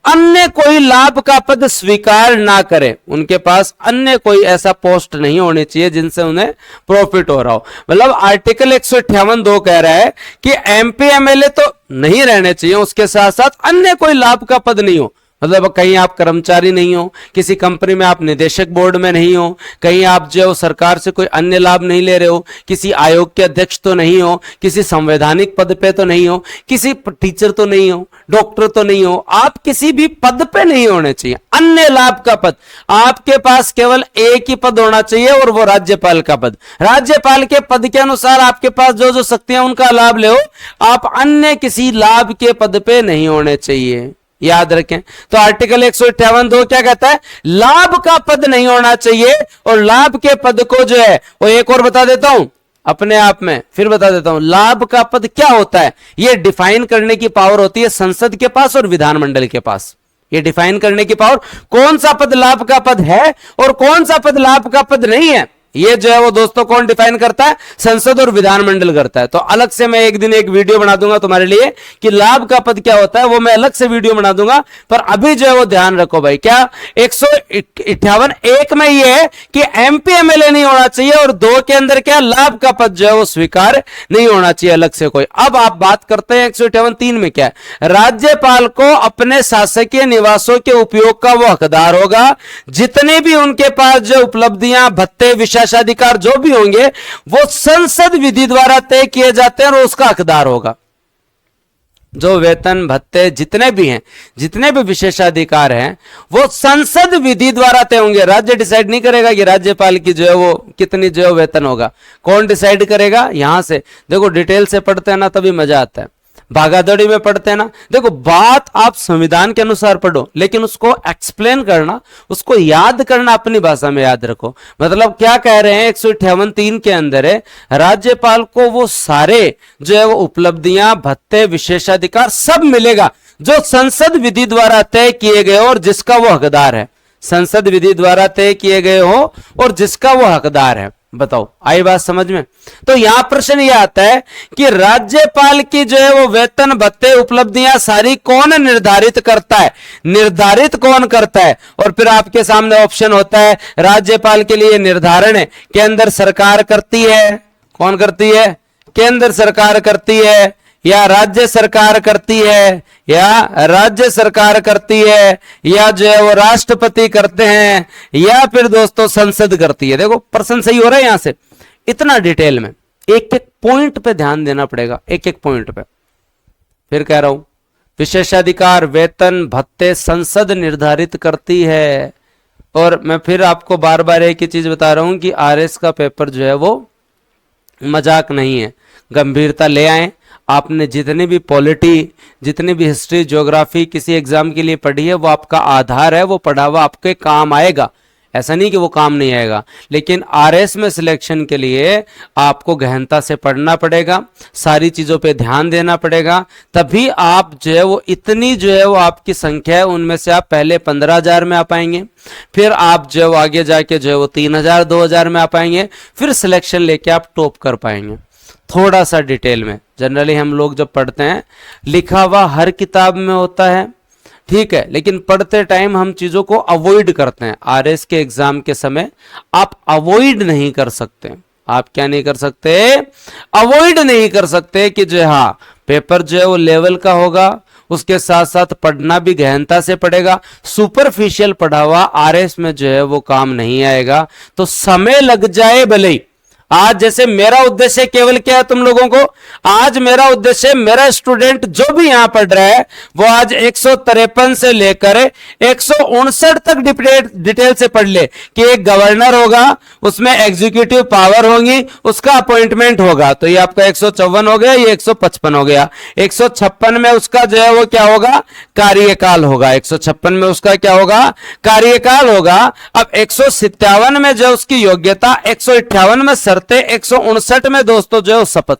अन्य कोई लाभ का पद स्वीकार ना करे, उनके पास अन्य कोई ऐसा पोस्ट नहीं होनी चाहिए जिनसे उन्हें प्रॉफिट हो रहा हो। मतलब आर्टिकल 158 2 कह रहा है कि एमपी एमएलए तो नहीं रहने चाहिए, उसके साथ साथ अन्य कोई लाभ का पद नहीं हो। मतलब कहीं आप कर्मचारी नहीं हो, किसी कंपनी में आप निदेशक बोर्ड में नहीं हो, कहीं आप जो सरकार से कोई अन्य लाभ नहीं ले रहे हो, किसी आयोग के अध्यक्ष तो नहीं हो, किसी संवैधानिक पद पे तो नहीं हो, किसी टीचर तो नहीं हो, डॉक्टर तो नहीं हो, आप किसी भी पद पे नहीं होने चाहिए। अन्य लाभ का पद, आपके पास केवल एक ही पद होना चाहिए और वो राज्यपाल का पद। राज्यपाल के पद के अनुसार आपके पास जो जो शक्तियां उनका लाभ ले, आप अन्य किसी लाभ के पद पे नहीं होने चाहिए। याद रखें। तो आर्टिकल 158 2 क्या कहता है, लाभ का पद नहीं होना चाहिए और लाभ के पद को जो है वो एक और बता देता हूं, अपने आप में। फिर बता देता हूं लाभ का पद क्या होता है, यह डिफाइन करने की पावर होती है संसद के पास और विधानमंडल के पास। ये डिफाइन करने की पावर, कौन सा पद लाभ का पद है और कौन सा पद लाभ का पद नहीं है, ये जो है वो दोस्तों कौन डिफाइन करता है, संसद और विधानमंडल करता है। तो अलग से मैं एक दिन एक वीडियो बना दूंगा तुम्हारे लिए कि लाभ का पद क्या होता है, वो मैं अलग से वीडियो बना दूंगा। पर अभी जो है वो ध्यान रखो भाई, क्या 158 एक में ये है कि एमपी एमएलए नहीं होना चाहिए और 2 के अंदर क्या लाभ का पद जो है वो स्वीकार नहीं होना चाहिए अलग से कोई। अब आप बात करते हैं 158 3 में क्या है, राज्यपाल को अपने शासकीय निवासों के उपयोग का वो हकदार होगा, जितने भी उनके पास जो उपलब्धियां भत्ते विशेषाधिकार जो भी होंगे वो संसद विधि द्वारा तय किए जाते हैं और उसका हकदार होगा। जो वेतन भत्ते जितने भी हैं, जितने भी विशेषाधिकार हैं, वो संसद विधि द्वारा तय होंगे। राज्य डिसाइड नहीं करेगा कि राज्यपाल की जो है वो कितनी जो है वेतन होगा। कौन डिसाइड करेगा, यहां से देखो डिटेल से पढ़ते हैं ना तभी मजा आता है, भागादौड़ी में पढ़ते हैं ना। देखो बात आप संविधान के अनुसार पढ़ो, लेकिन उसको एक्सप्लेन करना, उसको याद करना अपनी भाषा में याद रखो। मतलब क्या कह रहे हैं 158 3 के अंदर है, राज्यपाल को वो सारे जो है वो उपलब्धियां भत्ते विशेषाधिकार सब मिलेगा जो संसद विधि द्वारा तय किए गए और जिसका वो हकदार है। संसद विधि द्वारा तय किए गए हो और जिसका वो हकदार है। बताओ आई बात समझ में। तो यहां प्रश्न यह आता है कि राज्यपाल की जो है वो वेतन भत्ते उपलब्धियां सारी कौन निर्धारित करता है, निर्धारित कौन करता है। और फिर आपके सामने ऑप्शन होता है, राज्यपाल के लिए निर्धारण है केंद्र सरकार करती है। कौन करती है, केंद्र सरकार करती है या राज्य सरकार करती है, या राज्य सरकार करती है, या जो है वो राष्ट्रपति करते हैं, या फिर दोस्तों संसद करती है। देखो प्रश्न सही हो रहा है यहां से, इतना डिटेल में एक एक पॉइंट पे ध्यान देना पड़ेगा, एक एक पॉइंट पे। फिर कह रहा हूं विशेषाधिकार वेतन भत्ते संसद निर्धारित करती है। और मैं फिर आपको बार बार एक ही चीज बता रहा हूं कि आरएस का पेपर जो है वो मजाक नहीं है, गंभीरता ले आए। आपने जितनी भी पॉलिटी, जितनी भी हिस्ट्री, ज्योग्राफी किसी एग्जाम के लिए पढ़ी है, वो आपका आधार है, वो पढ़ा हुआ आपके काम आएगा। ऐसा नहीं कि वो काम नहीं आएगा, लेकिन आरएस में सिलेक्शन के लिए आपको गहनता से पढ़ना पड़ेगा, सारी चीज़ों पे ध्यान देना पड़ेगा, तभी आप जो है वो इतनी जो है वो आपकी संख्या है उनमें से आप पहले 15,000 में आ पाएंगे, फिर आप जो है वो आगे जाके जो है वो 3,000 2,000 में आ पाएंगे, फिर सिलेक्शन लेके आप टॉप कर पाएंगे। थोड़ा सा डिटेल में, जनरली हम लोग जब पढ़ते हैं लिखा हुआ हर किताब में होता है, ठीक है, लेकिन पढ़ते टाइम हम चीजों को अवॉइड करते हैं। आरएस के एग्जाम के समय आप अवॉइड नहीं कर सकते। आप क्या नहीं कर सकते, अवॉइड नहीं कर सकते कि जो हाँ पेपर जो है वो लेवल का होगा, उसके साथ साथ पढ़ना भी गहनता से पड़ेगा। सुपरफिशियल पढ़ा हुआ आरएस में जो है वो काम नहीं आएगा। तो समय लग जाए भले ही, आज जैसे मेरा उद्देश्य केवल क्या है तुम लोगों को, आज मेरा उद्देश्य मेरा स्टूडेंट जो भी यहां पढ़ रहा है वो आज 153 से लेकर 159 तक डिटेल से पढ़ ले कि एक गवर्नर होगा, उसमें एग्जीक्यूटिव पावर होंगी, उसका अपॉइंटमेंट होगा। तो ये आपका 154 हो गया, ये 155 हो गया। 156 में उसका जो है वो क्या होगा, कार्यकाल होगा। 156 में उसका क्या होगा, कार्यकाल होगा। अब 157 में जो उसकी योग्यता, 158 में 159 में दोस्तों जो है शपथ।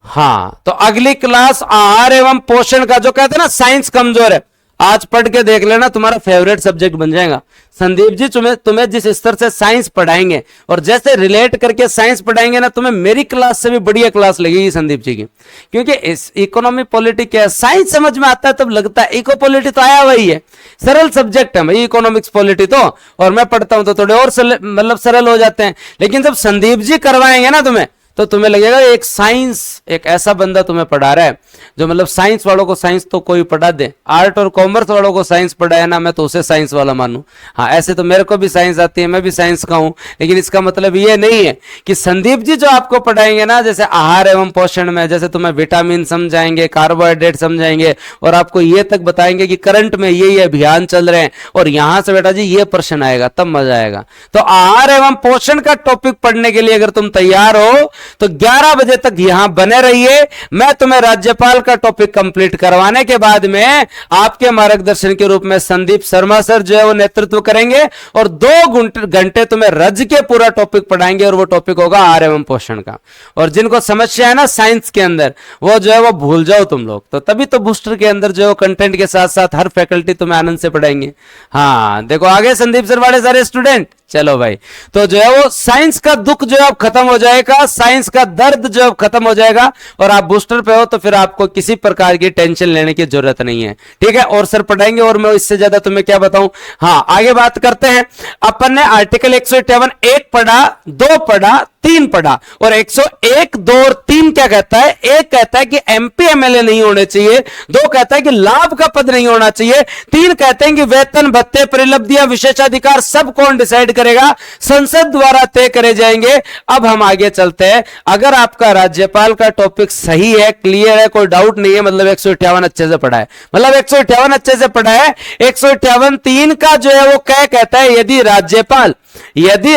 हां, तो अगली क्लास आहार एवं पोषण का, जो कहते हैं ना साइंस कमजोर है, आज पढ़ के देख लेना, तुम्हारा फेवरेट सब्जेक्ट बन जाएगा। संदीप जी तुम्हें जिस स्तर से साइंस पढ़ाएंगे और जैसे रिलेट करके साइंस पढ़ाएंगे ना, तुम्हें मेरी क्लास से भी बढ़िया क्लास लगेगी संदीप जी की। क्योंकि इस इकोनॉमी पॉलिटिक्स क्या है, साइंस समझ में आता है तब लगता है, इको पॉलिटी तो आया वही है, सरल सब्जेक्ट है भाई इकोनॉमिक्स पॉलिटी तो, और मैं पढ़ता हूं तो थोड़े और मतलब सरल हो जाते हैं। लेकिन जब संदीप जी करवाएंगे ना तुम्हें, तो तुम्हें लगेगा एक साइंस, एक ऐसा बंदा तुम्हें पढ़ा रहा है जो मतलब साइंस वालों को साइंस तो कोई पढ़ा दे, आर्ट और कॉमर्स वालों को साइंस पढ़ाया ना, मैं तो उसे साइंस वाला मानूं। हाँ, ऐसे तो मेरे को भी साइंस आती है, मैं भी साइंस का हूं, लेकिन इसका मतलब ये नहीं है कि संदीप जी जो आपको पढ़ाएंगे ना, जैसे आहार एवं पोषण में जैसे तुम्हें विटामिन समझाएंगे, कार्बोहाइड्रेट समझाएंगे, और आपको ये तक बताएंगे कि करंट में ये अभियान चल रहे हैं और यहां से बेटा जी ये प्रश्न आएगा, तब मजा आएगा। तो आहार एवं पोषण का टॉपिक पढ़ने के लिए अगर तुम तैयार हो तो 11 बजे तक यहां बने रहिए। मैं तुम्हें राज्यपाल का टॉपिक कंप्लीट करवाने के बाद में आपके मार्गदर्शन के रूप में संदीप शर्मा सर जो है वो नेतृत्व करेंगे और 2 घंटे तुम्हें रज के पूरा टॉपिक पढ़ाएंगे और वो टॉपिक होगा आहार एवं पोषण का। और जिनको समस्या है ना साइंस के अंदर, वो जो है वो भूल जाओ तुम लोग। तो तभी तो बूस्टर के अंदर जो है कंटेंट के साथ साथ हर फैकल्टी तुम्हें आनंद से पढ़ाएंगे। हाँ देखो आगे संदीप सर वाले सारे स्टूडेंट, चलो भाई। तो जो है वो साइंस का दुख जो है अब खत्म हो जाएगा, साइंस का दर्द जो है खत्म हो जाएगा और आप बूस्टर पे हो तो फिर आपको किसी प्रकार की टेंशन लेने की जरूरत नहीं है, ठीक है। और सर पढ़ाएंगे और मैं इससे ज्यादा तुम्हें क्या बताऊं। हाँ आगे बात करते हैं। अपन ने आर्टिकल 151 1 पढ़ा, 2 पढ़ा, 3 पढ़ा और 101 2 और 3 क्या कहता है। एक कहता है कि एमपी एमएलए नहीं होने चाहिए, 2 कहता है कि लाभ का पद नहीं होना चाहिए, 3 कहते हैं कि वेतन भत्ते परिलब्धियां विशेषाधिकार सब कौन डिसाइड करेगा, संसद द्वारा तय करे जाएंगे। अब हम आगे चलते हैं। अगर आपका राज्यपाल का टॉपिक सही है, क्लियर है, कोई डाउट नहीं है, मतलब 158 अच्छे से पढ़ा है, मतलब 158 अच्छे से पढ़ा है। 158 3 का जो है वो क्या कहता है, यदि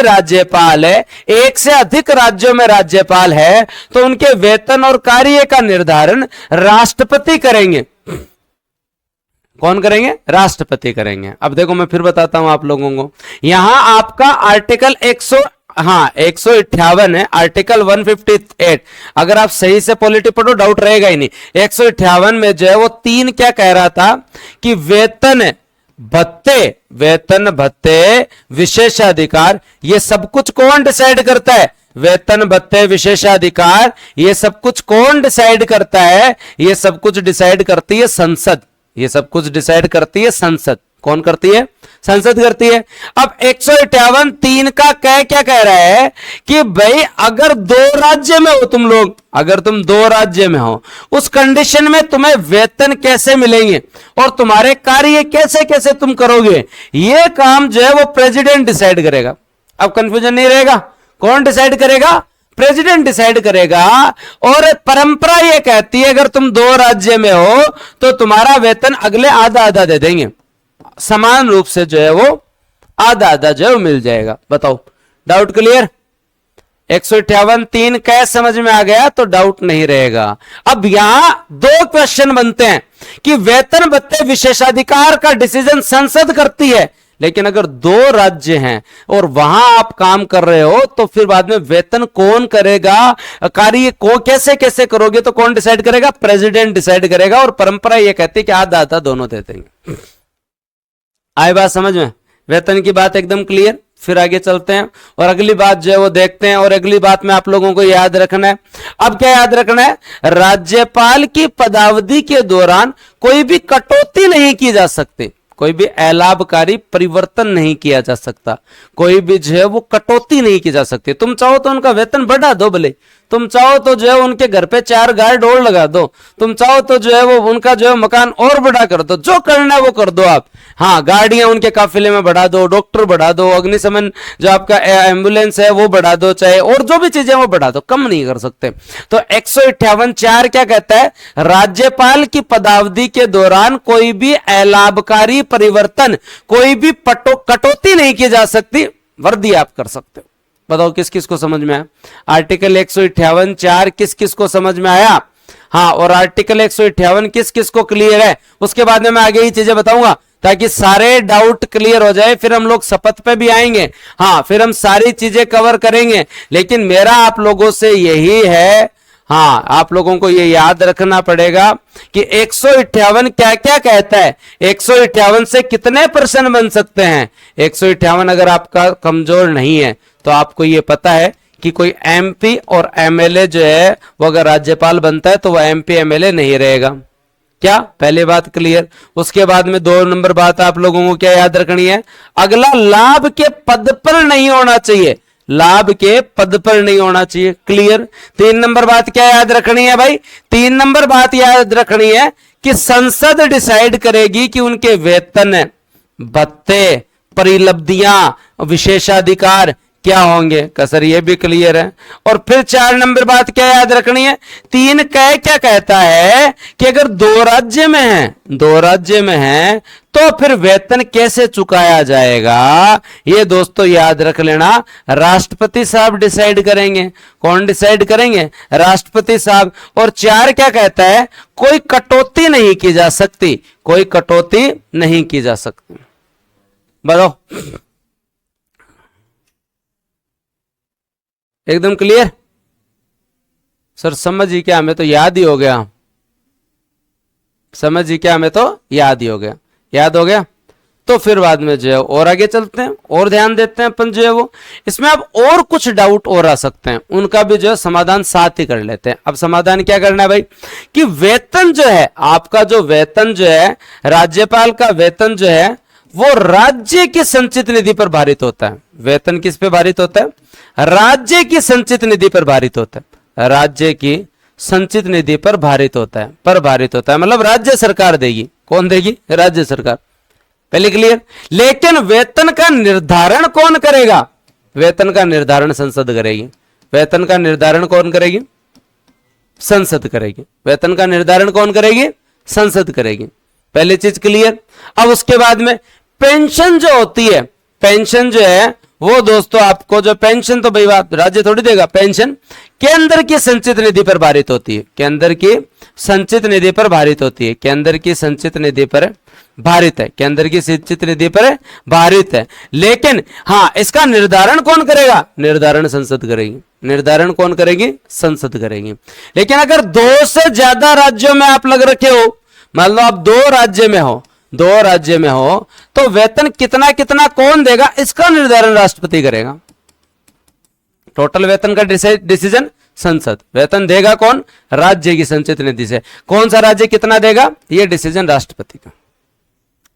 राज्यपाल है, एक से अधिक राज्यों में राज्यपाल है, तो उनके वेतन और कार्य का निर्धारण राष्ट्रपति करेंगे। कौन करेंगे? राष्ट्रपति करेंगे। अब देखो मैं फिर बताता हूं आप लोगों को। यहां आपका आर्टिकल 158 है, आर्टिकल 158। अगर आप सही से पॉलिटी पढ़ो डाउट रहेगा ही नहीं। 158 में जो है वो 3 क्या कह रहा था कि वेतन भत्ते विशेषाधिकार ये सब कुछ कौन डिसाइड करता है। वेतन भत्ते विशेषाधिकार ये सब कुछ कौन डिसाइड करता है। ये सब कुछ डिसाइड करती है संसद। ये सब कुछ डिसाइड करती है संसद। कौन करती है? संसद करती है। अब 158 3 का क्या कह रहा है कि भाई अगर 2 राज्य में हो तुम लोग, अगर तुम 2 राज्य में हो, उस कंडीशन में तुम्हें वेतन कैसे मिलेंगे और तुम्हारे कार्य कैसे कैसे तुम करोगे, ये काम जो है वो प्रेसिडेंट डिसाइड करेगा। अब कंफ्यूजन नहीं रहेगा। कौन डिसाइड करेगा? प्रेसिडेंट डिसाइड करेगा। और परंपरा ये कहती है अगर तुम 2 राज्य में हो तो तुम्हारा वेतन अगले आधा आधा दे देंगे, समान रूप से जो है वो आधा आधा जो है वो मिल जाएगा। बताओ डाउट क्लियर? 158 3 क्या समझ में आ गया तो डाउट नहीं रहेगा। अब यहां 2 क्वेश्चन बनते हैं कि वेतन भत्ते विशेषाधिकार का डिसीजन संसद करती है, लेकिन अगर 2 राज्य हैं और वहां आप काम कर रहे हो तो फिर बाद में वेतन कौन करेगा, कार्य को कैसे कैसे करोगे तो कौन डिसाइड करेगा? प्रेसिडेंट डिसाइड करेगा। और परंपरा यह कहती है कि आधा आधा दोनों दे देंगे। आए बात समझ में? वेतन की बात एकदम क्लियर। फिर आगे चलते हैं और अगली बात जो है वो देखते हैं। और अगली बात में आप लोगों को याद रखना है। अब क्या याद रखना है? राज्यपाल की पदावधि के दौरान कोई भी कटौती नहीं की जा सकती, कोई भी अलाभकारी परिवर्तन नहीं किया जा सकता, कोई भी जो है वो कटौती नहीं की जा सकती। तुम चाहो तो उनका वेतन बढ़ा दो, भले तुम चाहो तो जो है उनके घर पे 4 गार्ड और लगा दो, तुम चाहो तो जो है वो उनका जो है मकान और बड़ा कर दो, जो करना है वो कर दो आप। हाँ गाड़ियां उनके काफिले में बढ़ा दो, डॉक्टर बढ़ा दो, अग्निशमन जो आपका एम्बुलेंस है वो बढ़ा दो, चाहे और जो भी चीजें वो बढ़ा दो, कम नहीं कर सकते। तो 158 4 क्या कहता है? राज्यपाल की पदावधि के दौरान कोई भी अलाभकारी परिवर्तन, कोई भी कटौती नहीं की जा सकती, वर्दी आप कर सकते हो। बताओ किस किस को समझ में आया? आर्टिकल 158 4 किस किस को समझ में आया? हाँ, और आर्टिकल 158 किस किस को क्लियर है? उसके बाद में मैं आगे ही चीजें बताऊंगा ताकि सारे डाउट क्लियर हो जाए। फिर हम लोग शपथ पे भी आएंगे, हाँ फिर हम सारी चीजें कवर करेंगे। लेकिन मेरा आप लोगों से यही है, हाँ आप लोगों को ये याद रखना पड़ेगा कि 158 क्या क्या कहता है। 158 से कितने प्रश्न बन सकते हैं? 158 अगर आपका कमजोर नहीं है तो आपको ये पता है कि कोई एमपी और एमएलए जो है वो अगर राज्यपाल बनता है तो वह एमपी एमएलए नहीं रहेगा। क्या? पहली बात क्लियर। उसके बाद में 2 नंबर बात आप लोगों को क्या याद रखनी है? अगला लाभ के पद पर नहीं होना चाहिए, लाभ के पद पर नहीं होना चाहिए। क्लियर। 3 नंबर बात क्या याद रखनी है भाई? 3 नंबर बात याद रखनी है कि संसद डिसाइड करेगी कि उनके वेतन, भत्ते, परिलब्धियां, विशेषाधिकार क्या होंगे? कसर ये भी क्लियर है। और फिर 4 नंबर बात क्या याद रखनी है? 3 कह क्या कहता है कि अगर दो राज्य में है तो फिर वेतन कैसे चुकाया जाएगा? ये दोस्तों याद रख लेना, राष्ट्रपति साहब डिसाइड करेंगे। कौन डिसाइड करेंगे? राष्ट्रपति साहब। और 4 क्या कहता है? कोई कटौती नहीं की जा सकती, कोई कटौती नहीं की जा सकती। बताओ, एकदम क्लियर? सर समझिए क्या, हमें तो याद ही हो गया। समझिए क्या, हमें तो याद ही हो गया। याद हो गया तो फिर बाद में जो है और आगे चलते हैं और ध्यान देते हैं अपन जो है वो। इसमें अब और कुछ डाउट और आ सकते हैं, उनका भी जो है समाधान साथ ही कर लेते हैं। अब समाधान क्या करना है भाई कि वेतन जो है आपका, जो वेतन जो है राज्यपाल का वेतन जो है वो राज्य की संचित निधि पर भारित होता है। वेतन किस पे भारित होता है? राज्य की संचित निधि पर भारित होता है। राज्य की संचित निधि पर भारित होता है, मतलब राज्य सरकार देगी। कौन देगी? राज्य सरकार। पहले क्लियर? लेकिन वेतन का निर्धारण कौन करेगा? वेतन का निर्धारण संसद करेगी। वेतन का निर्धारण कौन करेगी? संसद करेगी। वेतन का निर्धारण कौन करेगी? संसद करेगी। पहली चीज क्लियर। अब उसके बाद में पेंशन जो होती है, पेंशन जो है वो दोस्तों आपको जो पेंशन तो भाई बात राज्य थोड़ी देगा, पेंशन केंद्र की संचित निधि पर भारित होती है। केंद्र की संचित निधि पर भारित होती है। केंद्र की संचित निधि पर भारित है। केंद्र की संचित निधि पर भारित है। लेकिन हाँ, इसका निर्धारण कौन करेगा? निर्धारण संसद करेगी। निर्धारण कौन करेगी? संसद करेगी। लेकिन अगर 2 से ज्यादा राज्यों में आप लग रखे हो, मान लो आप 2 राज्य में हो तो वेतन कितना कितना कौन देगा इसका निर्धारण राष्ट्रपति करेगा। टोटल वेतन का डिसीजन संसद। वेतन देगा कौन? राज्य की संचित निधि से। कौन सा राज्य कितना देगा ये डिसीजन राष्ट्रपति का।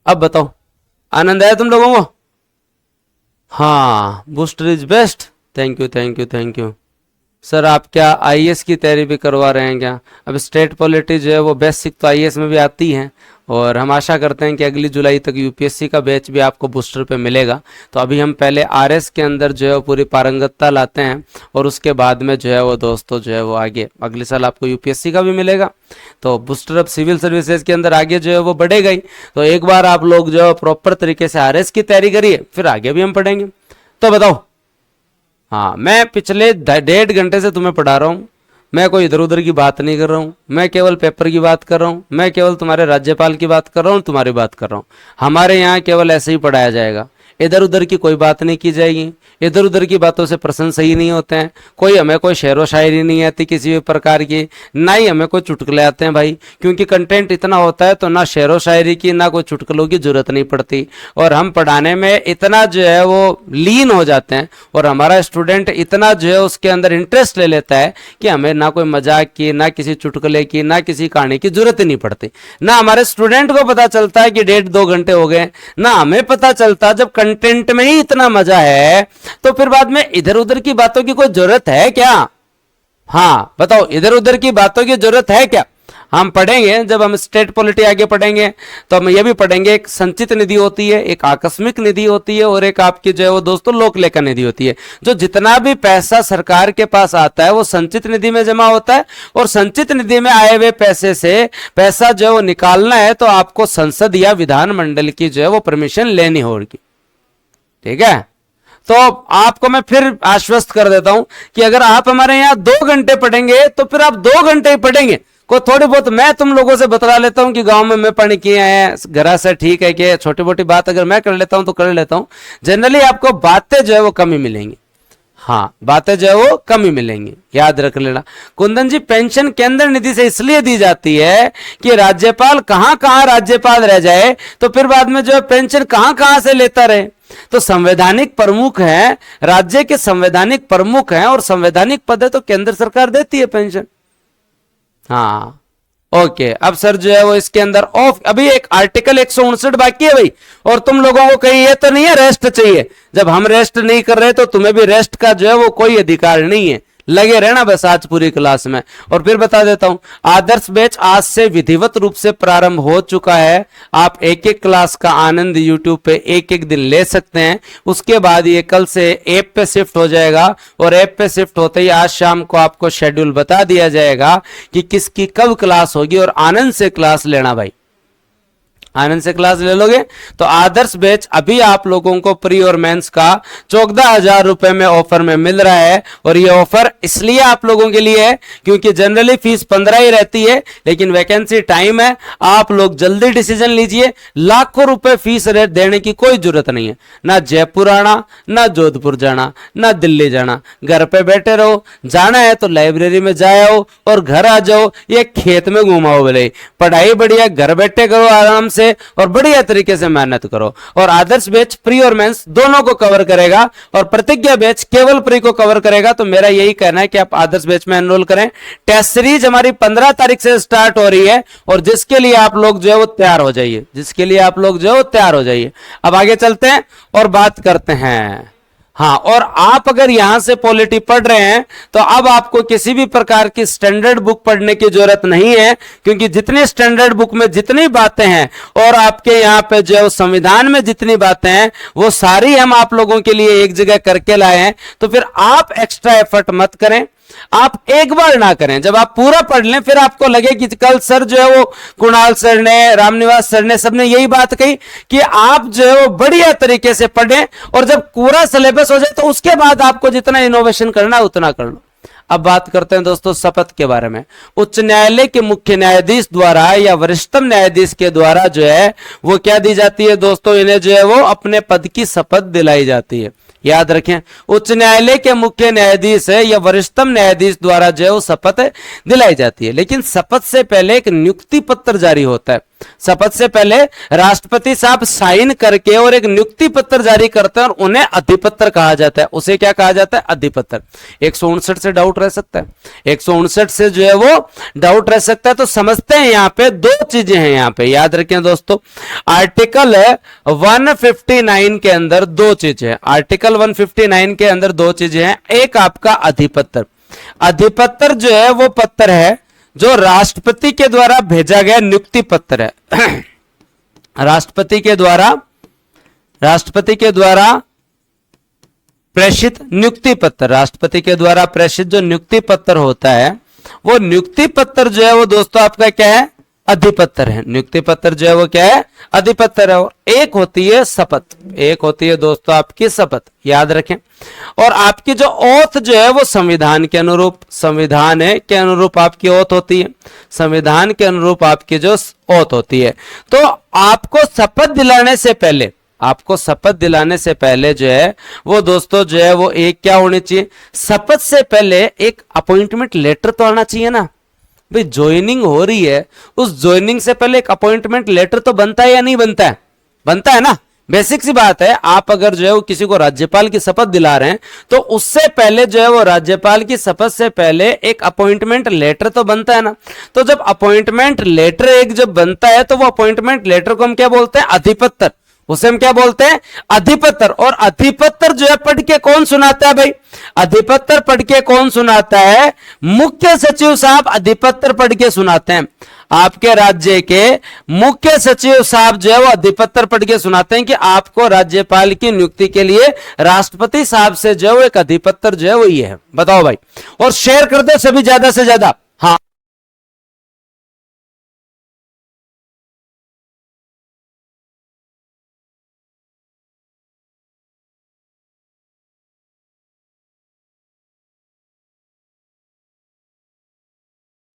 अब बताओ, आनंद आया तुम लोगों को? हाँ, booster is best. Thank you thank you thank you. Sir आप क्या आईएएस की तैयारी भी करवा रहे हैं क्या? अब स्टेट पॉलिटी जो है वो बेसिक तो आईएएस में भी आती है, और हम आशा करते हैं कि अगली जुलाई तक यूपीएससी का बैच भी आपको बूस्टर पे मिलेगा। तो अभी हम पहले आरएस के अंदर जो है वो पूरी पारंगतता लाते हैं, और उसके बाद में जो है वो दोस्तों जो है वो आगे अगले साल आपको यूपीएससी का भी मिलेगा। तो बूस्टर अब सिविल सर्विसेज के अंदर आगे जो है वो बढ़ेगा ही। तो एक बार आप लोग जो है प्रॉपर तरीके से आरएस की तैयारी करिए, फिर आगे भी हम पढ़ेंगे। तो बताओ, हाँ मैं पिछले 1.5 घंटे से तुम्हें पढ़ा रहा हूँ, मैं कोई इधर उधर की बात नहीं कर रहा हूँ, मैं केवल पेपर की बात कर रहा हूँ, मैं केवल तुम्हारे राज्यपाल की बात कर रहा हूँ, तुम्हारी बात कर रहा हूँ। हमारे यहाँ केवल ऐसे ही पढ़ाया जाएगा, इधर उधर की कोई बात नहीं की जाएगी। इधर उधर की बातों से प्रश्न सही नहीं होते हैं। हमें कोई शेरो शायरी नहीं आती किसी भी प्रकार की, ना ही हमें कोई चुटकुले आते हैं भाई, क्योंकि कंटेंट इतना होता है तो ना शेरो शायरी की ना कोई चुटकुलों की जरूरत नहीं पड़ती। और हम पढ़ाने में इतना जो है वो लीन हो जाते हैं, और हमारा स्टूडेंट इतना जो है उसके अंदर इंटरेस्ट ले लेता है कि हमें ना कोई मजाक की, ना किसी चुटकुले की, ना किसी कहानी की जरूरत ही नहीं पड़ती। ना हमारे स्टूडेंट को पता चलता है कि 1.5-2 घंटे हो गए, ना हमें पता चलता। जब कंटेंट में ही इतना मजा है तो फिर बाद में इधर उधर की बातों की कोई जरूरत है क्या? हाँ बताओ, इधर उधर की बातों की जरूरत है क्या? हम पढ़ेंगे, जब हम स्टेट पॉलिटी आगे पढ़ेंगे तो हम ये भी पढ़ेंगे, एक संचित निधि होती है, एक आकस्मिक निधि होती है, और एक आपकी जो है वो दोस्तों लोक लेखा निधि होती है। जो जितना भी पैसा सरकार के पास आता है वो संचित निधि में जमा होता है, और संचित निधि में आए हुए पैसे से पैसा जो है वो निकालना है तो आपको संसद या विधानमंडल की जो है वो परमिशन लेनी होगी। ठीक है, तो आपको मैं फिर आश्वस्त कर देता हूं कि अगर आप हमारे यहां 2 घंटे पढ़ेंगे तो फिर आप 2 घंटे ही पढ़ेंगे। को थोड़ी बहुत मैं तुम लोगों से बतला लेता हूं कि गांव में मैं पढ़ किए हैं, घरा से ठीक है कि छोटी मोटी बात अगर मैं कर लेता हूं तो कर लेता हूं। जनरली आपको बातें जो है वो कम ही मिलेंगी। हाँ, बातें जो है वो कम ही मिलेंगी, याद रख लेना। कुंदन जी, पेंशन केंद्र निधि से इसलिए दी जाती है कि राज्यपाल कहां राज्यपाल रह जाए तो फिर बाद में जो है पेंशन कहां से लेता रहे। तो संवैधानिक प्रमुख है, राज्य के संवैधानिक प्रमुख हैं, और संवैधानिक पद है तो केंद्र सरकार देती है पेंशन। हाँ ओके, अब सर जो है वो इसके अंदर ऑफ अभी एक आर्टिकल 159 बाकी है भाई, और तुम लोगों को कहीं ये तो नहीं है रेस्ट चाहिए। जब हम रेस्ट नहीं कर रहे तो तुम्हें भी रेस्ट का जो है वो कोई अधिकार नहीं है, लगे रहना बस आज पूरी क्लास में। और फिर बता देता हूं, आदर्श बैच आज से विधिवत रूप से प्रारंभ हो चुका है। आप एक एक क्लास का आनंद यूट्यूब पे एक एक दिन ले सकते हैं। उसके बाद ये कल से ऐप पे शिफ्ट हो जाएगा और ऐप पे शिफ्ट होते ही आज शाम को आपको शेड्यूल बता दिया जाएगा कि किसकी कब क्लास होगी और आनंद से क्लास लेना भाई, आनंद से क्लास ले लोगे। तो आदर्श बैच अभी आप लोगों को प्री और मेंस का 14,000 रुपए में ऑफर में मिल रहा है। और ये ऑफर इसलिए आप लोगों के लिए है क्योंकि जनरली फीस 15 ही रहती है, लेकिन वैकेंसी टाइम है। आप लोग जल्दी डिसीजन लीजिए, लाखों रुपए फीस रेट देने की कोई जरूरत नहीं है। ना जयपुर आना, ना जोधपुर जाना, ना दिल्ली जाना, घर पे बैठे रहो। जाना है तो लाइब्रेरी में जाओ और घर आ जाओ, ये खेत में घुमाओ भले। पढ़ाई बढ़िया घर बैठे करो आराम से और बढ़िया तरीके से मेहनत करो। और आदर्श बैच प्री और मेंस दोनों को कवर करेगा और प्रतिज्ञा बैच केवल प्री को कवर करेगा। तो मेरा यही कहना है कि आप आदर्श बैच में एनरोल करें। टेस्ट सीरीज हमारी 15 तारीख से स्टार्ट हो रही है और जिसके लिए आप लोग जो है वो तैयार हो जाइए, जिसके लिए आप लोग जो है वो तैयार हो जाइए। अब आगे चलते हैं और बात करते हैं। हाँ, और आप अगर यहां से पॉलिटी पढ़ रहे हैं तो अब आपको किसी भी प्रकार की स्टैंडर्ड बुक पढ़ने की जरूरत नहीं है, क्योंकि जितनी स्टैंडर्ड बुक में जितनी बातें हैं और आपके यहां पे जो संविधान में जितनी बातें हैं वो सारी हम आप लोगों के लिए एक जगह करके लाए हैं। तो फिर आप एक्स्ट्रा एफर्ट मत करें, आप एक बार ना करें। जब आप पूरा पढ़ लें फिर आपको लगे कि कल सर जो है वो कुणाल सर ने, रामनिवास सर ने, सबने यही बात कही कि आप जो है वो बढ़िया तरीके से पढ़ें और जब पूरा सिलेबस हो जाए तो उसके बाद आपको जितना इनोवेशन करना है उतना कर लो। अब बात करते हैं दोस्तों शपथ के बारे में। उच्च न्यायालय के मुख्य न्यायाधीश द्वारा या वरिष्ठतम न्यायाधीश के द्वारा जो है वो क्या दी जाती है दोस्तों, इन्हें जो है वो अपने पद की शपथ दिलाई जाती है। याद रखें, उच्च न्यायालय के मुख्य न्यायाधीश है या वरिष्ठतम न्यायाधीश द्वारा जो है वो शपथ दिलाई जाती है। लेकिन शपथ से पहले एक नियुक्ति पत्र जारी होता है। शपथ से पहले राष्ट्रपति साहब साइन करके और एक नियुक्ति पत्र जारी करते हैं और उन्हें अधिपत्र कहा जाता है। उसे क्या कहा जाता है? अधिपत्र। 159 से डाउट रह सकता है, 159 से जो है वो डाउट रह सकता है। तो समझते हैं यहां पे दो चीजें हैं, यहां पे याद रखें दोस्तों। आर्टिकल 159 के अंदर दो चीजें हैं, आर्टिकल 159 के अंदर दो चीजें हैं। एक आपका अधिपत्र। अधिपत्र जो है वो पत्र है जो राष्ट्रपति के द्वारा भेजा गया नियुक्ति पत्र है। राष्ट्रपति के द्वारा प्रेषित नियुक्ति पत्र, राष्ट्रपति के द्वारा प्रेषित जो नियुक्ति पत्र होता है वो नियुक्ति पत्र जो है वो दोस्तों आपका क्या है? अधिपत्र है। नियुक्ति पत्र जो है वो क्या है? अधिपत्र है। और एक होती है शपथ, एक होती है दोस्तों आपकी शपथ, याद रखें। और आपकी जो ओथ जो है वो संविधान के अनुरूप, संविधान है के अनुरूप आपकी ओथ होती है, संविधान के अनुरूप आपकी जो ओथ होती है। तो आपको शपथ दिलाने से पहले, आपको शपथ दिलाने से पहले जो है वो दोस्तों जो है वो एक क्या होनी चाहिए? शपथ से पहले एक अपॉइंटमेंट लेटर तो आना चाहिए ना भाई। ज्वाइनिंग हो रही है, उस ज्वाइनिंग से पहले एक अपॉइंटमेंट लेटर तो बनता है या नहीं बनता है? बनता है ना। बेसिक सी बात है, आप अगर जो है वो किसी को राज्यपाल की शपथ दिला रहे हैं तो उससे पहले जो है वो राज्यपाल की शपथ से पहले एक अपॉइंटमेंट लेटर तो बनता है ना। तो जब अपॉइंटमेंट लेटर एक जब बनता है तो वो अपॉइंटमेंट लेटर को हम क्या बोलते हैं? अधिपत्र। उसे हम क्या बोलते हैं? अधिपत्र। और अधिपत्र जो है पढ़ के कौन सुनाता है भाई? अधिपत्र पढ़ के कौन सुनाता है? मुख्य सचिव साहब अधिपत्र पढ़ के सुनाते हैं। आपके राज्य के मुख्य सचिव साहब जो है वो अधिपत्र पढ़ के सुनाते हैं कि आपको राज्यपाल की नियुक्ति के लिए राष्ट्रपति साहब से जो है वो एक अधिपत्र जो है वो ये है। बताओ भाई, और शेयर कर दो सभी ज्यादा से ज्यादा। हाँ,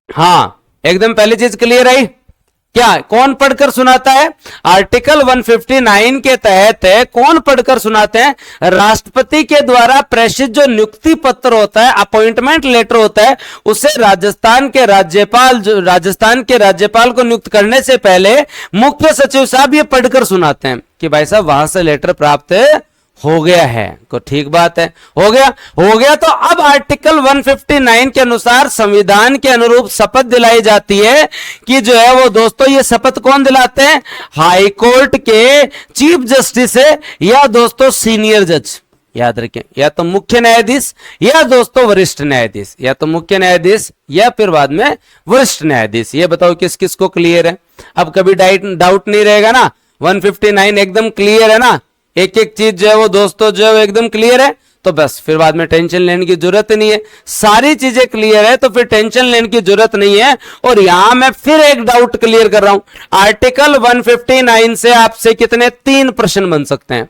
हाँ, एकदम पहली चीज क्लियर आई क्या? कौन पढ़कर सुनाता है? आर्टिकल 159 के तहत कौन पढ़कर सुनाते हैं? राष्ट्रपति के द्वारा प्रेषित जो नियुक्ति पत्र होता है, अपॉइंटमेंट लेटर होता है, उसे राजस्थान के राज्यपाल को नियुक्त करने से पहले मुख्य सचिव साहब ये पढ़कर सुनाते हैं कि भाई साहब वहां से लेटर प्राप्त हो गया है। को ठीक बात है, हो गया। तो अब आर्टिकल 159 के अनुसार संविधान के अनुरूप शपथ दिलाई जाती है कि जो है वो दोस्तों ये शपथ कौन दिलाते हैं? हाई कोर्ट के चीफ जस्टिस है या दोस्तों सीनियर जज। याद रखें, या तो मुख्य न्यायाधीश या दोस्तों वरिष्ठ न्यायाधीश, या तो मुख्य न्यायाधीश या फिर बाद में वरिष्ठ न्यायाधीश। ये बताओ किस किस को क्लियर है? अब कभी डाउट नहीं रहेगा ना, 159 एकदम क्लियर है ना, एक एक चीज जो है वो दोस्तों जो है वो एकदम क्लियर है, तो बस फिर बाद में टेंशन लेने की जरूरत नहीं है, सारी चीजें क्लियर है तो फिर टेंशन लेने की जरूरत नहीं है। और यहां मैं फिर एक डाउट क्लियर कर रहा हूं, आर्टिकल 159 से आपसे कितने 3 प्रश्न बन सकते हैं,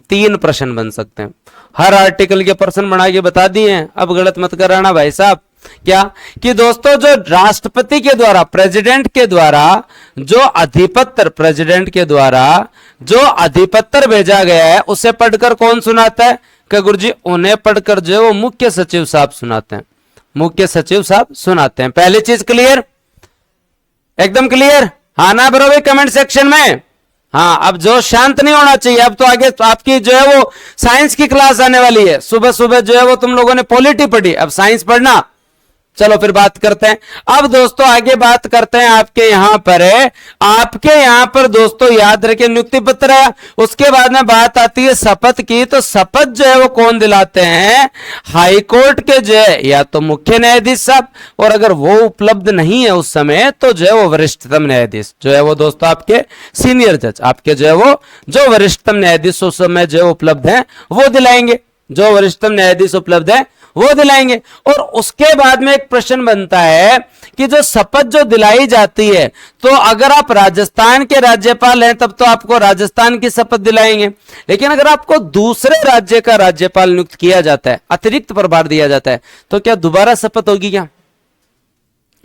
3 प्रश्न बन सकते हैं। हर आर्टिकल के प्रश्न बना के बता दिए हैं, अब गलत मत कराना भाई साहब। क्या कि दोस्तों जो राष्ट्रपति के द्वारा, प्रेसिडेंट के द्वारा जो अधिपत्र, प्रेसिडेंट के द्वारा जो अधिपत्र भेजा गया है उसे पढ़कर कौन सुनाता है? कि गुरुजी उन्हें पढ़कर जो है वो मुख्य सचिव साहब सुनाते हैं, मुख्य सचिव साहब सुनाते हैं। पहली चीज क्लियर, एकदम क्लियर? हाँ ना ब्रो भाई कमेंट सेक्शन में। हाँ, अब जो शांत नहीं होना चाहिए, अब तो आगे तो आपकी जो है वो साइंस की क्लास आने वाली है। सुबह सुबह जो है वो तुम लोगों ने पॉलिटी पढ़ी, अब साइंस पढ़ना। चलो फिर बात करते हैं। अब दोस्तों आगे बात करते हैं, आपके यहां पर है, आपके यहां पर दोस्तों याद रखें नियुक्ति पत्र है, उसके बाद में बात आती है शपथ की। तो शपथ जो है वो कौन दिलाते हैं? हाईकोर्ट के जो है या तो मुख्य न्यायाधीश साहब, और अगर वो उपलब्ध नहीं है उस समय तो जो है वो वरिष्ठतम न्यायाधीश जो है वो दोस्तों आपके सीनियर जज, आपके जो है वो जो वरिष्ठतम न्यायाधीश उस समय जो उपलब्ध है वो दिलाएंगे, जो वरिष्ठतम न्यायाधीश उपलब्ध है वो दिलाएंगे। और उसके बाद में एक प्रश्न बनता है कि जो शपथ जो दिलाई जाती है, तो अगर आप राजस्थान के राज्यपाल हैं तब तो आपको राजस्थान की शपथ दिलाएंगे, लेकिन अगर आपको दूसरे राज्य का राज्यपाल नियुक्त किया जाता है, अतिरिक्त प्रभार दिया जाता है, तो क्या दोबारा शपथ होगी? क्या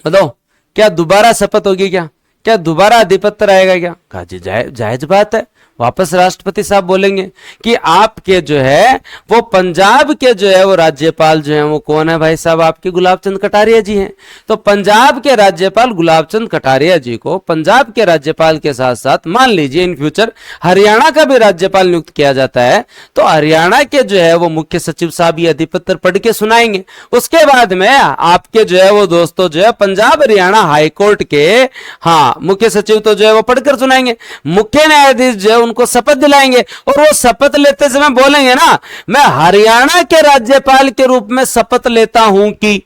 बताओ, क्या दोबारा शपथ होगी? क्या दोबारा अधिपत्र आएगा? क्या कहा जी, जायज बात है। वापस राष्ट्रपति साहब बोलेंगे कि आपके जो है वो पंजाब के जो है वो राज्यपाल जो है वो कौन है भाई साहब? आपके गुलाब चंद कटारिया जी हैं। तो पंजाब के राज्यपाल गुलाब चंद कटारिया जी को पंजाब के राज्यपाल के साथ साथ मान लीजिए इन फ्यूचर हरियाणा का भी राज्यपाल नियुक्त किया जाता है, तो हरियाणा के जो है वो मुख्य सचिव साहब ये अधिपत्र पढ़ के सुनाएंगे। उसके बाद में आपके जो है वो दोस्तों जो है पंजाब हरियाणा हाईकोर्ट के हाँ मुख्य सचिव तो जो है वो पढ़कर सुनाएंगे, मुख्य न्यायाधीश जो है उनको शपथ दिलाएंगे, और वो शपथ लेते समय बोलेंगे ना, मैं हरियाणा के राज्यपाल के रूप में शपथ लेता हूं कि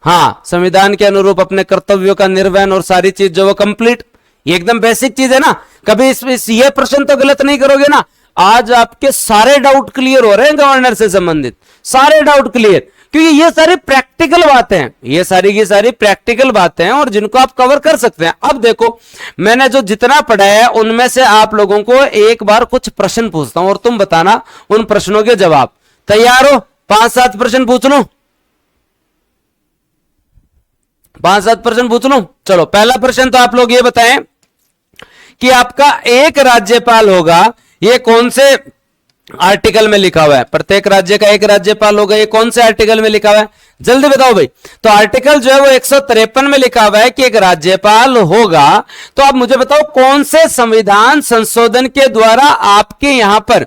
हाँ संविधान के अनुरूप अपने कर्तव्यों का निर्वहन और सारी चीज जो वो कंप्लीट। ये एकदम बेसिक चीज है ना, कभी ये प्रश्न तो गलत नहीं करोगे ना। आज आपके सारे डाउट क्लियर हो रहे हैं गवर्नर से संबंधित, सारे डाउट क्लियर, क्योंकि ये सारी प्रैक्टिकल बातें हैं, ये सारी की सारी प्रैक्टिकल बातें हैं और जिनको आप कवर कर सकते हैं। अब देखो मैंने जो जितना पढ़ाया है उनमें से आप लोगों को एक बार कुछ प्रश्न पूछता हूं और तुम बताना उन प्रश्नों के जवाब। तैयार हो? 5-7 प्रश्न पूछ लूं, 5-7 प्रश्न पूछ लूं। चलो पहला प्रश्न तो आप लोग ये बताएं कि आपका एक राज्यपाल होगा, ये कौन से आर्टिकल में लिखा हुआ है? प्रत्येक राज्य का एक राज्यपाल होगा, ये कौन से आर्टिकल में लिखा हुआ है? जल्दी बताओ भाई। तो आर्टिकल जो है वो 153 में लिखा हुआ है कि एक राज्यपाल होगा। तो आप मुझे बताओ कौन से संविधान संशोधन के द्वारा आपके यहां पर,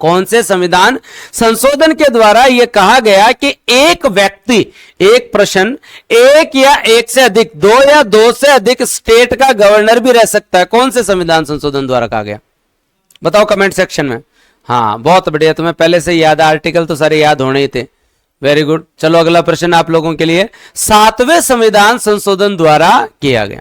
कौन से संविधान संशोधन के द्वारा यह कहा गया कि एक व्यक्ति, एक प्रश्न, एक या एक से अधिक, 2 या 2 से अधिक स्टेट का गवर्नर भी रह सकता है? कौन से संविधान संशोधन द्वारा कहा गया? बताओ कमेंट सेक्शन में। हाँ बहुत बढ़िया, तुम्हें पहले से याद है, आर्टिकल तो सारे याद होने ही थे। Very good. चलो अगला प्रश्न आप लोगों के लिए, 7वें संविधान संशोधन द्वारा किया गया।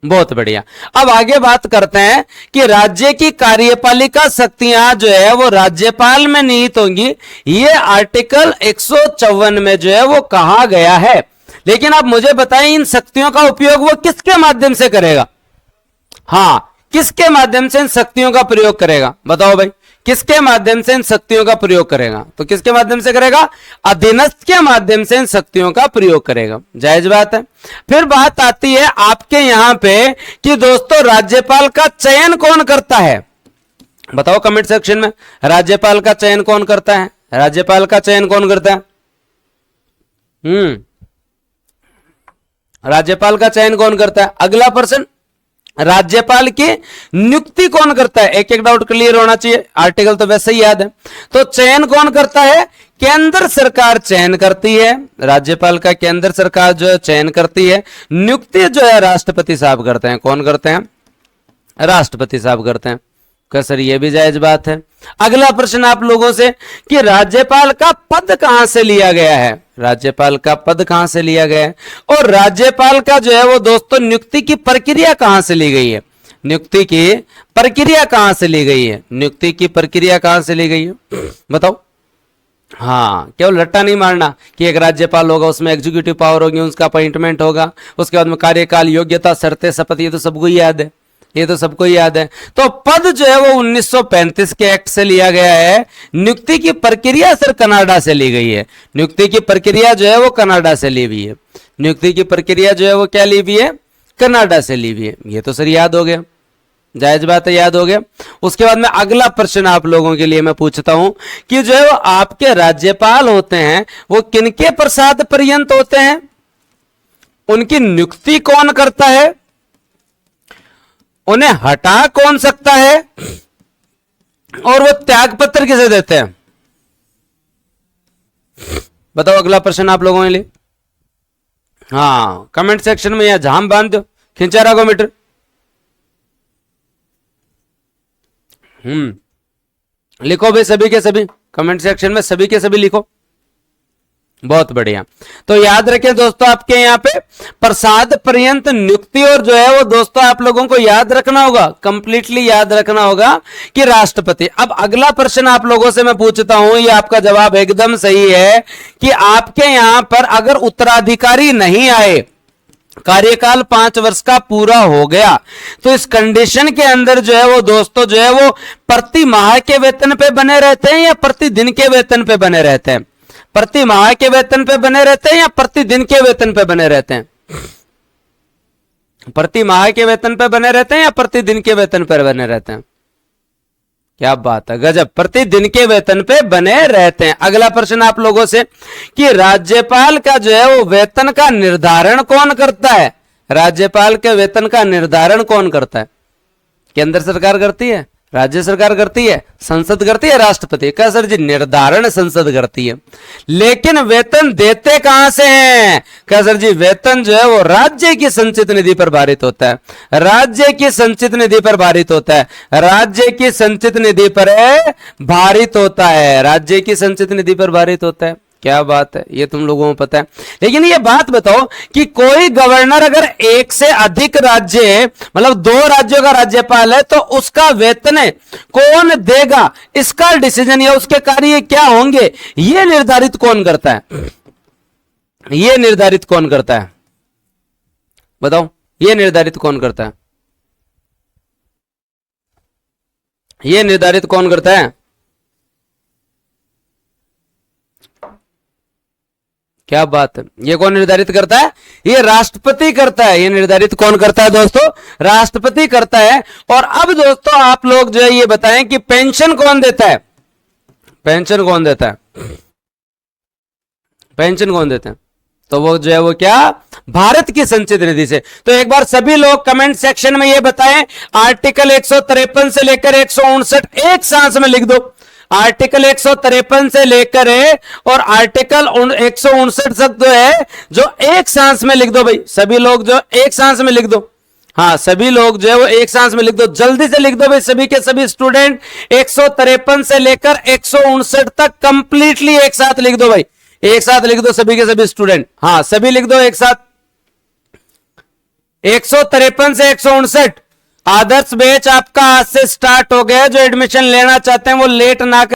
बहुत बढ़िया। अब आगे बात करते हैं कि राज्य की कार्यपालिका शक्तियां जो है वो राज्यपाल में निहित होंगी। ये आर्टिकल 154 में जो है वो कहा गया है। लेकिन आप मुझे बताएं इन शक्तियों का उपयोग वो किसके माध्यम से करेगा? हाँ, किसके माध्यम से इन शक्तियों का प्रयोग करेगा? बताओ भाई, किसके माध्यम से इन शक्तियों का प्रयोग करेगा? तो किसके माध्यम से करेगा? अधीनस्थ के माध्यम से इन शक्तियों का प्रयोग करेगा। जायज बात है। फिर बात आती है आपके यहां पे कि दोस्तों राज्यपाल का चयन कौन करता है? बताओ कमेंट सेक्शन में, राज्यपाल का चयन कौन करता है? राज्यपाल का चयन कौन करता है? राज्यपाल का चयन कौन करता है? अगला प्रश्न, राज्यपाल की नियुक्ति कौन करता है? एक एक डाउट क्लियर होना चाहिए, आर्टिकल तो वैसे ही याद है। तो चयन कौन करता है? केंद्र सरकार चयन करती है, राज्यपाल का केंद्र सरकार जो है चयन करती है। नियुक्ति जो है राष्ट्रपति साहब करते हैं। कौन करते हैं? राष्ट्रपति साहब करते हैं। क्या सर ये भी जायज बात है। अगला प्रश्न आप लोगों से कि राज्यपाल का पद कहां से लिया गया है, राज्यपाल का पद कहां से लिया गया है, और राज्यपाल का जो है वो दोस्तों नियुक्ति की प्रक्रिया कहां से ली गई है, नियुक्ति की प्रक्रिया कहां से ली गई है, नियुक्ति की प्रक्रिया कहां से ली गई है बताओ। हाँ, केवल रट्टा नहीं मारना कि एक राज्यपाल होगा, उसमें एग्जीक्यूटिव पावर होगी, उसका अपॉइंटमेंट होगा, उसके बाद में कार्यकाल, योग्यता, शर्तें, शपथ, ये तो सबको ही याद है, ये तो सबको ही याद है। तो पद जो है वो 1935 के एक्ट से लिया गया है। नियुक्ति की प्रक्रिया सर कनाडा से ली गई है, नियुक्ति की प्रक्रिया जो है वो कनाडा से ली हुई है, नियुक्ति की प्रक्रिया जो है वो क्या ली हुई है, कनाडा से ली हुई है। ये तो सर याद हो गया, जायज बात है, याद हो गया। उसके बाद में अगला प्रश्न आप लोगों के लिए मैं पूछता हूं कि जो है वो आपके राज्यपाल होते हैं वो किनके प्रसाद पर्यंत होते हैं, उनकी नियुक्ति कौन करता है, उन्हें हटा कौन सकता है, और वो त्याग पत्र किसे देते हैं, बताओ। अगला प्रश्न आप लोगों के लिए, हाँ कमेंट सेक्शन में यह झाम बांध दो, खिंचा रखो मीटर। लिखो भाई सभी के सभी, कमेंट सेक्शन में सभी के सभी लिखो, बहुत बढ़िया। तो याद रखें दोस्तों, आपके यहाँ पे प्रसाद पर्यंत नियुक्ति, और जो है वो दोस्तों आप लोगों को याद रखना होगा, कंप्लीटली याद रखना होगा कि राष्ट्रपति। अब अगला प्रश्न आप लोगों से मैं पूछता हूं, ये आपका जवाब एकदम सही है कि आपके यहां पर अगर उत्तराधिकारी नहीं आए, कार्यकाल 5 वर्ष का पूरा हो गया, तो इस कंडीशन के अंदर जो है वो दोस्तों जो है वो प्रति माह के वेतन पे बने रहते हैं या प्रति दिन के वेतन पे बने रहते हैं, प्रति माह के वेतन पे बने रहते हैं या प्रति दिन के वेतन पे बने रहते हैं, प्रति माह के वेतन पे बने रहते हैं या प्रति दिन के वेतन पर बने रहते हैं। क्या बात है, गजब, प्रतिदिन के वेतन पे बने रहते हैं। अगला प्रश्न आप लोगों से कि राज्यपाल का जो है वो वेतन का निर्धारण कौन करता है, राज्यपाल के वेतन का निर्धारण कौन करता है, केंद्र सरकार करती है, राज्य सरकार करती है, संसद करती है, राष्ट्रपति। क्या सर जी, निर्धारण संसद करती है, लेकिन वेतन देते कहां से हैं, क्या सर जी, वेतन जो है वो राज्य की संचित निधि पर भारित होता है, राज्य की संचित निधि पर भारित होता है, राज्य की संचित निधि पर भारित होता है, राज्य की संचित निधि पर भारित होता है। क्या बात है, ये तुम लोगों को पता है। लेकिन ये बात बताओ कि कोई गवर्नर अगर एक से अधिक राज्य, मतलब 2 राज्यों का राज्यपाल है, तो उसका वेतन कौन देगा, इसका डिसीजन या उसके कार्य क्या होंगे, ये निर्धारित कौन करता है, ये निर्धारित कौन करता है, बताओ, ये निर्धारित कौन करता है, ये निर्धारित कौन करता है, क्या बात है, ये कौन निर्धारित करता है, ये राष्ट्रपति करता है। ये निर्धारित कौन करता है दोस्तों, राष्ट्रपति करता है। और अब दोस्तों आप लोग जो है ये बताएं कि पेंशन कौन देता है, पेंशन कौन देता है, पेंशन कौन देता है, तो वो जो है वो क्या, भारत की संचित निधि से। तो एक बार सभी लोग कमेंट सेक्शन में ये बताएं, आर्टिकल 153 से लेकर 159 एक सांस में लिख दो, आर्टिकल 153 से लेकर और आर्टिकल 159 तक जो है जो एक सांस में लिख दो भाई, सभी लोग जो एक सांस में लिख दो, हाँ सभी लोग जो है वो एक सांस में लिख दो, जल्दी से लिख दो भाई सभी के सभी स्टूडेंट। 153 से लेकर 159 तक कंप्लीटली एक साथ लिख दो भाई, एक साथ लिख दो सभी के सभी स्टूडेंट, हाँ सभी लिख दो एक साथ। 153 से 159 आदर्श बैच आपका आज से स्टार्ट हो गया, जो एडमिशन लेना चाहते हैं वो लेट ना